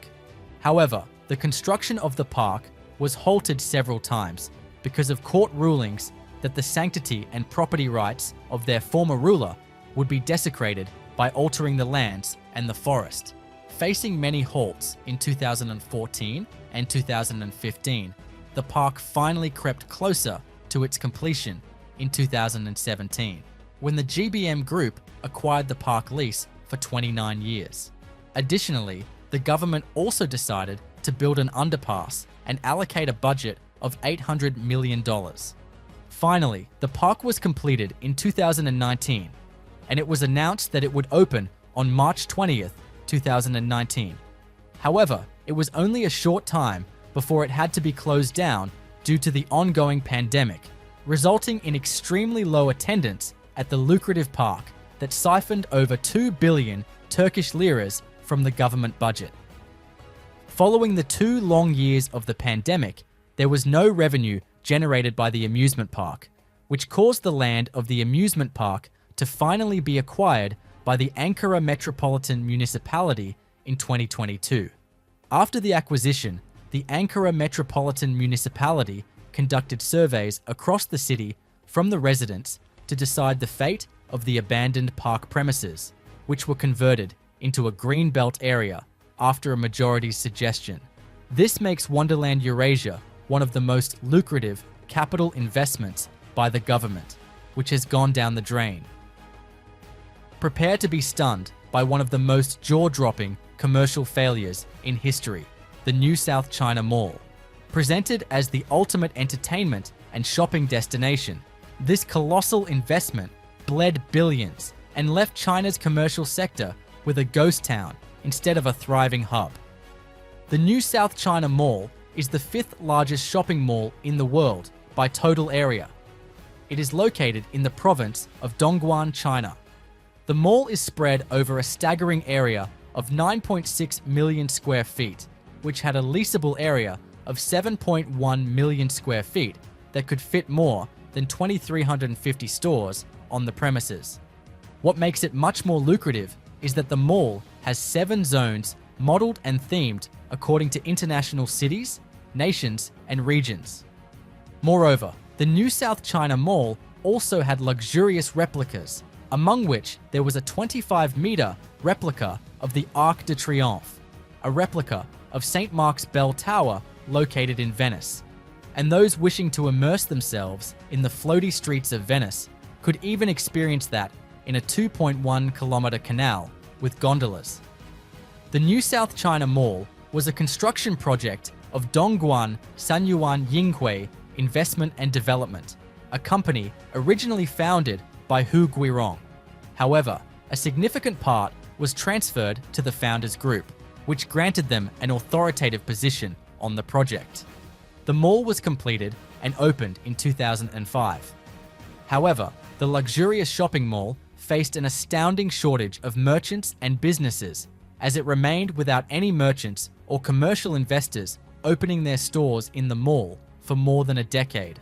Speaker 1: However, the construction of the park was halted several times because of court rulings that the sanctity and property rights of their former ruler would be desecrated by altering the lands and the forest. Facing many halts in 2014 and 2015, the park finally crept closer to its completion in 2017, when the GBM Group acquired the park lease for 29 years. Additionally, the government also decided to build an underpass and allocate a budget of $800 million. Finally, the park was completed in 2019, and it was announced that it would open on March 20th, 2019. However, it was only a short time before it had to be closed down due to the ongoing pandemic, resulting in extremely low attendance at the lucrative park that siphoned over 2 billion Turkish liras from the government budget. Following the 2 long years of the pandemic, there was no revenue generated by the amusement park, which caused the land of the amusement park to finally be acquired by the Ankara Metropolitan Municipality in 2022. After the acquisition, the Ankara Metropolitan Municipality conducted surveys across the city from the residents to decide the fate of the abandoned park premises, which were converted into a greenbelt area after a majority's suggestion. This makes Wonderland Eurasia one of the most lucrative capital investments by the government, which has gone down the drain. Prepare to be stunned by one of the most jaw-dropping commercial failures in history, the New South China Mall. Presented as the ultimate entertainment and shopping destination, this colossal investment bled billions and left China's commercial sector with a ghost town instead of a thriving hub. The New South China Mall is the 5th largest shopping mall in the world by total area. It is located in the province of Dongguan, China. The mall is spread over a staggering area of 9.6 million square feet, which had a leasable area of 7.1 million square feet that could fit more than 2,350 stores on the premises. What makes it much more lucrative is that the mall has 7 zones modeled and themed according to international cities, nations, and regions. Moreover, the New South China Mall also had luxurious replicas, among which there was a 25-meter replica of the Arc de Triomphe, a replica of St. Mark's Bell Tower located in Venice. And those wishing to immerse themselves in the floaty streets of Venice could even experience that in a 2.1-kilometer canal with gondolas. The New South China Mall was a construction project of Dongguan Sanyuan Yinghui Investment and Development, a company originally founded by Hu Guirong. However, a significant part was transferred to the founders group, which granted them an authoritative position on the project. The mall was completed and opened in 2005. However, the luxurious shopping mall faced an astounding shortage of merchants and businesses, as it remained without any merchants or commercial investors opening their stores in the mall for more than a decade.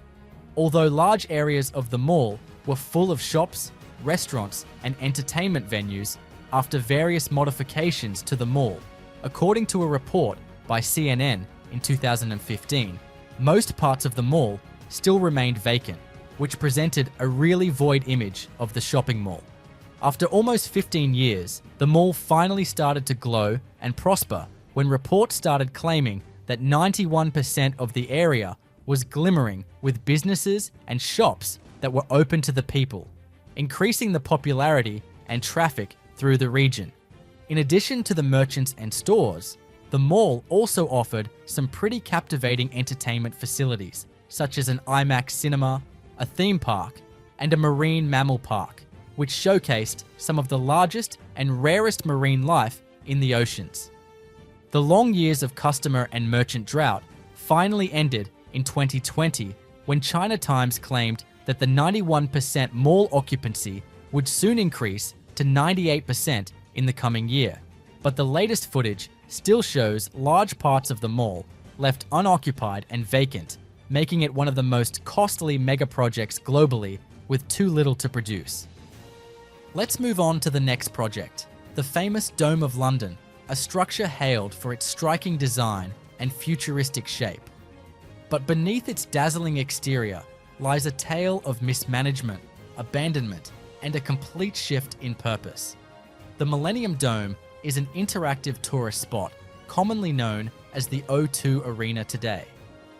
Speaker 1: Although large areas of the mall were full of shops, restaurants, and entertainment venues after various modifications to the mall, according to a report by CNN in 2015, most parts of the mall still remained vacant, which presented a really void image of the shopping mall. After almost 15 years, the mall finally started to glow and prosper when reports started claiming that 91% of the area was glimmering with businesses and shops that were open to the people, increasing the popularity and traffic through the region. In addition to the merchants and stores, the mall also offered some pretty captivating entertainment facilities, such as an IMAX cinema, a theme park, and a marine mammal park, which showcased some of the largest and rarest marine life in the oceans. The long years of customer and merchant drought finally ended in 2020 when China Times claimed that the 91% mall occupancy would soon increase to 98% in the coming year. But the latest footage still shows large parts of the mall left unoccupied and vacant, making it one of the most costly mega projects globally with too little to produce. Let's move on to the next project, the famous Dome of London, a structure hailed for its striking design and futuristic shape. But beneath its dazzling exterior lies a tale of mismanagement, abandonment, and a complete shift in purpose. The Millennium Dome is an interactive tourist spot, commonly known as the O2 Arena today.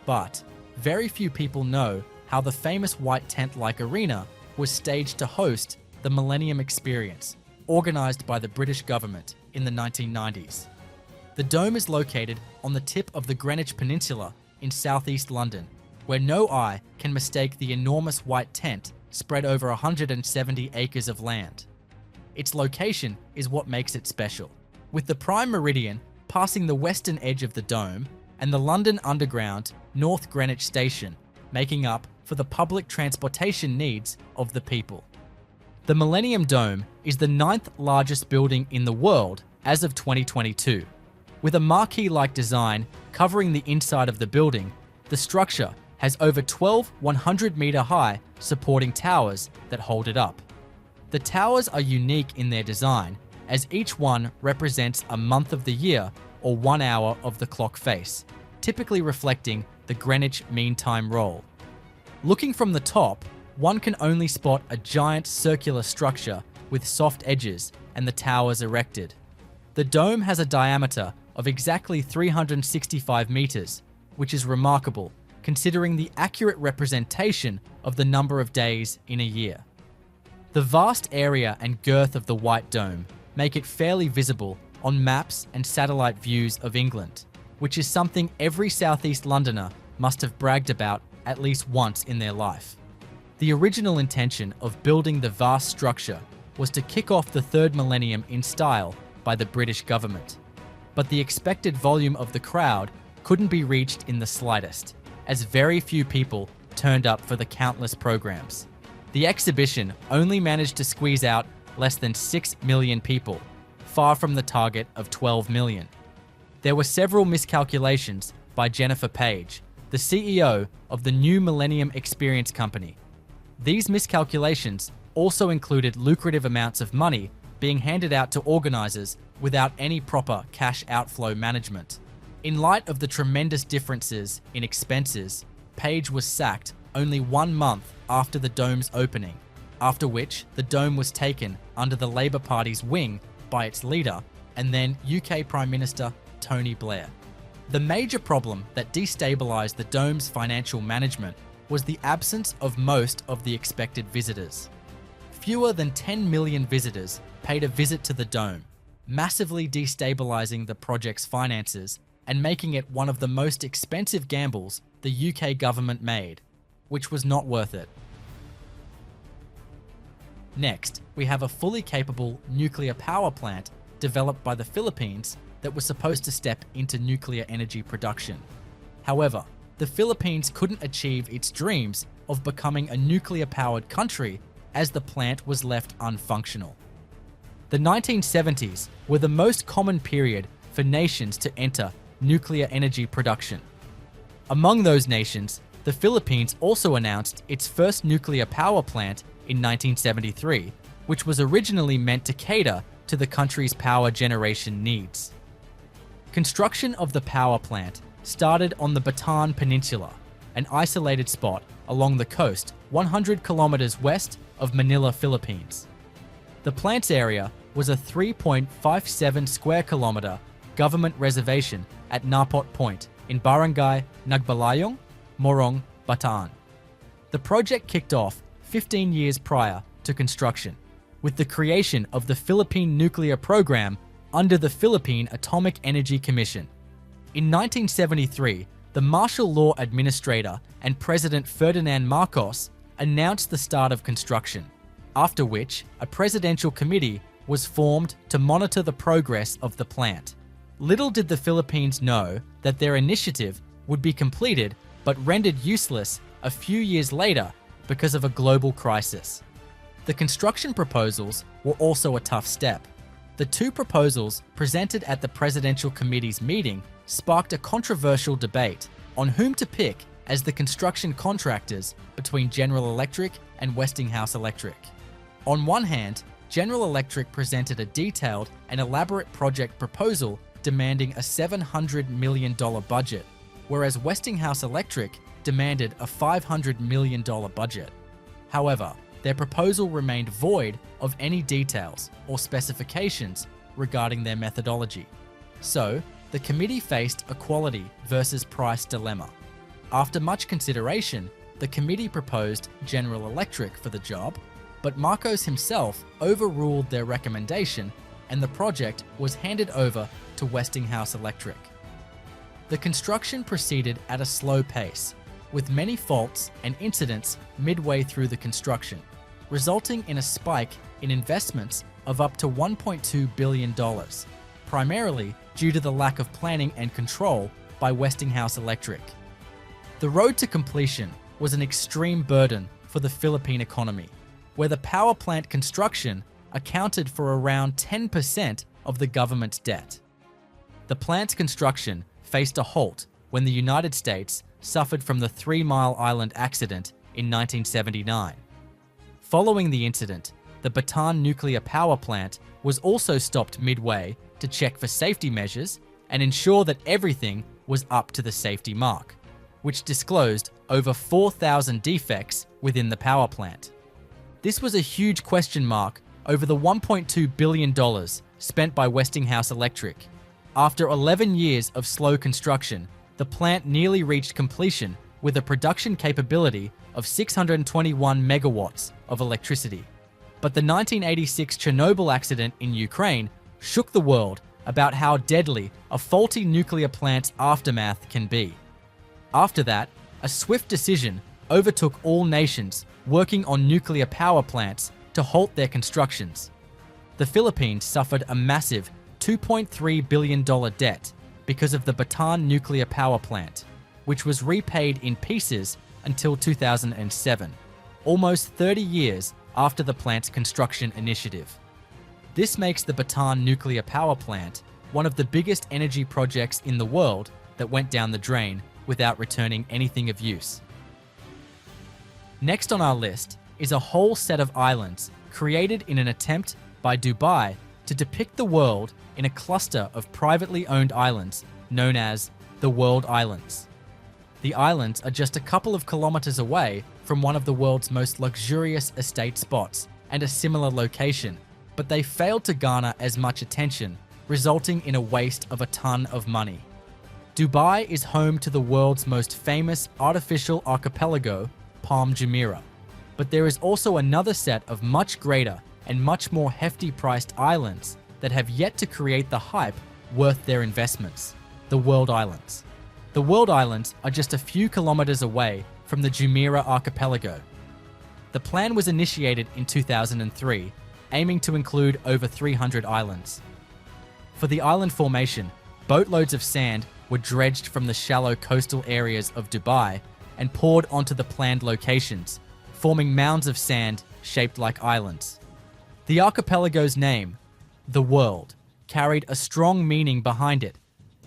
Speaker 1: But very few people know how the famous white tent-like arena was staged to host the Millennium Experience, organized by the British government in the 1990s. The dome is located on the tip of the Greenwich Peninsula in southeast London, where no eye can mistake the enormous white tent spread over 170 acres of land. Its location is what makes it special, with the prime meridian passing the western edge of the dome and the London Underground North Greenwich Station making up for the public transportation needs of the people. The Millennium Dome is the 9th largest building in the world as of 2022. With a marquee-like design covering the inside of the building, the structure has over 12 100-meter-high supporting towers that hold it up. The towers are unique in their design, as each one represents a month of the year or 1 hour of the clock face, typically reflecting the Greenwich Mean Time roll. Looking from the top, one can only spot a giant circular structure with soft edges and the towers erected. The dome has a diameter of exactly 365 meters, which is remarkable considering the accurate representation of the number of days in a year. The vast area and girth of the White Dome make it fairly visible on maps and satellite views of England, which is something every Southeast Londoner must have bragged about at least once in their life. The original intention of building the vast structure was to kick off the third millennium in style by the British government. But the expected volume of the crowd couldn't be reached in the slightest, as very few people turned up for the countless programs. The exhibition only managed to squeeze out less than 6 million people, far from the target of 12 million. There were several miscalculations by Jennifer Page, the CEO of the New Millennium Experience Company. These miscalculations also included lucrative amounts of money being handed out to organizers without any proper cash outflow management. In light of the tremendous differences in expenses, Page was sacked only 1 month after the dome's opening, after which the dome was taken under the Labour Party's wing by its leader and then UK Prime Minister Tony Blair. The major problem that destabilised the dome's financial management was the absence of most of the expected visitors. Fewer than 10 million visitors paid a visit to the dome, massively destabilising the project's finances and making it one of the most expensive gambles the UK government made, which was not worth it. Next, we have a fully capable nuclear power plant developed by the Philippines that was supposed to step into nuclear energy production. However, the Philippines couldn't achieve its dreams of becoming a nuclear-powered country as the plant was left unfunctional. The 1970s were the most common period for nations to enter nuclear energy production. Among those nations, the Philippines also announced its first nuclear power plant in 1973, which was originally meant to cater to the country's power generation needs. Construction of the power plant started on the Bataan Peninsula, an isolated spot along the coast 100 kilometers west of Manila, Philippines. The plant's area was a 3.57 square kilometer government reservation at Napot Point in Barangay Nagbalayong, Morong, Bataan. The project kicked off 15 years prior to construction, with the creation of the Philippine nuclear program under the Philippine Atomic Energy Commission. In 1973, the martial law administrator and President Ferdinand Marcos announced the start of construction, after which a presidential committee was formed to monitor the progress of the plant. Little did the Philippines know that their initiative would be completed but rendered useless a few years later because of a global crisis. The construction proposals were also a tough step. The two proposals presented at the presidential committee's meeting sparked a controversial debate on whom to pick as the construction contractors between General Electric and Westinghouse Electric. On one hand, General Electric presented a detailed and elaborate project proposal demanding a $700 million budget, whereas Westinghouse Electric demanded a $500 million budget. However, their proposal remained void of any details or specifications regarding their methodology. So, the committee faced a quality versus price dilemma. After much consideration, the committee proposed General Electric for the job, but Marcos himself overruled their recommendation and the project was handed over to Westinghouse Electric. The construction proceeded at a slow pace, with many faults and incidents midway through the construction, resulting in a spike in investments of up to $1.2 billion, primarily due to the lack of planning and control by Westinghouse Electric. The road to completion was an extreme burden for the Philippine economy, where the power plant construction accounted for around 10% of the government's debt. The plant's construction faced a halt when the United States suffered from the 3 Mile Island accident in 1979. Following the incident, the Bataan nuclear power plant was also stopped midway to check for safety measures and ensure that everything was up to the safety mark, which disclosed over 4,000 defects within the power plant. This was a huge question mark over the $1.2 billion spent by Westinghouse Electric. After 11 years of slow construction, the plant nearly reached completion with a production capability of 621 megawatts of electricity. But the 1986 Chernobyl accident in Ukraine shook the world about how deadly a faulty nuclear plant's aftermath can be. After that, a swift decision overtook all nations working on nuclear power plants to halt their constructions. The Philippines suffered a massive $2.3 billion debt because of the Bataan nuclear power plant, which was repaid in pieces until 2007, almost 30 years after the plant's construction initiative. This makes the Bataan nuclear power plant one of the biggest energy projects in the world that went down the drain without returning anything of use. Next on our list is a whole set of islands created in an attempt by Dubai to depict the world in a cluster of privately owned islands known as the World Islands. The islands are just a couple of kilometers away from one of the world's most luxurious estate spots and a similar location, but they failed to garner as much attention, resulting in a waste of a ton of money. Dubai is home to the world's most famous artificial archipelago, Palm Jumeirah, but there is also another set of much greater and much more hefty priced islands that have yet to create the hype worth their investments, the World Islands. The World Islands are just a few kilometers away from the Jumeirah archipelago. The plan was initiated in 2003, aiming to include over 300 islands. For the island formation, boatloads of sand were dredged from the shallow coastal areas of Dubai and poured onto the planned locations, forming mounds of sand shaped like islands. The archipelago's name, the World, carried a strong meaning behind it,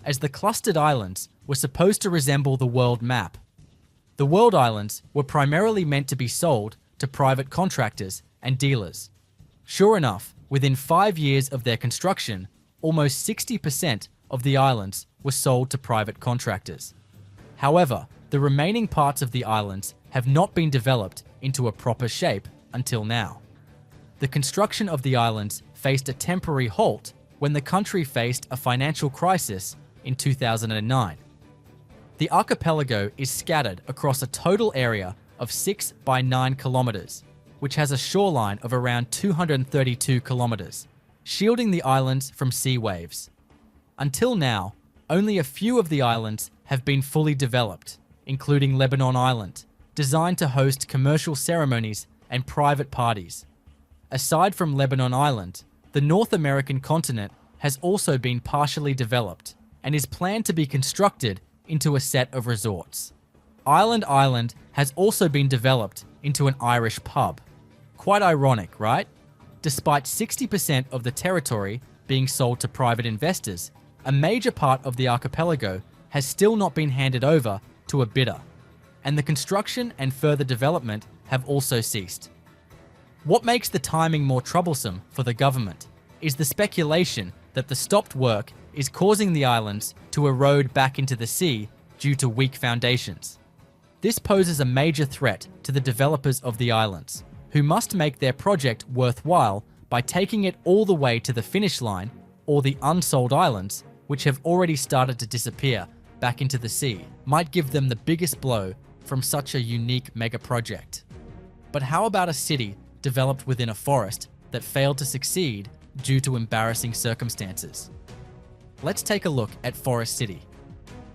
Speaker 1: as the clustered islands were supposed to resemble the world map. The World Islands were primarily meant to be sold to private contractors and dealers. Sure enough, within 5 years of their construction, almost 60% of the islands were sold to private contractors. However, the remaining parts of the islands have not been developed into a proper shape until now. The construction of the islands faced a temporary halt when the country faced a financial crisis in 2009. The archipelago is scattered across a total area of 6 by 9 kilometers, which has a shoreline of around 232 kilometers, shielding the islands from sea waves. Until now, only a few of the islands have been fully developed, including Lebanon Island, designed to host commercial ceremonies and private parties. Aside from Lebanon Island, the North American continent has also been partially developed and is planned to be constructed into a set of resorts. Island Island has also been developed into an Irish pub. Quite ironic, right? Despite 60% of the territory being sold to private investors, a major part of the archipelago has still not been handed over to a bidder, and the construction and further development have also ceased. What makes the timing more troublesome for the government is the speculation that the stopped work is causing the islands to erode back into the sea due to weak foundations. This poses a major threat to the developers of the islands, who must make their project worthwhile by taking it all the way to the finish line, or the unsold islands, which have already started to disappear back into the sea, might give them the biggest blow from such a unique mega project. But how about a city developed within a forest that failed to succeed due to embarrassing circumstances? Let's take a look at Forest City.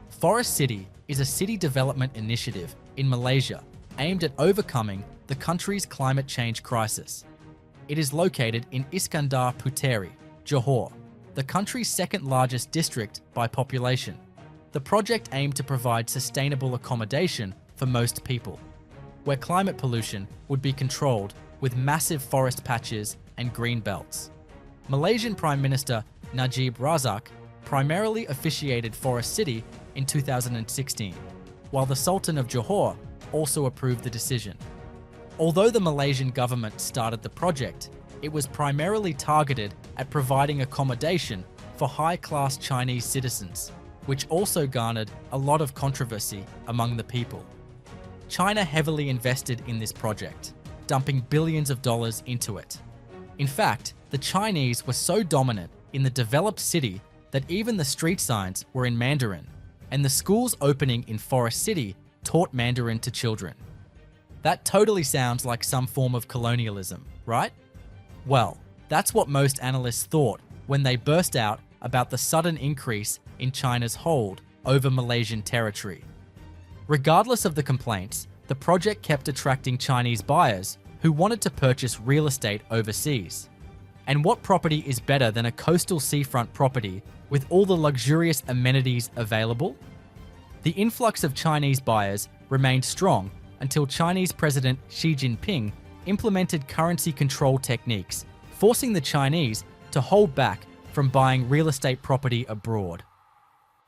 Speaker 1: Forest City is a city development initiative in Malaysia aimed at overcoming the country's climate change crisis. It is located in Iskandar Puteri, Johor, the country's second largest district by population. The project aimed to provide sustainable accommodation for most people, where climate pollution would be controlled with massive forest patches and green belts. Malaysian Prime Minister Najib Razak primarily officiated Forest City in 2016, while the Sultan of Johor also approved the decision. Although the Malaysian government started the project, it was primarily targeted at providing accommodation for high-class Chinese citizens, which also garnered a lot of controversy among the people. China heavily invested in this project, dumping billions of dollars into it. In fact, the Chinese were so dominant in the developed city that even the street signs were in Mandarin, and the schools opening in Forest City taught Mandarin to children. That totally sounds like some form of colonialism, right? Well, that's what most analysts thought when they burst out about the sudden increase in China's hold over Malaysian territory. Regardless of the complaints, the project kept attracting Chinese buyers who wanted to purchase real estate overseas. And what property is better than a coastal seafront property with all the luxurious amenities available? The influx of Chinese buyers remained strong until Chinese President Xi Jinping implemented currency control techniques, forcing the Chinese to hold back from buying real estate property abroad.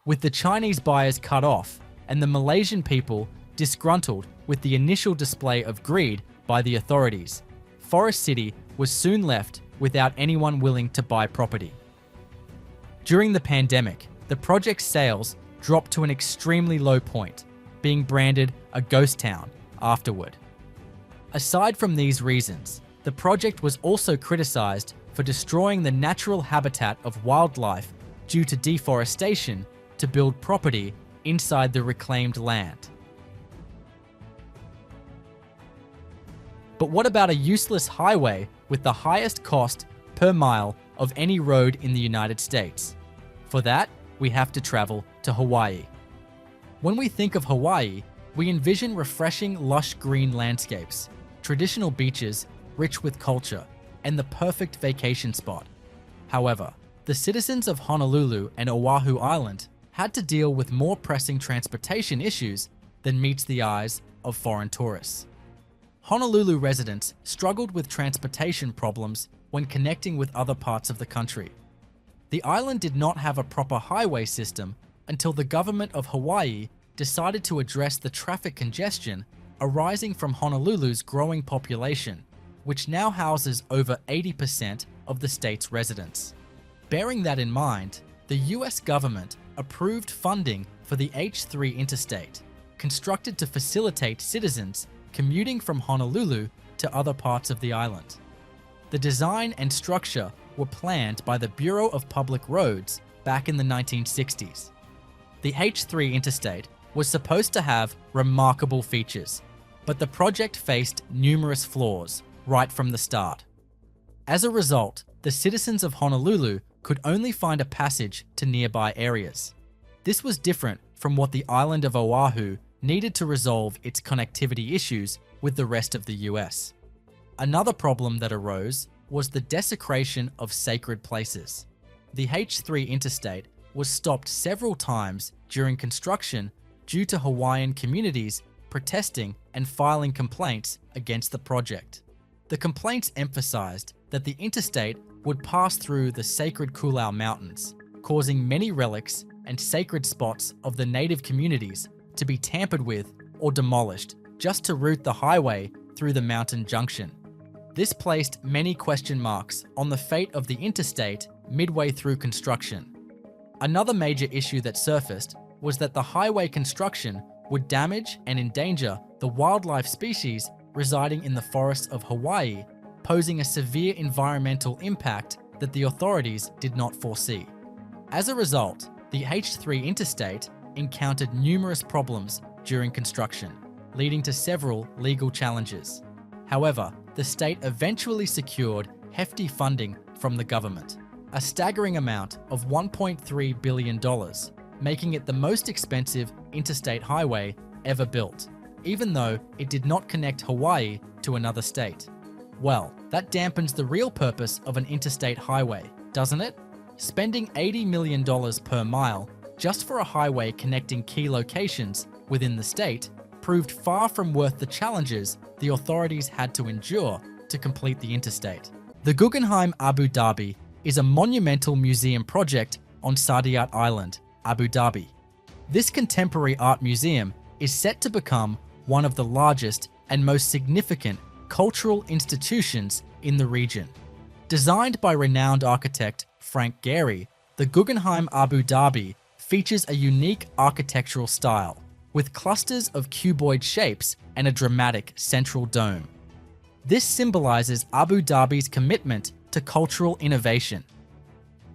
Speaker 1: With the Chinese buyers cut off and the Malaysian people disgruntled with the initial display of greed by the authorities, Forest City was soon left without anyone willing to buy property. During the pandemic, the project's sales dropped to an extremely low point, being branded a ghost town afterward. Aside from these reasons, the project was also criticized for destroying the natural habitat of wildlife due to deforestation to build property inside the reclaimed land. But what about a useless highway with the highest cost per mile of any road in the United States? For that, we have to travel to Hawaii. When we think of Hawaii, we envision refreshing, lush green landscapes, traditional beaches rich with culture, and the perfect vacation spot. However, the citizens of Honolulu and Oahu Island had to deal with more pressing transportation issues than meets the eyes of foreign tourists. Honolulu residents struggled with transportation problems when connecting with other parts of the country. The island did not have a proper highway system until the government of Hawaii decided to address the traffic congestion arising from Honolulu's growing population, which now houses over 80% of the state's residents. Bearing that in mind, the US government approved funding for the H3 interstate, constructed to facilitate citizens commuting from Honolulu to other parts of the island. The design and structure were planned by the Bureau of Public Roads back in the 1960s. The H3 interstate was supposed to have remarkable features, but the project faced numerous flaws right from the start. As a result, the citizens of Honolulu could only find a passage to nearby areas. This was different from what the island of Oahu needed to resolve its connectivity issues with the rest of the US. Another problem that arose was the desecration of sacred places. The H3 interstate was stopped several times during construction due to Hawaiian communities protesting and filing complaints against the project. The complaints emphasized that the interstate would pass through the sacred Koolau Mountains, causing many relics and sacred spots of the native communities to be tampered with or demolished just to route the highway through the mountain junction. This placed many question marks on the fate of the interstate midway through construction. Another major issue that surfaced was that the highway construction would damage and endanger the wildlife species residing in the forests of Hawaii, posing a severe environmental impact that the authorities did not foresee. As a result, the H3 interstate encountered numerous problems during construction, leading to several legal challenges. However, the state eventually secured hefty funding from the government, a staggering amount of $1.3 billion, making it the most expensive interstate highway ever built, even though it did not connect Hawaii to another state. Well, that dampens the real purpose of an interstate highway, doesn't it? Spending $80 million per mile just for a highway connecting key locations within the state proved far from worth the challenges the authorities had to endure to complete the interstate. The Guggenheim Abu Dhabi is a monumental museum project on Saadiyat Island, Abu Dhabi. This contemporary art museum is set to become one of the largest and most significant cultural institutions in the region. Designed by renowned architect Frank Gehry, the Guggenheim Abu Dhabi features a unique architectural style, with clusters of cuboid shapes and a dramatic central dome. This symbolizes Abu Dhabi's commitment to cultural innovation.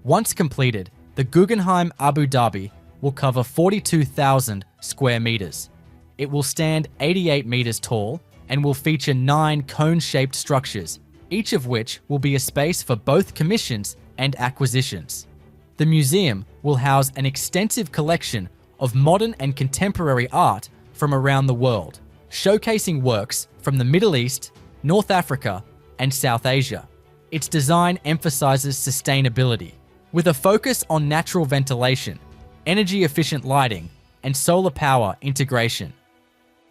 Speaker 1: Once completed, the Guggenheim Abu Dhabi will cover 42,000 square meters. It will stand 88 meters tall and will feature 9 cone-shaped structures, each of which will be a space for both commissions and acquisitions. The museum will house an extensive collection of modern and contemporary art from around the world, showcasing works from the Middle East, North Africa, and South Asia. Its design emphasizes sustainability, with a focus on natural ventilation, energy-efficient lighting, and solar power integration.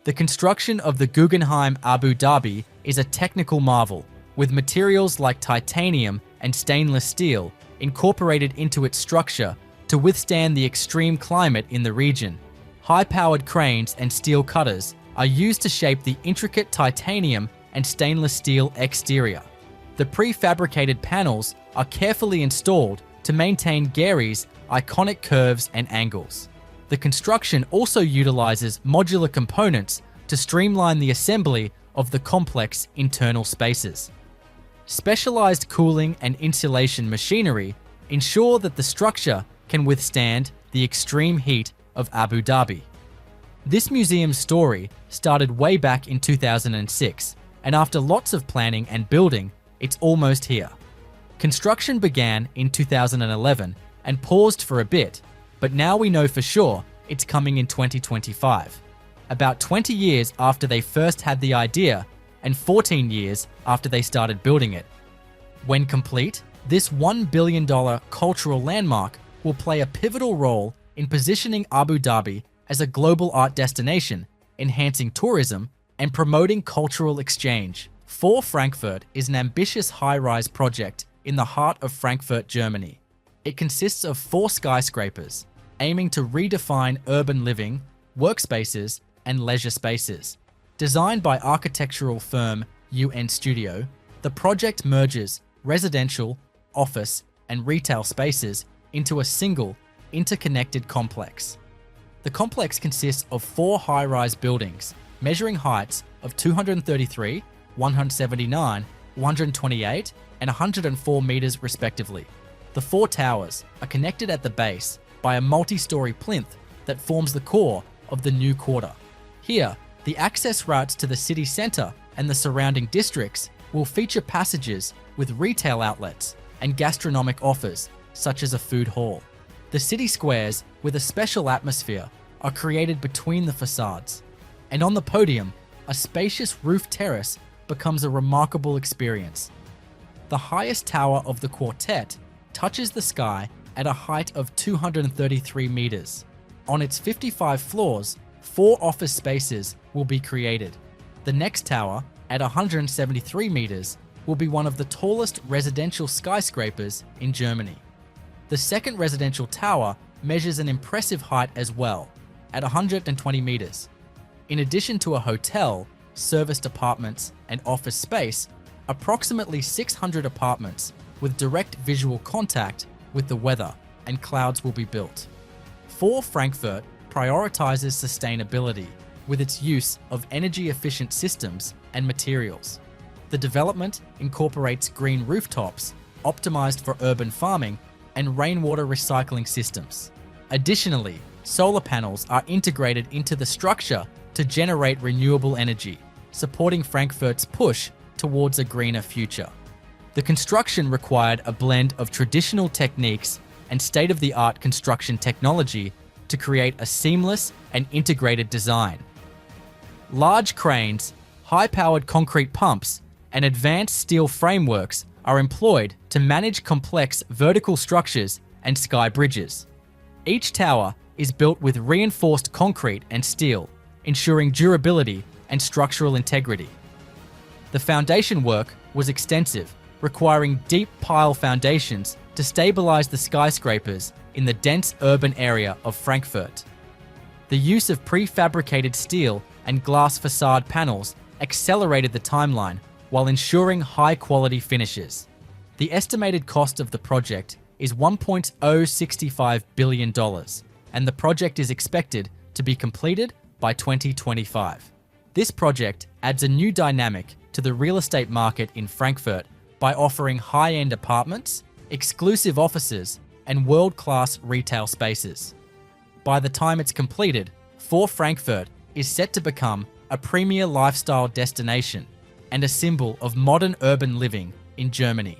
Speaker 1: The construction of the Guggenheim Abu Dhabi is a technical marvel, with materials like titanium and stainless steel incorporated into its structure to withstand the extreme climate in the region. High-powered cranes and steel cutters are used to shape the intricate titanium and stainless steel exterior. The prefabricated panels are carefully installed to maintain Gary's iconic curves and angles. The construction also utilizes modular components to streamline the assembly of the complex internal spaces. Specialized cooling and insulation machinery ensure that the structure can withstand the extreme heat of Abu Dhabi. This museum's story started way back in 2006, and after lots of planning and building, it's almost here. Construction began in 2011 and paused for a bit, but now we know for sure it's coming in 2025, about 20 years after they first had the idea and 14 years after they started building it. When complete, this $1 billion cultural landmark will play a pivotal role in positioning Abu Dhabi as a global art destination, enhancing tourism and promoting cultural exchange. For Frankfurt is an ambitious high-rise project in the heart of Frankfurt, Germany. It consists of 4 skyscrapers, aiming to redefine urban living, workspaces, and leisure spaces. Designed by architectural firm UN Studio, the project merges residential, office, and retail spaces into a single, interconnected complex. The complex consists of 4 high-rise buildings, measuring heights of 233, 179, 128, and 104 meters respectively. The 4 towers are connected at the base by a multi-story plinth that forms the core of the new quarter. Here, the access routes to the city center and the surrounding districts will feature passages with retail outlets and gastronomic offers, such as a food hall. The city squares, with a special atmosphere, are created between the facades. And on the podium, a spacious roof terrace becomes a remarkable experience. The highest tower of the quartet touches the sky at a height of 233 meters. On its 55 floors, 4 office spaces will be created. The next tower, at 173 meters, will be one of the tallest residential skyscrapers in Germany. The second residential tower measures an impressive height as well, at 120 meters. In addition to a hotel, serviced apartments, and office space, approximately 600 apartments with direct visual contact with the weather and clouds will be built. For Frankfurt prioritizes sustainability with its use of energy-efficient systems and materials. The development incorporates green rooftops, optimized for urban farming, and rainwater recycling systems. Additionally, solar panels are integrated into the structure to generate renewable energy, supporting Frankfurt's push towards a greener future. The construction required a blend of traditional techniques and state-of-the-art construction technology to create a seamless and integrated design. Large cranes, high-powered concrete pumps, and advanced steel frameworks are employed to manage complex vertical structures and sky bridges. Each tower is built with reinforced concrete and steel, ensuring durability and structural integrity. The foundation work was extensive, requiring deep pile foundations to stabilize the skyscrapers in the dense urban area of Frankfurt. The use of prefabricated steel and glass facade panels accelerated the timeline while ensuring high-quality finishes. The estimated cost of the project is $1.065 billion, and the project is expected to be completed by 2025. This project adds a new dynamic to the real estate market in Frankfurt by offering high-end apartments, exclusive offices, and world-class retail spaces. By the time it's completed, For Frankfurt is set to become a premier lifestyle destination and a symbol of modern urban living in Germany.